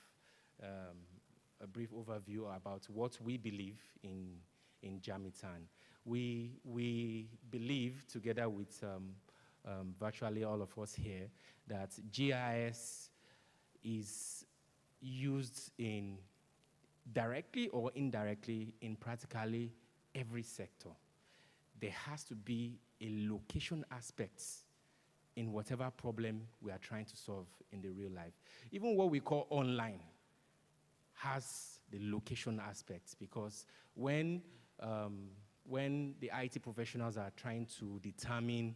a brief overview about what we believe in Jamitan. We believe, together with virtually all of us here, that GIS is used in directly or indirectly in practically every sector. There has to be a location aspect in whatever problem we are trying to solve in the real life. Even what we call online has the location aspects, because when the IT professionals are trying to determine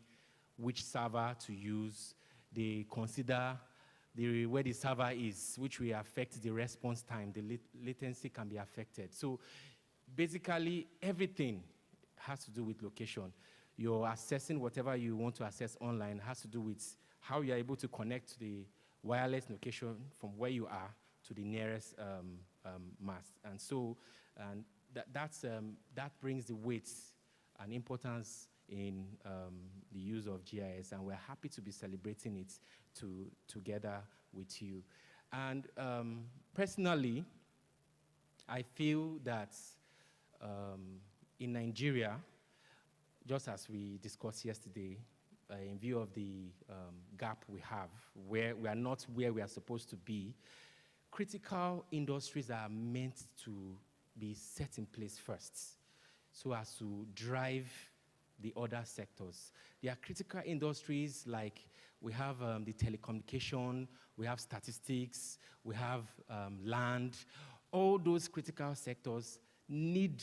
which server to use, they consider where the server is, which will affect the response time. The latency can be affected. So basically, everything has to do with location. You're assessing whatever you want to assess online has to do with how you're able to connect to the wireless location from where you are to the nearest mast. And so that brings the weight and importance in the use of GIS, and we're happy to be celebrating it together with you. And personally, I feel that in Nigeria, just as we discussed yesterday, in view of the gap we have, where we are not where we are supposed to be, critical industries are meant to be set in place first, so as to drive the other sectors. There are critical industries like we have the telecommunication, we have statistics, we have land. All those critical sectors need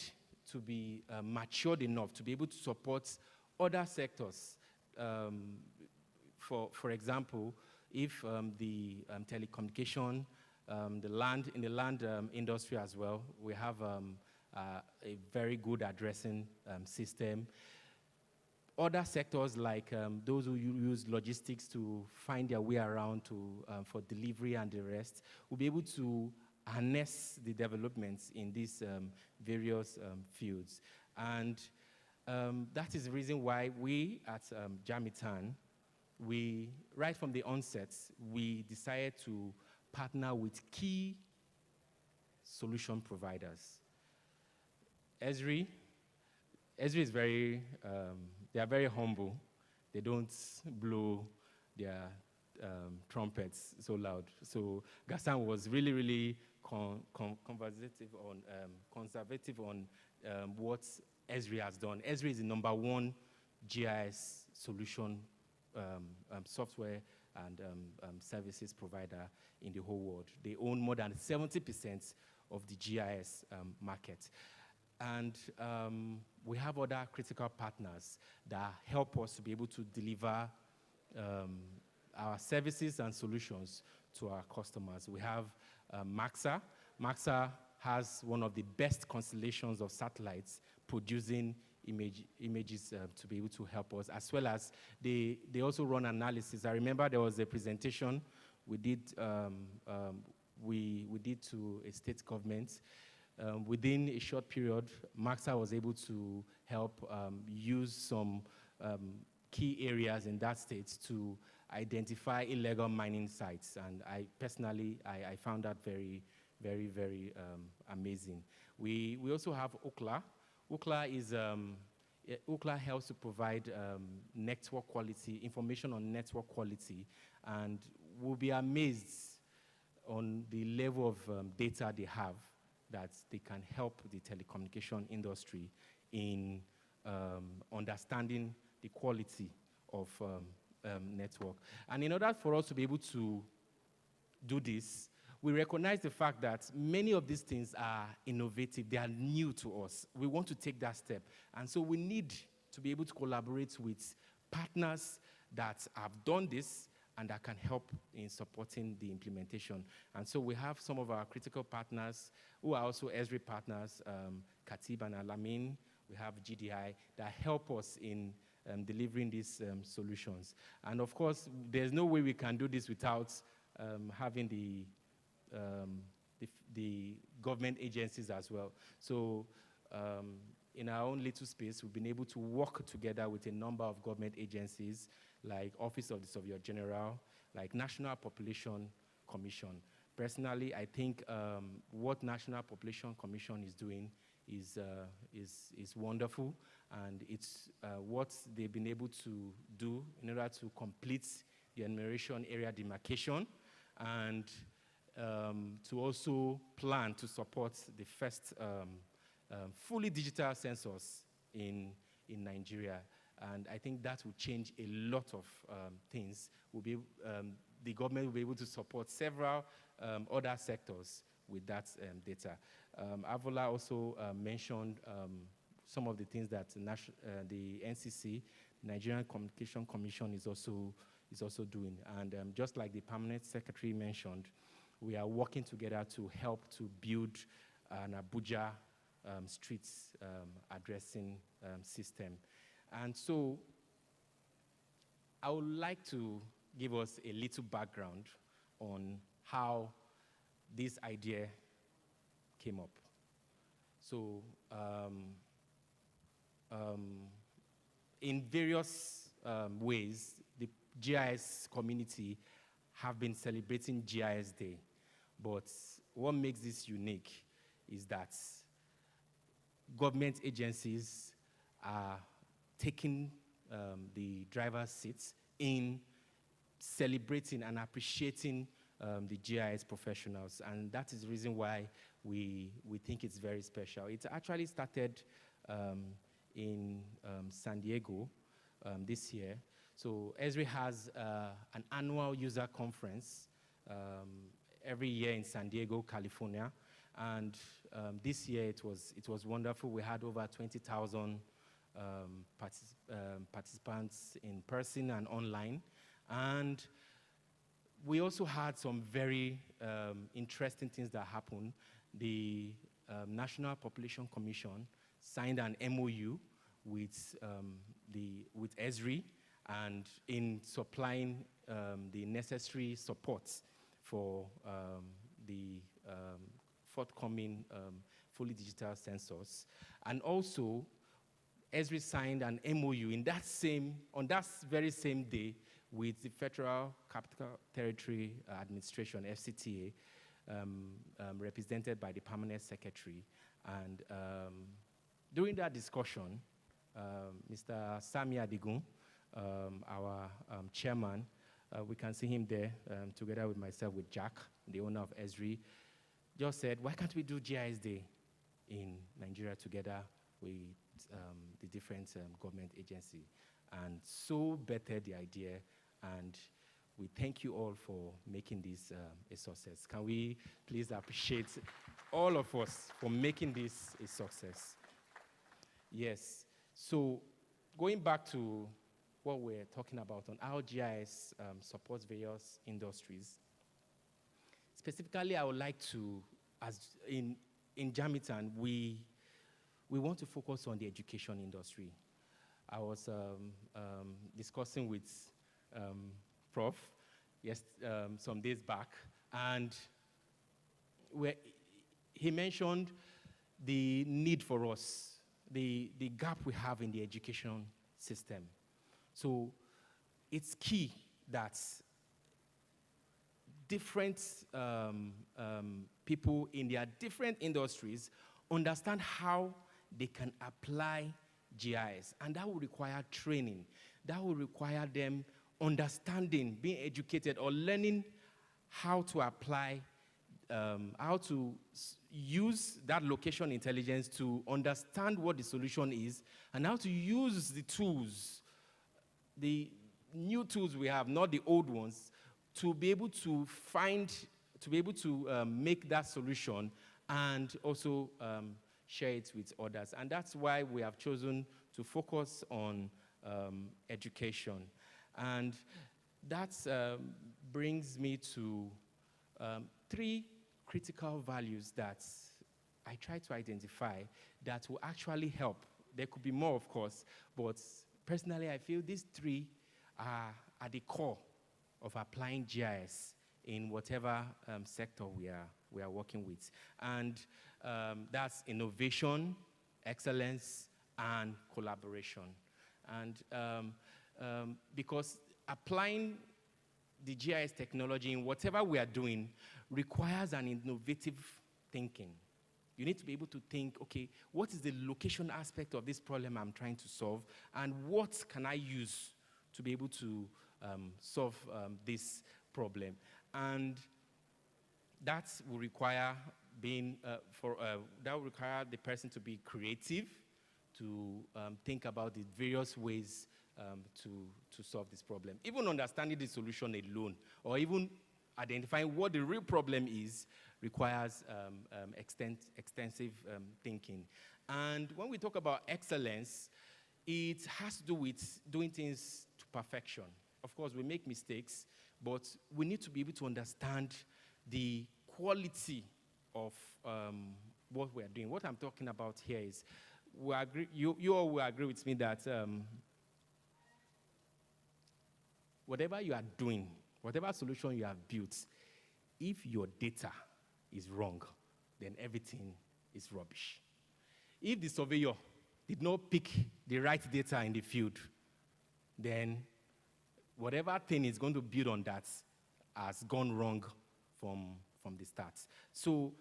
to be matured enough to be able to support other sectors. For example, if the telecommunication, in the land industry as well, we have a very good addressing system. Other sectors like those who use logistics to find their way around for delivery and the rest will be able to harness the developments in these various fields. And that is the reason why we at Jamitan, right from the onset, we decided to partner with key solution providers. Esri is very, they are very humble. They don't blow their trumpets so loud. So Gassan was really, really conservative on what Esri has done. Esri is the #1 GIS solution software and services provider in the whole world. They own more than 70% of the GIS market. And we have other critical partners that help us to be able to deliver our services and solutions to our customers. We have Maxa. Maxa has one of the best constellations of satellites producing images to be able to help us, as well as they also run analysis. I remember there was a presentation we did to a state government. Within a short period, Maxa was able to help use some key areas in that state to identify illegal mining sites. And I personally, I found that very, very, very amazing. We also have UCLA. UCLA helps to provide network quality, information on network quality, and we'll be amazed on the level of data they have that they can help the telecommunication industry in understanding the quality of network. And in order for us to be able to do this, we recognize the fact that many of these things are innovative, they are new to us. We want to take that step. And so we need to be able to collaborate with partners that have done this and that can help in supporting the implementation. And so we have some of our critical partners who are also Esri partners, Khatib and Alamin. We have GDI that help us in delivering these solutions. And of course, there's no way we can do this without having the government agencies as well. So in our own little space, we've been able to work together with a number of government agencies like Office of the Surveyor General, like National Population Commission. Personally, I think what National Population Commission is doing is wonderful, and it's what they've been able to do in order to complete the enumeration area demarcation and to also plan to support the first fully digital census in Nigeria. And I think that will change a lot of things. The government will be able to support several other sectors with that data. Avola also mentioned some of the things that the NCC, Nigerian Communication Commission, is also doing. And just like the permanent secretary mentioned, we are working together to help to build an Abuja streets addressing system. And so I would like to give us a little background on how this idea came up. So in various ways, the GIS community have been celebrating GIS Day. But what makes this unique is that government agencies are taking the driver's seats in celebrating and appreciating the GIS professionals. And that is the reason why we think it's very special. It actually started in San Diego this year. So Esri has an annual user conference every year in San Diego, California. And this year it was wonderful. We had over 20,000 participants in person and online. And we also had some very interesting things that happened. The National Population Commission signed an MOU with Esri and in supplying the necessary support for the forthcoming fully digital census. And also, Esri signed an MOU on that very same day with the Federal Capital Territory Administration, FCTA, represented by the permanent secretary. And during that discussion, Mr. Sami Adigun, our chairman, we can see him there together with myself, with Jack, the owner of Esri, just said, why can't we do GIS Day in Nigeria together with the different government agencies? And so bettered the idea, and we thank you all for making this a success. Can we please appreciate all of us for making this a success? Yes, so going back to what we're talking about on how GIS supports various industries. Specifically, I would like to, as in Jamitan, we want to focus on the education industry. I was discussing with Prof. Some days back, and he mentioned the need for us, the gap we have in the education system. So it's key that different people in their different industries understand how they can apply GIS. And that will require training. That will require them understanding, being educated, or learning how to apply, how to use that location intelligence to understand what the solution is, and how to use the tools, the new tools we have, not the old ones, to be able to make that solution and also share it with others. And that's why we have chosen to focus on education. And that brings me to 3 critical values that I try to identify that will actually help. There could be more, of course, but personally, I feel these 3 are at the core of applying GIS in whatever sector we are working with. And that's innovation, excellence, and collaboration. And because applying the GIS technology in whatever we are doing requires an innovative thinking. You need to be able to think, okay, what is the location aspect of this problem I'm trying to solve, and what can I use to be able to solve this problem? And that will require that will require the person to be creative, to think about the various ways to solve this problem. Even understanding the solution alone, or even identifying what the real problem is, requires extensive thinking. And when we talk about excellence, it has to do with doing things to perfection. Of course, we make mistakes, but we need to be able to understand the quality of what we're doing. What I'm talking about here is, you all will agree with me that whatever you are doing, whatever solution you have built, if your data is wrong, then everything is rubbish. If the surveyor did not pick the right data in the field, then whatever thing is going to build on that has gone wrong from the start. So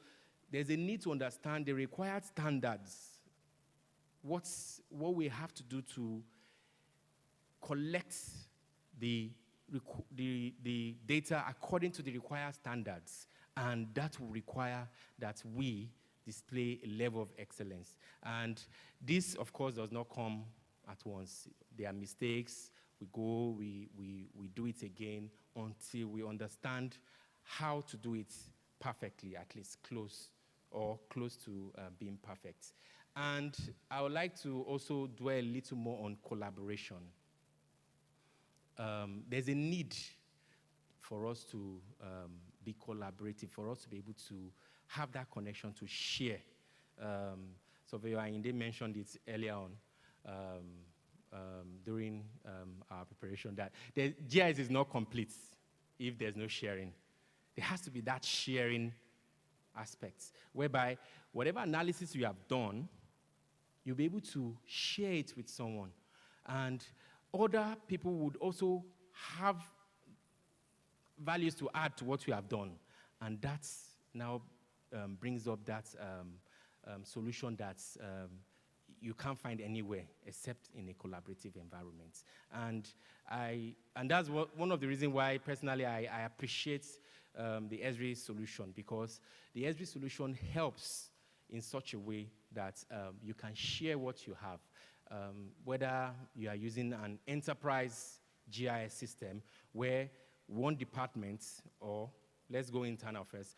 there's a need to understand the required standards, what we have to do to collect the data according to the required standards, and that will require that we display a level of excellence. And this, of course, does not come at once. There are mistakes. We go, we do it again until we understand how to do it perfectly, at least close to being perfect. And I would like to also dwell a little more on collaboration. There's a need for us to be collaborative, for us to be able to have that connection to share. So Inde mentioned it earlier on during our preparation, that the GIS is not complete if there's no sharing. There has to be that sharing aspect, whereby whatever analysis you have done, you'll be able to share it with someone. And other people would also have values to add to what you have done. And that now brings up that solution that you can't find anywhere except in a collaborative environment. And that's one of the reasons why, personally, I appreciate the Esri solution, because the Esri solution helps in such a way that you can share what you have. Whether you are using an enterprise GIS system where one department, or let's go internal first,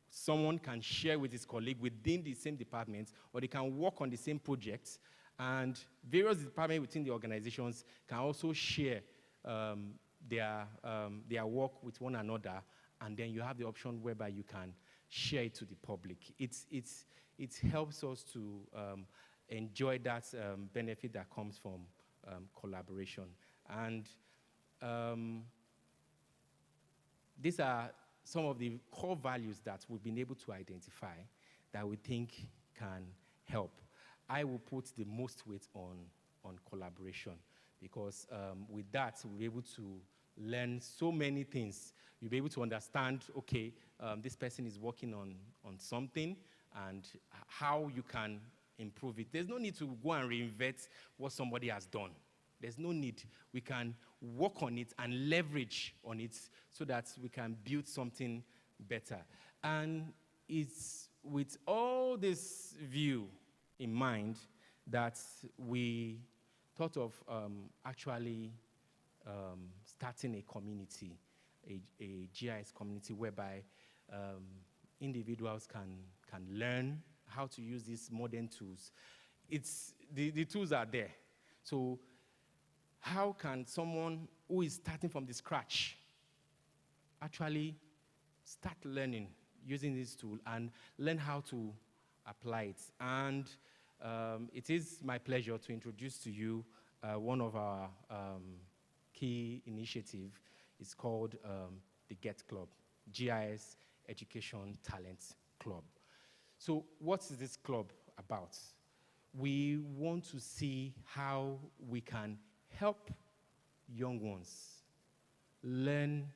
someone can share with his colleague within the same department, or they can work on the same project, and various departments within the organizations can also share their work with one another, and then you have the option whereby you can share it to the public. It helps us to enjoy that benefit that comes from collaboration. And these are some of the core values that we've been able to identify that we think can help. I will put the most weight on collaboration, because with that, we'll be able to learn so many things. You'll be able to understand, okay, this person is working on something and how you can improve it. There's no need to go and reinvent what somebody has done. There's no need. We can work on it and leverage on it so that we can build something better. And it's with all this view in mind that we thought of actually starting a community, a GIS community, whereby individuals can learn how to use these modern tools. The tools are there. So how can someone who is starting from the scratch actually start learning using this tool and learn how to apply it? And it is my pleasure to introduce to you one of our key initiatives. It's called the GET Club, GIS Education Talent Club. So what is this club about? We want to see how we can help young ones learn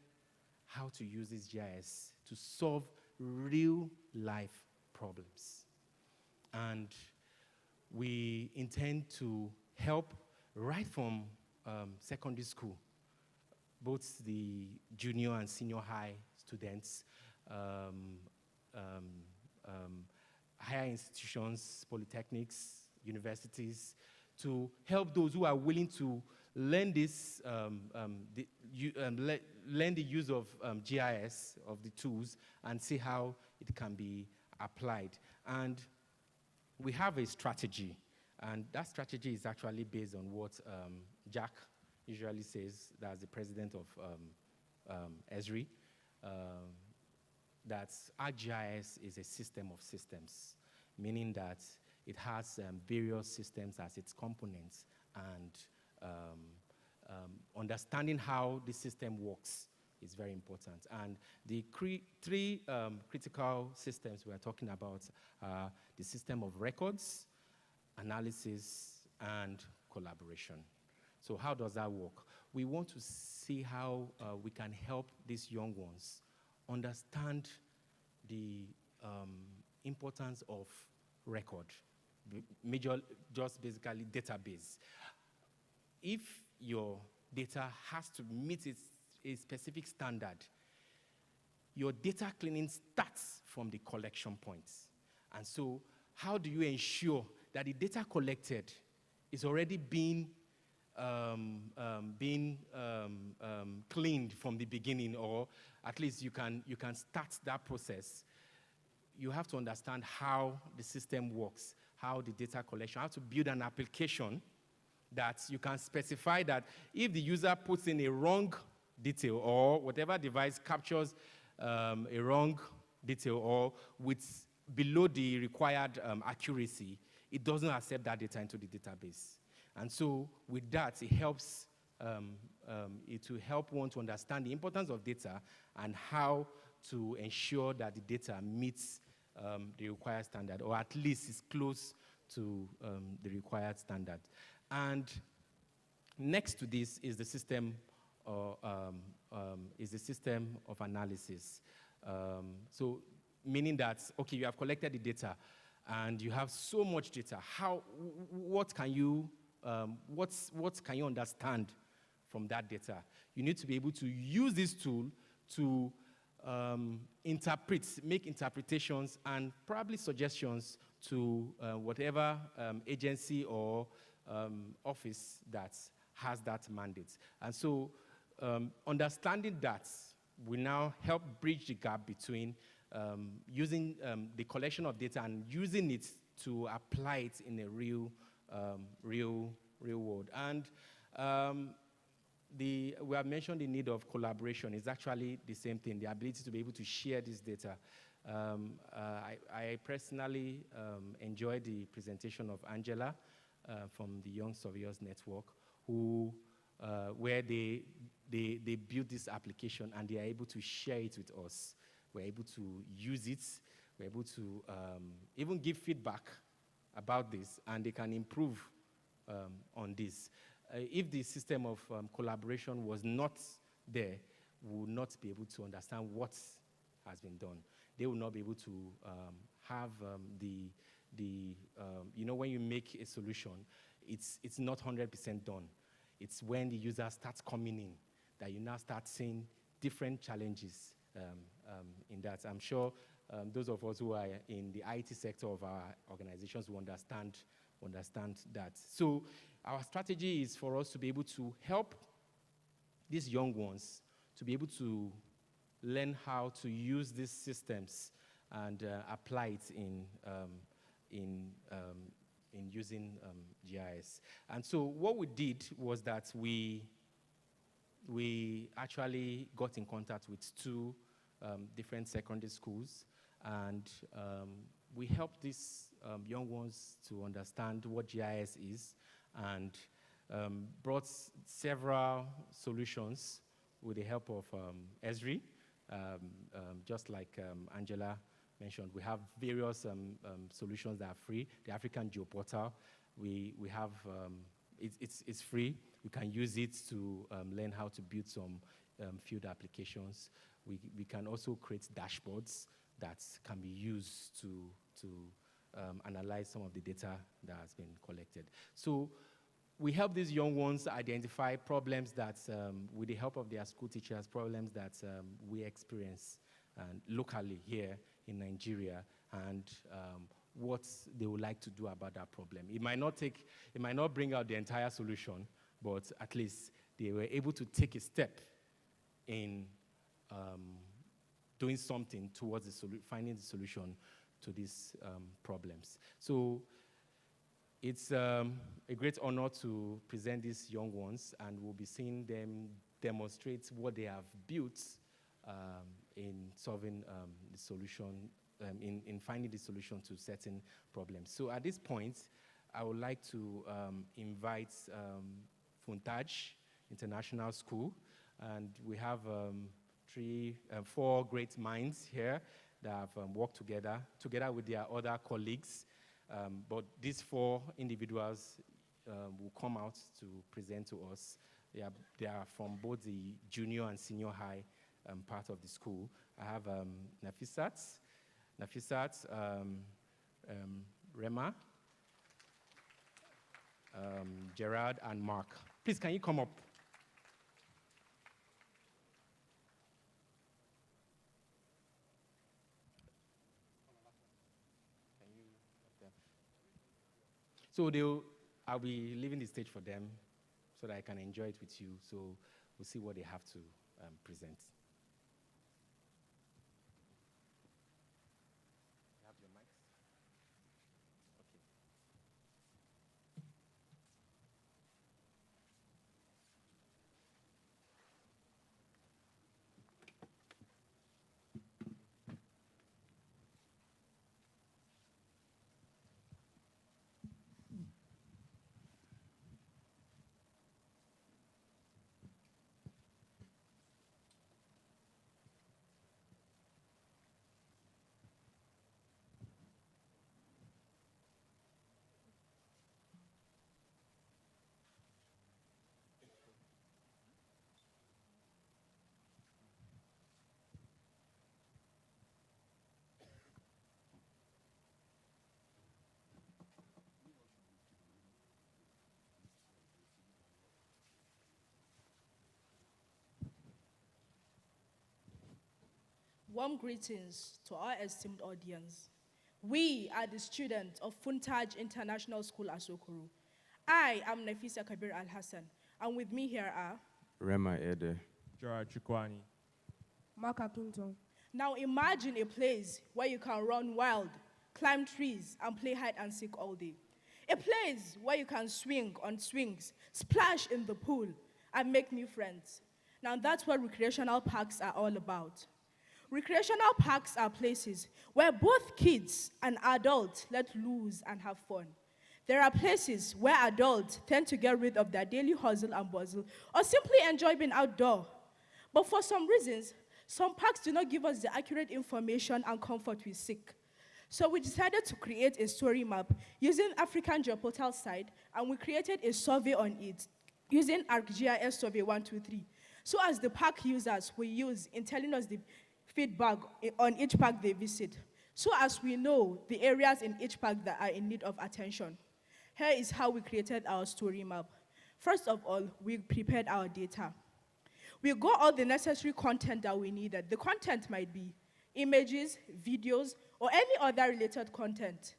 how to use this GIS to solve real-life problems. And we intend to help right from secondary school, both the junior and senior high students, higher institutions, polytechnics, universities, to help those who are willing to learn this, learn the use of GIS, of the tools, and see how it can be applied. And we have a strategy, and that strategy is actually based on what Jack usually says, that's the president of ESRI, that ArcGIS is a system of systems, meaning that it has various systems as its components, and understanding how the system works is very important. And the three critical systems we are talking about are the system of records, analysis, and collaboration. So how does that work? We want to see how we can help these young ones understand the importance of record, just basically database. If your data has to meet a specific standard, your data cleaning starts from the collection points. And so how do you ensure that the data collected is already being cleaned from the beginning, or at least you can start that process? You have to understand how the system works, how the data collection, how to build an application that you can specify that if the user puts in a wrong detail, or whatever device captures a wrong detail, or with below the required accuracy, it doesn't accept that data into the database. And so with that, it helps, it will help one to understand the importance of data and how to ensure that the data meets the required standard, or at least is close to the required standard. And next to this is the system, of analysis. So meaning that, okay, you have collected the data, and you have so much data. What can you understand from that data? You need to be able to use this tool to make interpretations and probably suggestions to whatever agency or office that has that mandate. And so understanding that will now help bridge the gap between using the collection of data and using it to apply it in a real world. And we have mentioned the need of collaboration. It's actually the same thing, the ability to be able to share this data. I personally enjoyed the presentation of Angela from the Young Surveyors Network, where they built this application and they are able to share it with us. We're able to use it. We're able to even give feedback about this, and they can improve on this. if the system of collaboration was not there, we would not be able to understand what has been done. They will not be able to have you know, when you make a solution, it's not 100% done. It's when the user starts coming in that you now start seeing different challenges in that. I'm sure those of us who are in the IT sector of our organizations will understand that. So our strategy is for us to be able to help these young ones to be able to learn how to use these systems and apply it in using GIS. And so what we did was that we actually got in contact with two different secondary schools, and we helped these young ones to understand what GIS is, and brought several solutions with the help of Esri. Just like Angela mentioned, we have various solutions that are free. The African Geoportal, we have, it's free. We can use it to learn how to build some field applications. We can also create dashboards that can be used to analyze some of the data that has been collected. So we help these young ones identify problems that, with the help of their school teachers, problems that we experience locally here in Nigeria, and what they would like to do about that problem. It might not bring out the entire solution, but at least they were able to take a step in doing something towards finding the solution to these problems. So it's a great honor to present these young ones, and we'll be seeing them demonstrate what they have built in solving the solution, in finding the solution to certain problems. So at this point, I would like to invite Funtaj International School, and we have four great minds here that have worked together with their other colleagues. But these four individuals will come out to present to us. They are from both the junior and senior high part of the school. I have Nafisat, Rema, Gerard, and Mark. Please, can you come up? So I'll be leaving the stage for them so that I can enjoy it with you. So we'll see what they have to present. You have your mics? Okay. Warm greetings to our esteemed audience. We are the students of Funtaj International School, Asokoro. I am Nafisa Kabir Al-Hassan, and with me here are Rema Ede, Gerard Chikwani, Maka Clinton. Now imagine a place where you can run wild, climb trees, and play hide and seek all day. A place where you can swing on swings, splash in the pool, and make new friends. Now that's what recreational parks are all about. Recreational parks are places where both kids and adults let loose and have fun. There are places where adults tend to get rid of their daily hustle and bustle or simply enjoy being outdoor. But for some reasons, some parks do not give us the accurate information and comfort we seek. So we decided to create a story map using African Geoportal site, and we created a survey on it using ArcGIS Survey 123. So as the park users will use in telling us the feedback on each park they visit. So as we know the areas in each park that are in need of attention. Here is how we created our story map. First of all, we prepared our data. We got all the necessary content that we needed. The content might be images, videos, or any other related content.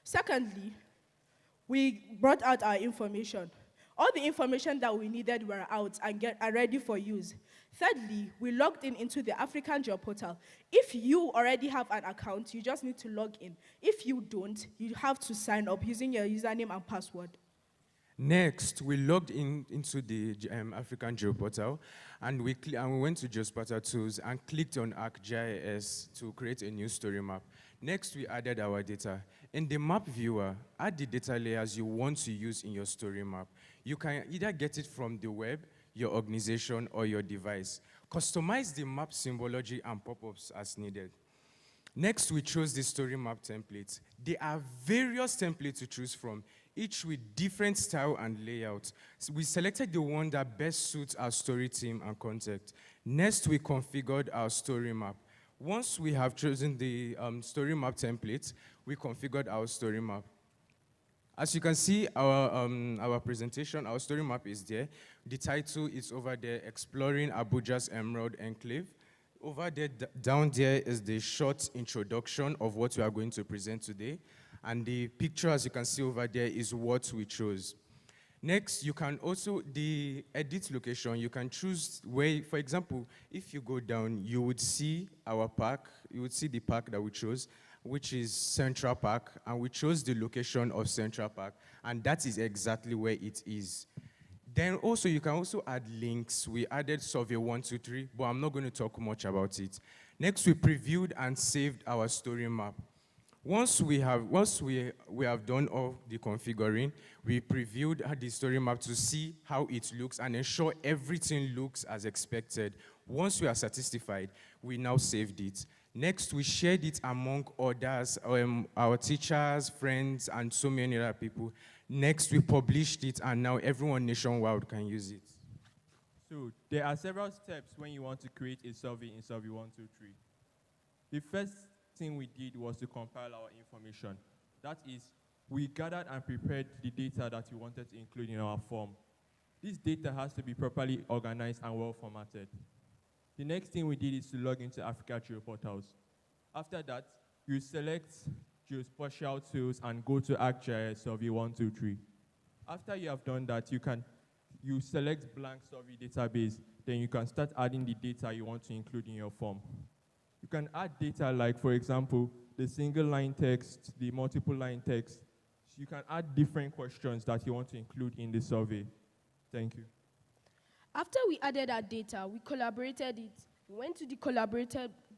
Secondly, we brought out our information. All the information that we needed were out and are ready for use. Thirdly, we logged in into the African Job Portal. If you already have an account, you just need to log in. If you don't, you have to sign up using your username and password. Next, we logged into the African Job Portal, and we went to Geospatial Tools and clicked on ArcGIS to create a new story map. Next, we added our data. In the map viewer, add the data layers you want to use in your story map. You can either get it from the web, your organization, or your device. Customize the map symbology and pop-ups as needed. Next, we chose the story map templates. There are various templates to choose from, each with different style and layout. So we selected the one that best suits our story theme and context. Next, we configured our story map. Once we have chosen the story map template, we configured our story map. As you can see, our presentation, our story map is there. The title is over there, Exploring Abuja's Emerald Enclave. Over there, down there is the short introduction of what we are going to present today. And the picture, as you can see over there, is what we chose. Next, you can also, the edit location, you can choose where, for example, if you go down, you would see our park, you would see the park that we chose, which is Central Park, and we chose the location of Central Park, and that is exactly where it is. Then also, you can also add links. We added Survey 123, but I'm not going to talk much about it. Next, we previewed and saved our story map. Once we have done all the configuring, we previewed the story map to see how it looks and ensure everything looks as expected. Once we are satisfied, we now saved it. Next, we shared it among others, our teachers, friends, and so many other people. Next, we published it, and now everyone nationwide can use it. So there are several steps when you want to create a survey in Survey 123. The first thing we did was to compile our information. That is, we gathered and prepared the data that we wanted to include in our form. This data has to be properly organized and well formatted. The next thing we did is to log into Africa Geoportals. After that, you select Geospatial Tools and go to ArcGIS Survey 123. After you have done that, you select blank survey database, then you can start adding the data you want to include in your form. You can add data like, for example, the single line text, the multiple line text. You can add different questions that you want to include in the survey. Thank you. After we added our data, we collaborated it. We went to the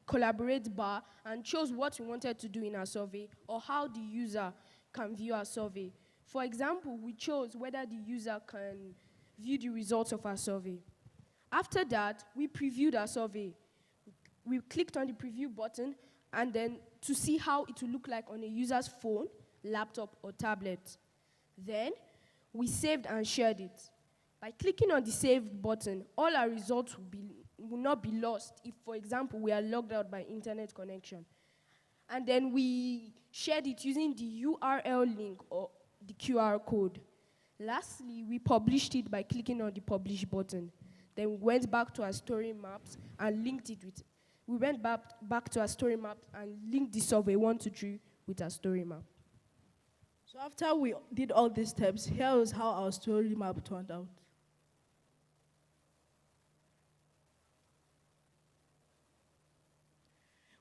collaborate bar and chose what we wanted to do in our survey or how the user can view our survey. For example, we chose whether the user can view the results of our survey. After that, we previewed our survey. We clicked on the preview button and then to see how it will look like on a user's phone, laptop, or tablet. Then, we saved and shared it. By clicking on the Save button, all our results will not be lost if, for example, we are logged out by internet connection. And then we shared it using the URL link or the QR code. Lastly, we published it by clicking on the Publish button. Then we went back to our story maps and linked it with. We went back to our story map and linked the Survey 123 with our story map. So after we did all these steps, here is how our story map turned out.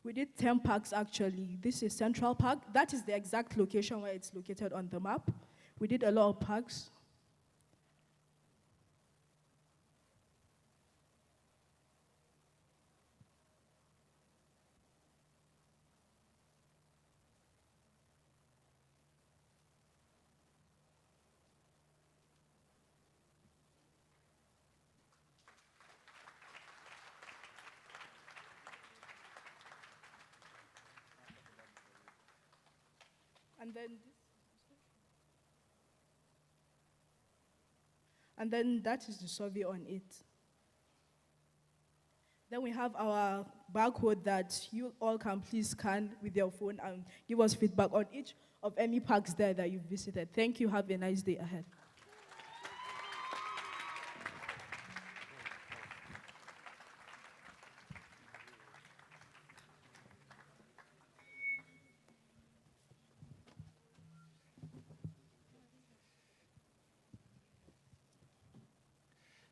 We did 10 parks actually. This is Central Park. That is the exact location where it's located on the map. We did a lot of parks. And then And then that is the survey on it. Then we have our barcode that you all can please scan with your phone and give us feedback on each of any parks there that you've visited. Thank you. Have a nice day ahead.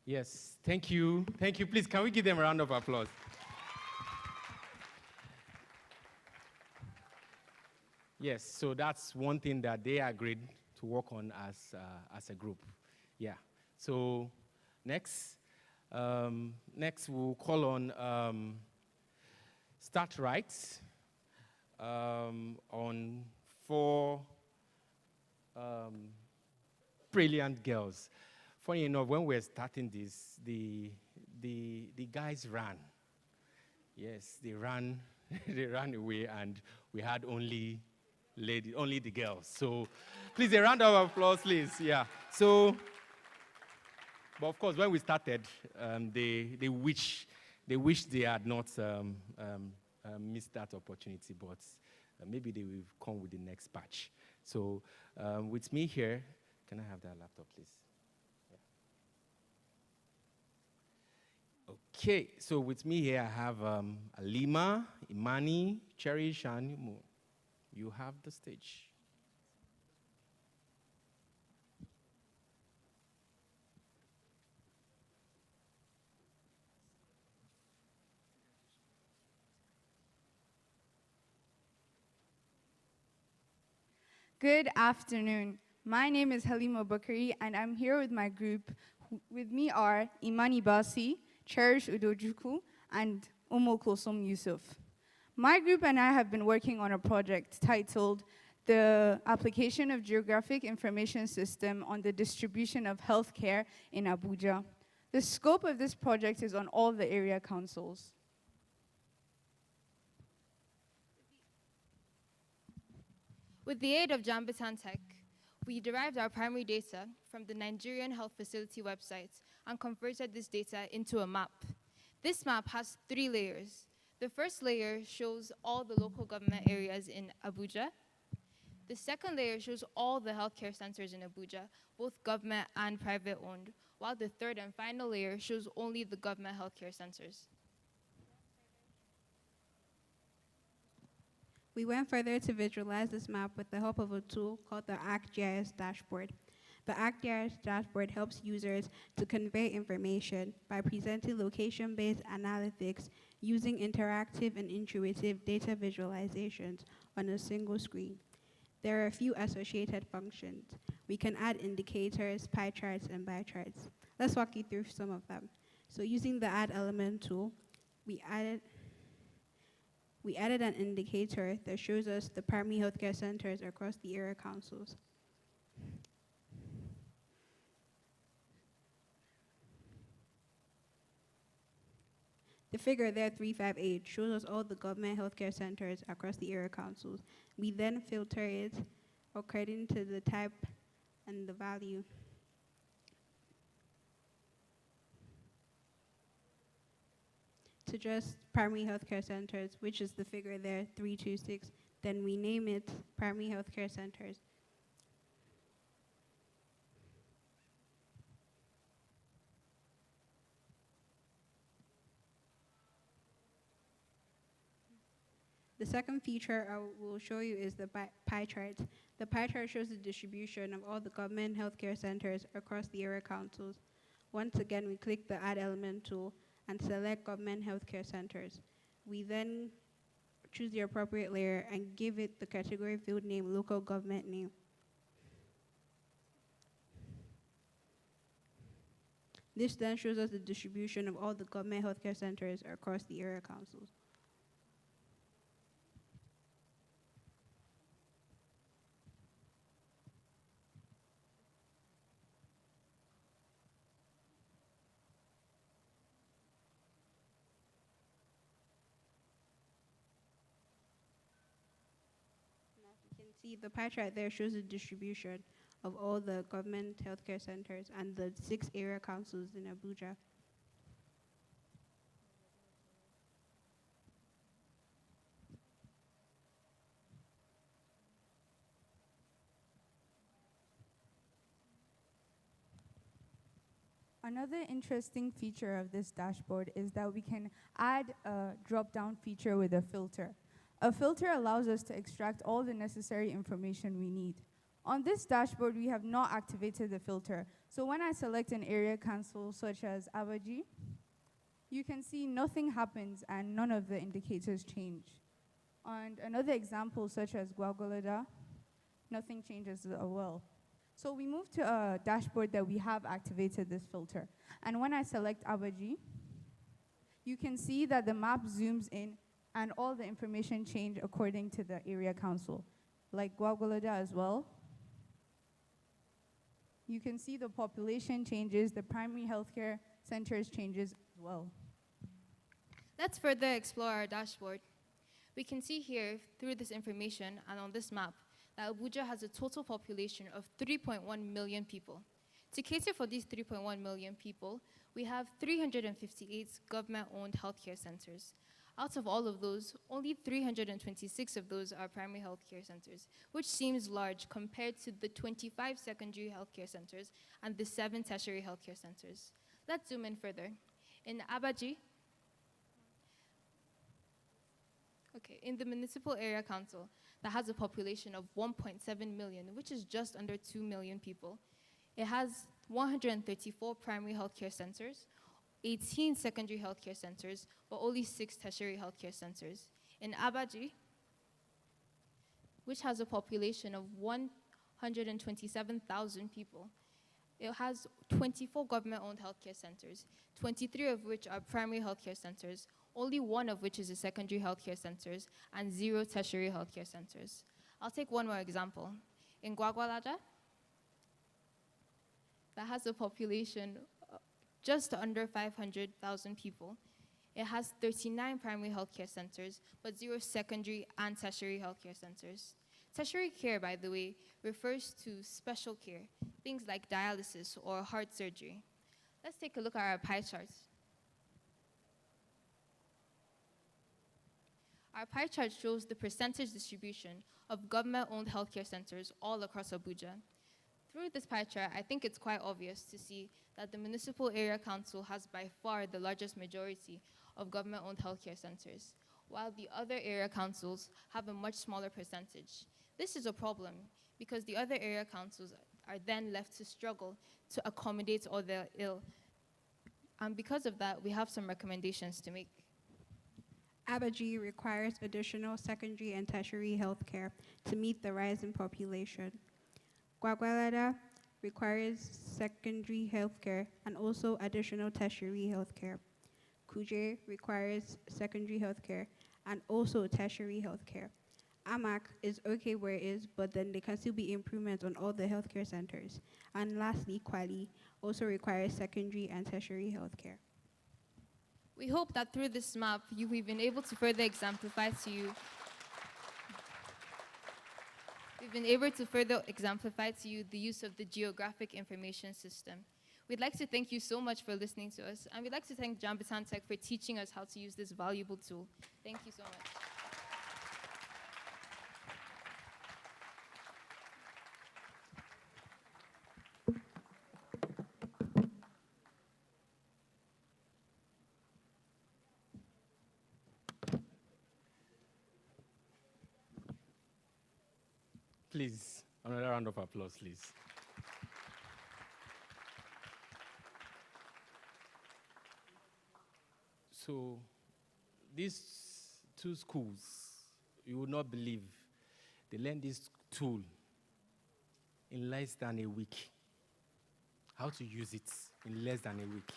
Yes, thank you. Thank you. Please, can we give them a round of applause? Yes, so that's one thing that they agreed to work on as a group. Yeah. So next we'll call on Start Right on 4 brilliant girls. Funny enough, when we were starting this, the guys ran. Yes, they ran, they ran away, and we had only the girls. So, please, a round of applause, please. Yeah. So, but of course, when we started, they wish they had not missed that opportunity. But maybe they will come with the next batch. So, with me here, can I have that laptop, please? Okay, so with me here I have Alima, Imani, Cherish, and Yumu. You have the stage. Good afternoon. My name is Halima Bakari, and I'm here with my group. With me are Imani Basi, Cherish Udojuku, and Umo Kulsum Yusuf. My group and I have been working on a project titled The Application of Geographic Information System on the Distribution of Healthcare in Abuja. The scope of this project is on all the area councils. With the aid of Jamitan Tech, we derived our primary data from the Nigerian Health Facility website and converted this data into a map. This map has 3 layers. The first layer shows all the local government areas in Abuja. The second layer shows all the healthcare centers in Abuja, both government and private owned, while the third and final layer shows only the government healthcare centers. We went further to visualize this map with the help of a tool called the ArcGIS dashboard. The ArcGIS dashboard helps users to convey information by presenting location-based analytics using interactive and intuitive data visualizations on a single screen. There are a few associated functions. We can add indicators, pie charts, and bar charts. Let's walk you through some of them. So using the Add Element tool, we added an indicator that shows us the primary healthcare centers across the area councils. The figure there, 358, shows us all the government healthcare centers across the area councils. We then filter it according to the type and the value. To just primary healthcare centers, which is the figure there, 326, then we name it primary healthcare centers. The second feature I will show you is the pie chart. The pie chart shows the distribution of all the government healthcare centers across the area councils. Once again, we click the Add Element tool and select government healthcare centers. We then choose the appropriate layer and give it the category field name, local government name. This then shows us the distribution of all the government healthcare centers across the area councils. See, the pie chart there shows the distribution of all the government healthcare centers and the 6 area councils in Abuja. Another interesting feature of this dashboard is that we can add a drop-down feature with a filter. A filter allows us to extract all the necessary information we need. On this dashboard, we have not activated the filter. So when I select an area council such as Abaji, you can see nothing happens and none of the indicators change. And another example such as Gwagwalada, nothing changes as well. So we move to a dashboard that we have activated this filter. And when I select Abaji, you can see that the map zooms in and all the information change according to the area council. Like Gwagwalada as well. You can see the population changes, the primary healthcare centers changes as well. Let's further explore our dashboard. We can see here, through this information and on this map, that Abuja has a total population of 3.1 million people. To cater for these 3.1 million people, we have 358 government-owned healthcare centers. Out of all of those, only 326 of those are primary healthcare centers, which seems large compared to the 25 secondary healthcare centers and the 7 tertiary healthcare centers. Let's zoom in further. In Abaji, in the municipal area council that has a population of 1.7 million, which is just under 2 million people, it has 134 primary healthcare centers, 18 secondary healthcare centers, but only 6 tertiary healthcare centers. In Abaji, which has a population of 127,000 people, it has 24 government-owned healthcare centers, 23 of which are primary healthcare centers, only 1 of which is a secondary healthcare centers, and 0 tertiary healthcare centers. I'll take one more example. In Gwagwalada, that has a population just under 500,000 people. It has 39 primary healthcare centers, but 0 secondary and tertiary healthcare centers. Tertiary care, by the way, refers to special care, things like dialysis or heart surgery. Let's take a look at our pie charts. Our pie chart shows the percentage distribution of government-owned healthcare centers all across Abuja. Through this pie chart, I think it's quite obvious to see that the municipal area council has by far the largest majority of government-owned healthcare centers, while the other area councils have a much smaller percentage. This is a problem because the other area councils are then left to struggle to accommodate all the ill. And because of that, we have some recommendations to make. Abaji requires additional secondary and tertiary health care to meet the rise in population. Gwagwalada requires secondary health care and also additional tertiary health care. Kuje requires secondary health care and also tertiary health care. Amak is okay where it is, but then there can still be improvements on all the healthcare centers. And lastly, Kwali also requires secondary and tertiary health care. We hope that through this map, we've been able to further exemplify to you the use of the geographic information system. We'd like to thank you so much for listening to us, and we'd like to thank Jamitan Tech for teaching us how to use this valuable tool. Thank you so much. Please, another round of applause, please. So, these 2 schools, you would not believe, they learned this tool in less than a week. How to use it in less than a week.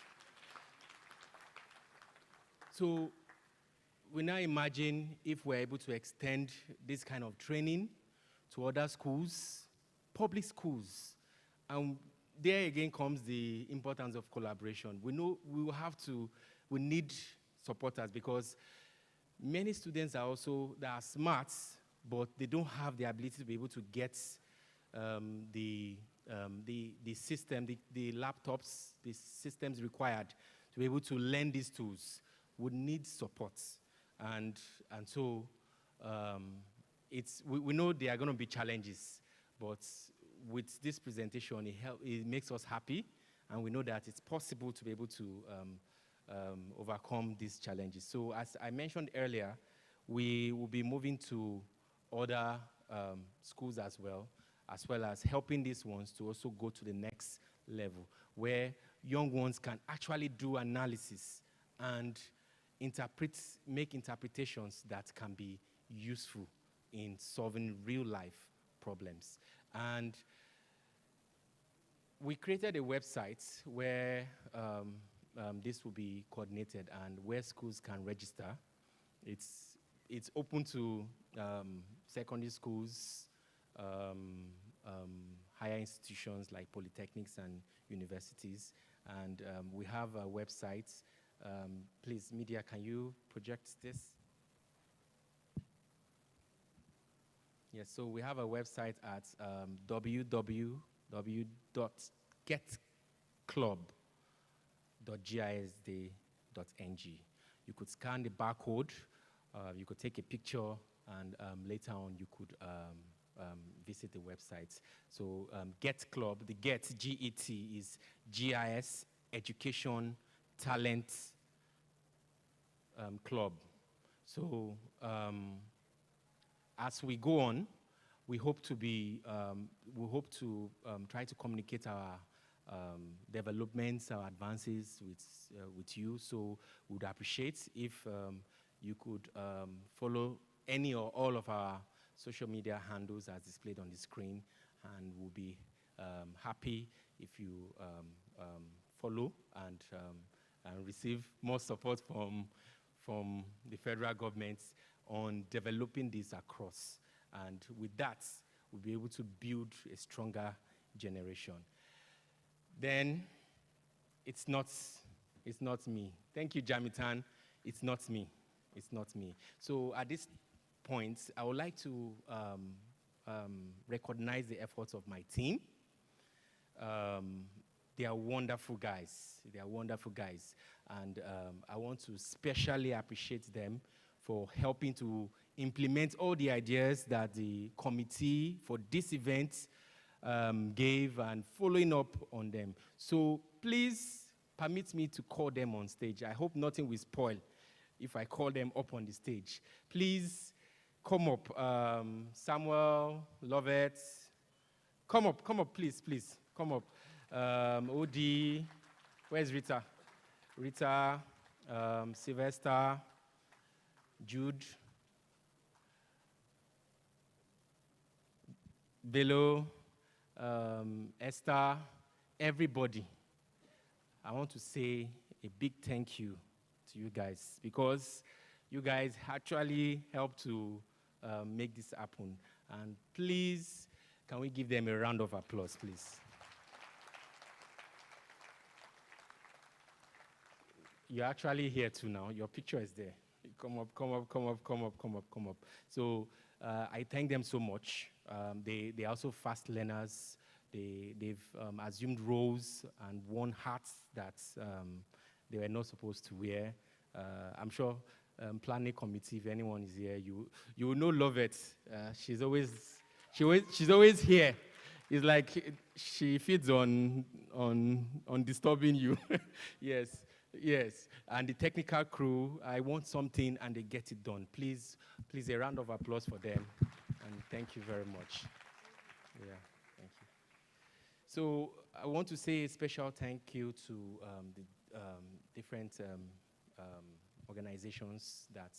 So, we now imagine if we're able to extend this kind of training to other schools, public schools. And there again comes the importance of collaboration. We know we need supporters because many students are also, they are smart, but they don't have the ability to be able to get the the system, the laptops, the systems required to be able to learn these tools would need support. And so we know there are going to be challenges, but with this presentation, it makes us happy, and we know that it's possible to be able to overcome these challenges. So as I mentioned earlier, we will be moving to other schools as well as helping these ones to also go to the next level, where young ones can actually do analysis and make interpretations that can be useful in solving real-life problems. And we created a website where this will be coordinated and where schools can register. It's open to secondary schools, higher institutions like polytechnics and universities. And we have a website. Please, media, can you project this? Yes, so we have a website at www.getclub.gisd.ng. You could scan the barcode, you could take a picture, and later on you could visit the website. So Get Club, the Get, G-E-T, is GIS Education Talent Club. So as we go on, we hope to try to communicate our developments, our advances with you. So we would appreciate if you could follow any or all of our social media handles as displayed on the screen, and we'll be happy if you follow and receive more support from the federal government on developing this across. And with that, we'll be able to build a stronger generation. Then, it's not me. Thank you, Jamitan. It's not me. It's not me. So at this point, I would like to recognize the efforts of my team. They are wonderful guys. They are wonderful guys. And I want to specially appreciate them for helping to implement all the ideas that the committee for this event gave and following up on them. So please permit me to call them on stage. I hope nothing will spoil if I call them up on the stage. Please come up. Samuel, Lovett, come up, please, come up. OD, where's Rita? Rita, Sylvester, Jude, Bello, Esther, everybody. I want to say a big thank you to you guys, because you guys actually helped to make this happen. And please, can we give them a round of applause, please? You're actually here too now. Your picture is there. Come up. So I thank them so much. They're also fast learners. They've assumed roles and worn hats that they were not supposed to wear. I'm sure planning committee, if anyone is here, you will know Lovett. She's always here. It's like she feeds on disturbing you. Yes. And the technical crew, I want something and they get it done. Please, a round of applause for them. And thank you very much. Yeah, thank you. So I want to say a special thank you to the different organizations that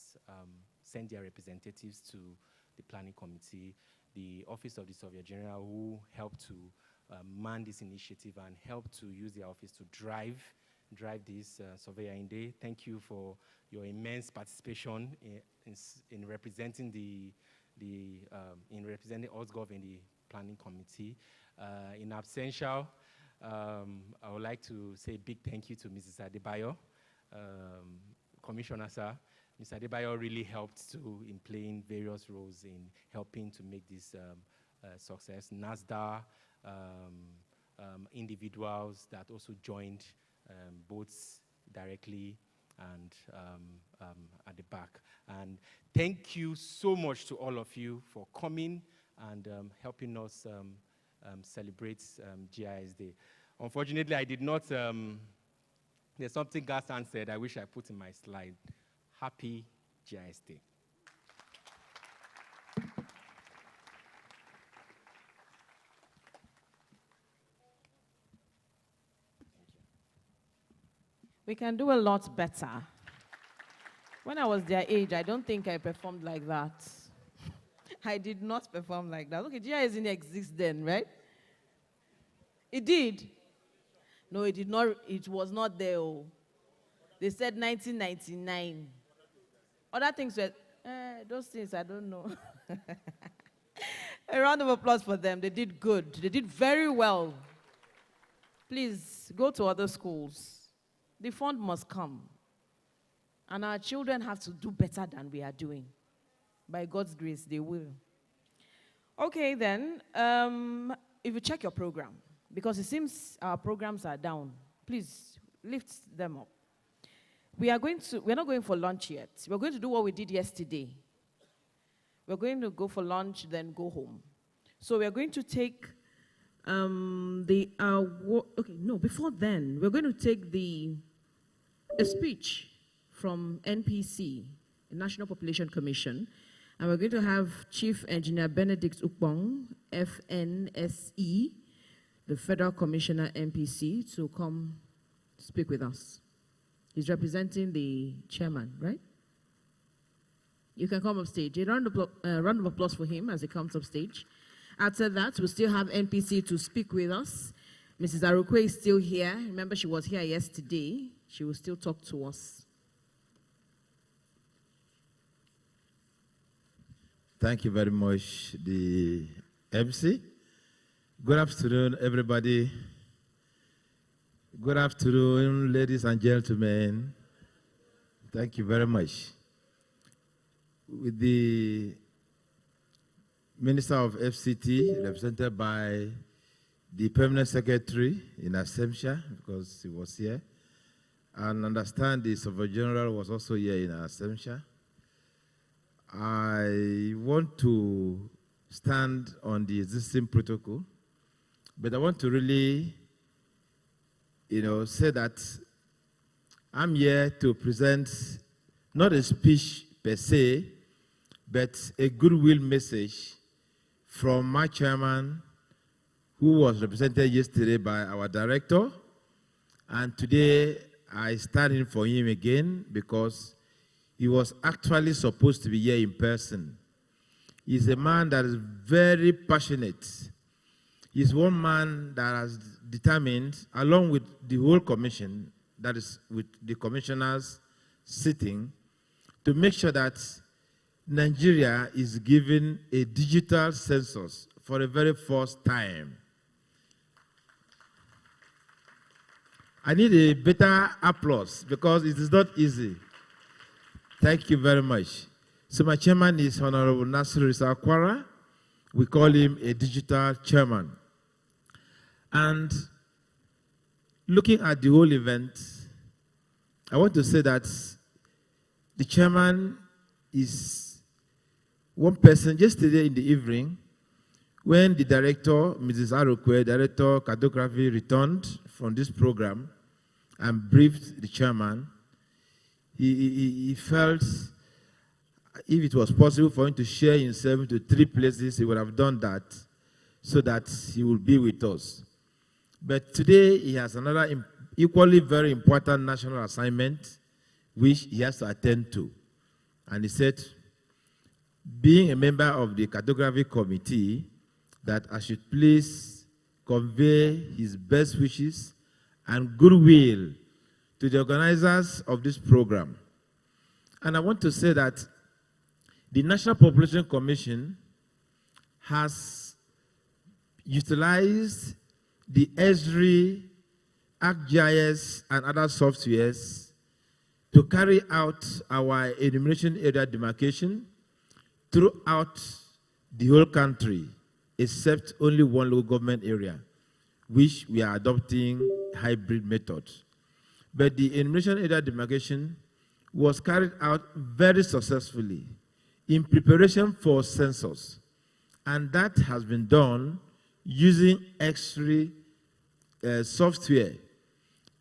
send their representatives to the planning committee, the Office of the Surveyor General, who helped to man this initiative and helped to use their office to drive this Surveyor in Day. Thank you for your immense participation in representing OSGov in the planning committee. In absentia, I would like to say a big thank you to Mrs. Adebayo, Commissioner, sir. Mr. Adebayo really helped in playing various roles in helping to make this success. NASDA, individuals that also joined both directly and at the back. And thank you so much to all of you for coming and helping us celebrate GIS Day. Unfortunately, I did not, there's something Gassan said I wish I put in my slide. Happy GIS Day. We can do a lot better. When I was their age, I don't think I performed like that. I did not perform like that. Okay, GIS didn't exist then, right? It did. No, it did not. It was not there. Oh. They said 1999. Other things were, those things, I don't know. A round of applause for them. They did good. They did very well. Please, go to other schools. The fund must come. And our children have to do better than we are doing. By God's grace, they will. Okay, then, if you check your program, because it seems our programs are down, please lift them up. We're not going for lunch yet. We're going to do what we did yesterday. We're going to go for lunch, then go home. So we're going to take before then, we're going to take a speech from NPC, the National Population Commission, and we're going to have Chief Engineer Benedict Ukbong, FNSE, the Federal Commissioner NPC, to come speak with us. He's representing the chairman, right? You can come up stage. A round of applause for him as he comes up stage. After that, we'll still have NPC to speak with us. Mrs. Arukwe is still here. Remember, she was here yesterday. She will still talk to us. Thank you very much, the MC. Good afternoon, everybody. Good afternoon, ladies and gentlemen. Thank you very much. With the Minister of FCT, represented by the Permanent Secretary in Assemsha, because he was here, and understand the Surveyor General was also here in Assemsha. I want to stand on the existing protocol, but I want to really, say that I'm here to present not a speech per se, but a goodwill message from my chairman, who was represented yesterday by our director, and today I stand in for him again because he was actually supposed to be here in person. He's a man that is very passionate. He's one man that has determined, along with the whole commission, that is with the commissioners sitting, to make sure that Nigeria is given a digital census for the very first time. I need a better applause because it is not easy. Thank you very much. So my chairman is Honorable Nasir Akwara. We call him a digital chairman. And looking at the whole event, I want to say that the chairman is one person. Yesterday in the evening, when the director, Mrs. Arukwe, Director Cartography, returned from this program and briefed the chairman, he felt if it was possible for him to share himself into 3 places, he would have done that so that he will be with us. But today he has another equally very important national assignment which he has to attend to. And he said, being a member of the cartography committee, that I should please convey his best wishes and goodwill to the organizers of this program. And I want to say that the National Population Commission has utilized the Esri, ArcGIS, and other softwares to carry out our enumeration area demarcation throughout the whole country except only one local government area, which we are adopting hybrid methods. But the enumeration area demarcation was carried out very successfully in preparation for census. And that has been done using X-ray software.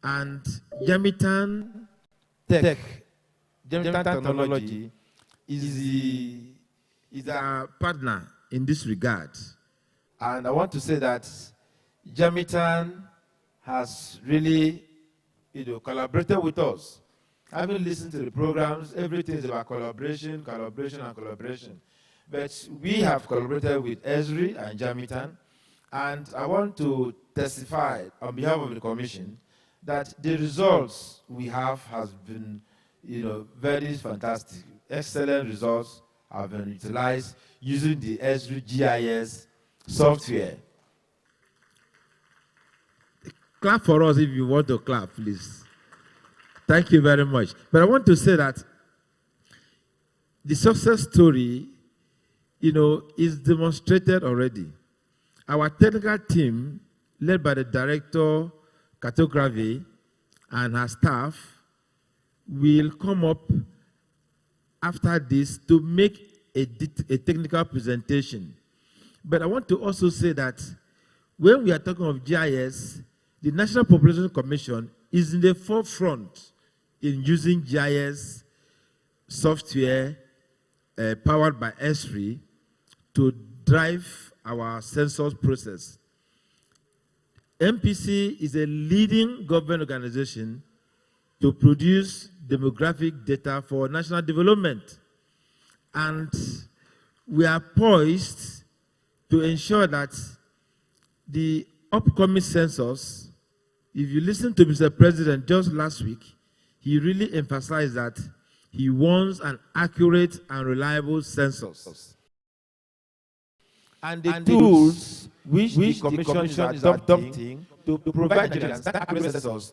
And Jamitan Tech, Jamitan Technology is our partner in this regard. And I want to say that Jamitan has really collaborated with us. Having listened to the programs, everything is about collaboration, collaboration, and collaboration. But we have collaborated with Esri and Jamitan, and I want to testify on behalf of the Commission that the results we have has been, very fantastic. Excellent results have been utilized using the Esri GIS software. Clap for us if you want to clap, please. Thank you very much. But I want to say that the success story, is demonstrated already. Our technical team, led by the director, cartography, and her staff, will come up after this to make a technical presentation. But I want to also say that when we are talking of GIS, the National Population Commission is in the forefront in using GIS software powered by Esri to drive our census process. MPC is a leading government organization to produce demographic data for national development. And we are poised to ensure that the upcoming census, if you listen to Mr. President just last week, he really emphasized that he wants an accurate and reliable census. And the tools which the Commission is adopting to provide Nigerians that accurate census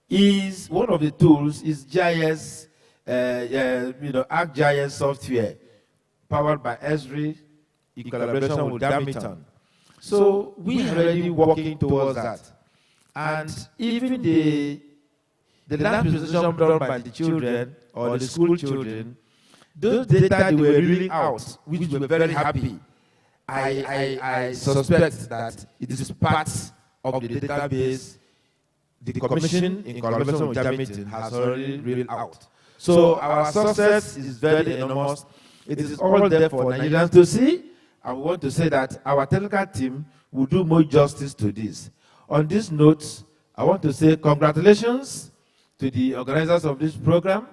is one of the tools is GIS, ArcGIS software powered by Esri in collaboration with Jamitan. So we are already working towards that. And even the land presentation done by the children or the school children, those data they were really out, which we were very happy. I suspect that it is part of the database the Commission in collaboration with Jamitan has already reeled out. So our success is very enormous. It is all there for Nigerians to see. I want to say that our technical team will do more justice to this. On this note, I want to say congratulations to the organizers of this program.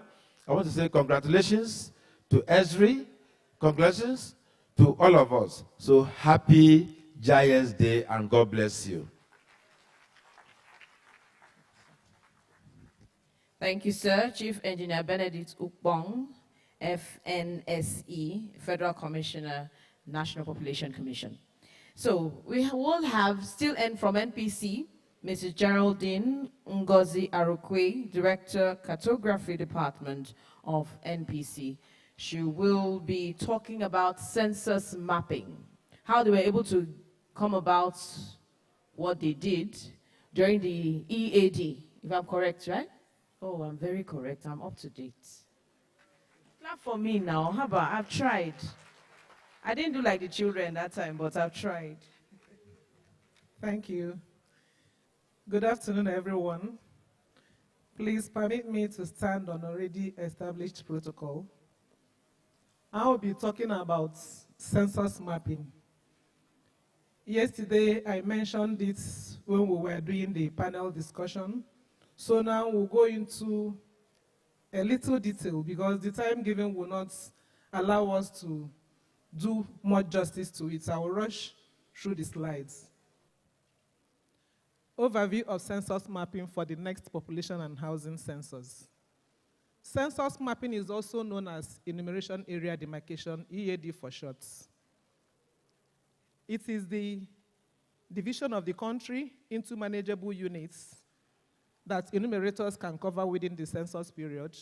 I want to say congratulations to Esri. Congratulations to all of us. So happy GIS Day and God bless you. Thank you, sir. Chief Engineer Benedict Ukbong, FNSE, Federal Commissioner, National Population Commission. So we will have still in from NPC, Mrs. Geraldine Ngozi Arukwe, Director, Cartography Department of NPC. She will be talking about census mapping, how they were able to come about what they did during the EAD, if I'm correct, right? Oh, I'm very correct. I'm up to date. Clap for me now. How about I've tried. I didn't do like the children that time, but I've tried. Thank you. Good afternoon, everyone. Please permit me to stand on already established protocol. I will be talking about census mapping. Yesterday, I mentioned this when we were doing the panel discussion. So now we'll go into a little detail because the time given will not allow us to do more justice to it. I will rush through the slides. Overview of census mapping for the next population and housing census. Census mapping is also known as enumeration area demarcation, EAD for short. It is the division of the country into manageable units that enumerators can cover within the census period.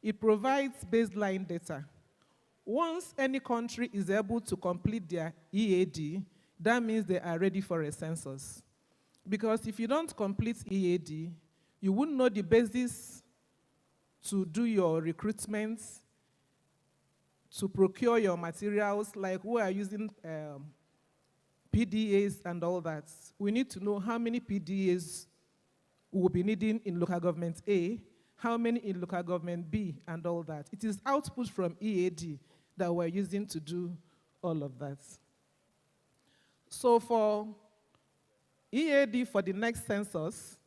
It provides baseline data, Once any country is able to complete their EAD, that means they are ready for a census. Because if you don't complete EAD, you wouldn't know the basis to do your recruitment, to procure your materials, like we are using PDAs and all that. We need to know how many PDAs we will be needing in local government A, how many in local government B, and all that. It is output from EAD that we're using to do all of that. So for EAD for the next census,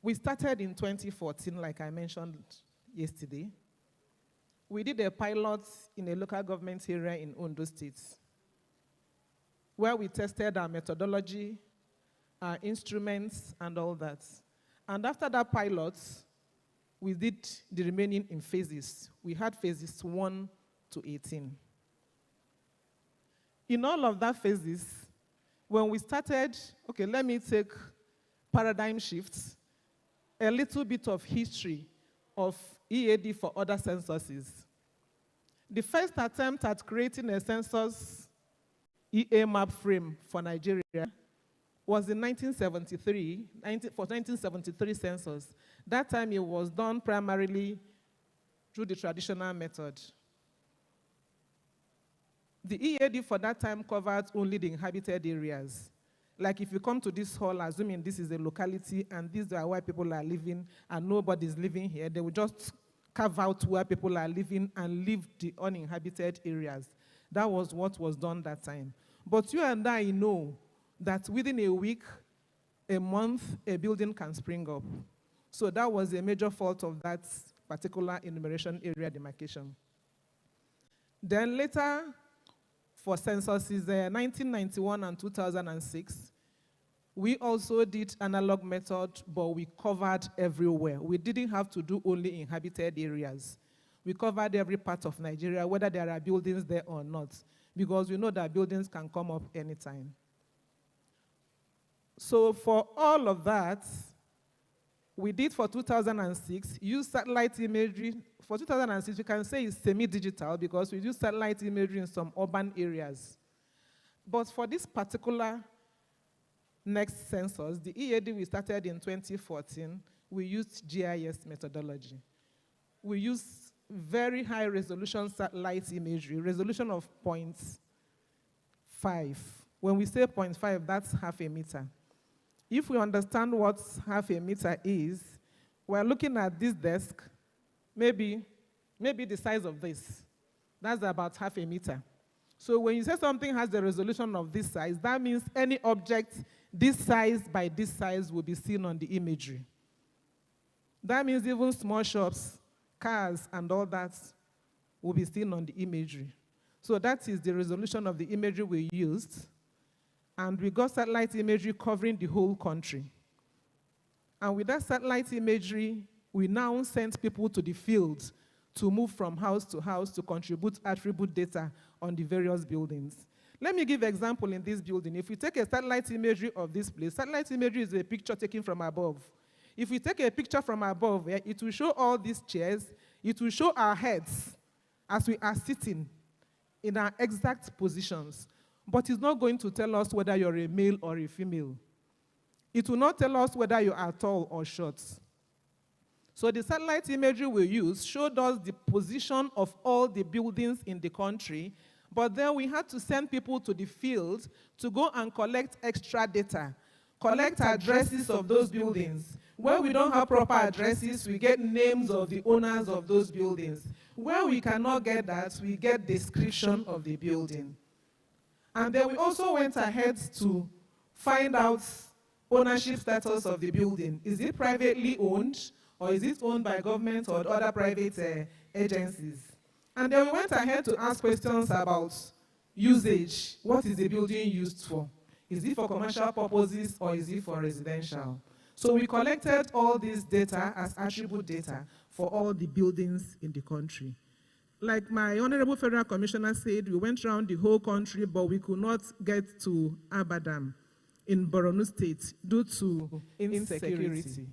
we started in 2014, like I mentioned yesterday. We did a pilot in a local government area in Ondo State, where we tested our methodology, our instruments, and all that. And after that pilot, we did the remaining in phases. We had phases 1 to 18. In all of that phases, when we started, okay, let me take paradigm shifts, a little bit of history of EAD for other censuses. The first attempt at creating a census EA map frame for Nigeria was in 1973, for 1973 census. That time it was done primarily through the traditional method. The EAD for that time covered only the inhabited areas. Like if you come to this hall, assuming this is a locality and these are where people are living and nobody's living here, they will just carve out where people are living and leave the uninhabited areas. That was what was done that time. But you and I know that within a week, a month, a building can spring up. So that was a major fault of that particular enumeration area demarcation. Then later, for censuses 1991 and 2006, we also did analog method, but we covered everywhere. We didn't have to do only inhabited areas. We covered every part of Nigeria, whether there are buildings there or not, because we know that buildings can come up anytime. So for all of that, we did for 2006, use satellite imagery. For 2006, we can say it's semi-digital because we use satellite imagery in some urban areas. But for this particular next census, the EAD we started in 2014, we used GIS methodology. We used very high resolution satellite imagery, resolution of 0.5. When we say 0.5, that's half a meter. If we understand what half a meter is, we're looking at this desk, maybe the size of this. That's about half a meter. So when you say something has the resolution of this size, that means any object this size by this size will be seen on the imagery. That means even small shops, cars, and all that will be seen on the imagery. So that is the resolution of the imagery we used. And we got satellite imagery covering the whole country. And with that satellite imagery, we now sent people to the field to move from house to contribute attribute data on the various buildings. Let me give an example in this building. If we take a satellite imagery of this place, satellite imagery is a picture taken from above. If we take a picture from above, it will show all these chairs. It will show our heads as we are sitting in our exact positions. But it's not going to tell us whether you're a male or a female. It will not tell us whether you are tall or short. So the satellite imagery we use showed us the position of all the buildings in the country, but then we had to send people to the field to go and collect extra data, collect addresses of those buildings. Where we don't have proper addresses, we get names of the owners of those buildings. Where we cannot get that, we get description of the building. And then we also went ahead to find out ownership status of the building. Is it privately owned, or is it owned by government or other private agencies? And then we went ahead to ask questions about usage. What is the building used for? Is it for commercial purposes or is it for residential? So we collected all this data as attribute data for all the buildings in the country. Like my Honorable Federal Commissioner said, we went around the whole country, but we could not get to Abadam in Borno State due to insecurity.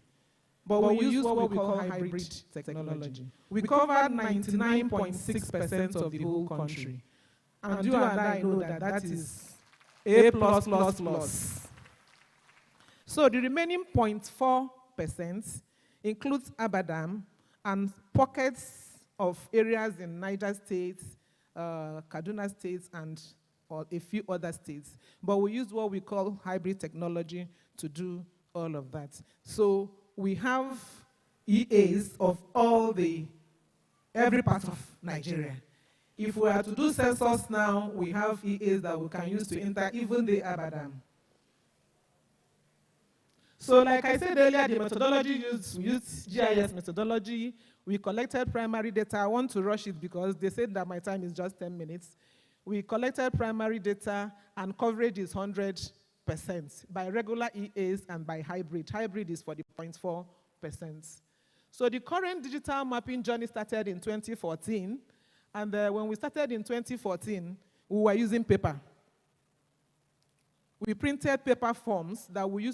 but we use what we call hybrid technology. We covered 99.6% of the whole country. And you and I know that that is A++++. So the remaining 0.4% includes Abadam and pockets of areas in Niger State, Kaduna State, and a few other states. But we use what we call hybrid technology to do all of that. So we have EAs of every part of Nigeria. If we are to do census now, we have EAs that we can use to enter even the Abadam. So like I said earlier, the methodology we used GIS methodology. We collected primary data. I want to rush it because they said that my time is just 10 minutes. We collected primary data, and coverage is 100% by regular EAs and by hybrid. Hybrid is for the 0.4%. So the current digital mapping journey started in 2014. And when we started in 2014, we were using paper. We printed paper forms that we used to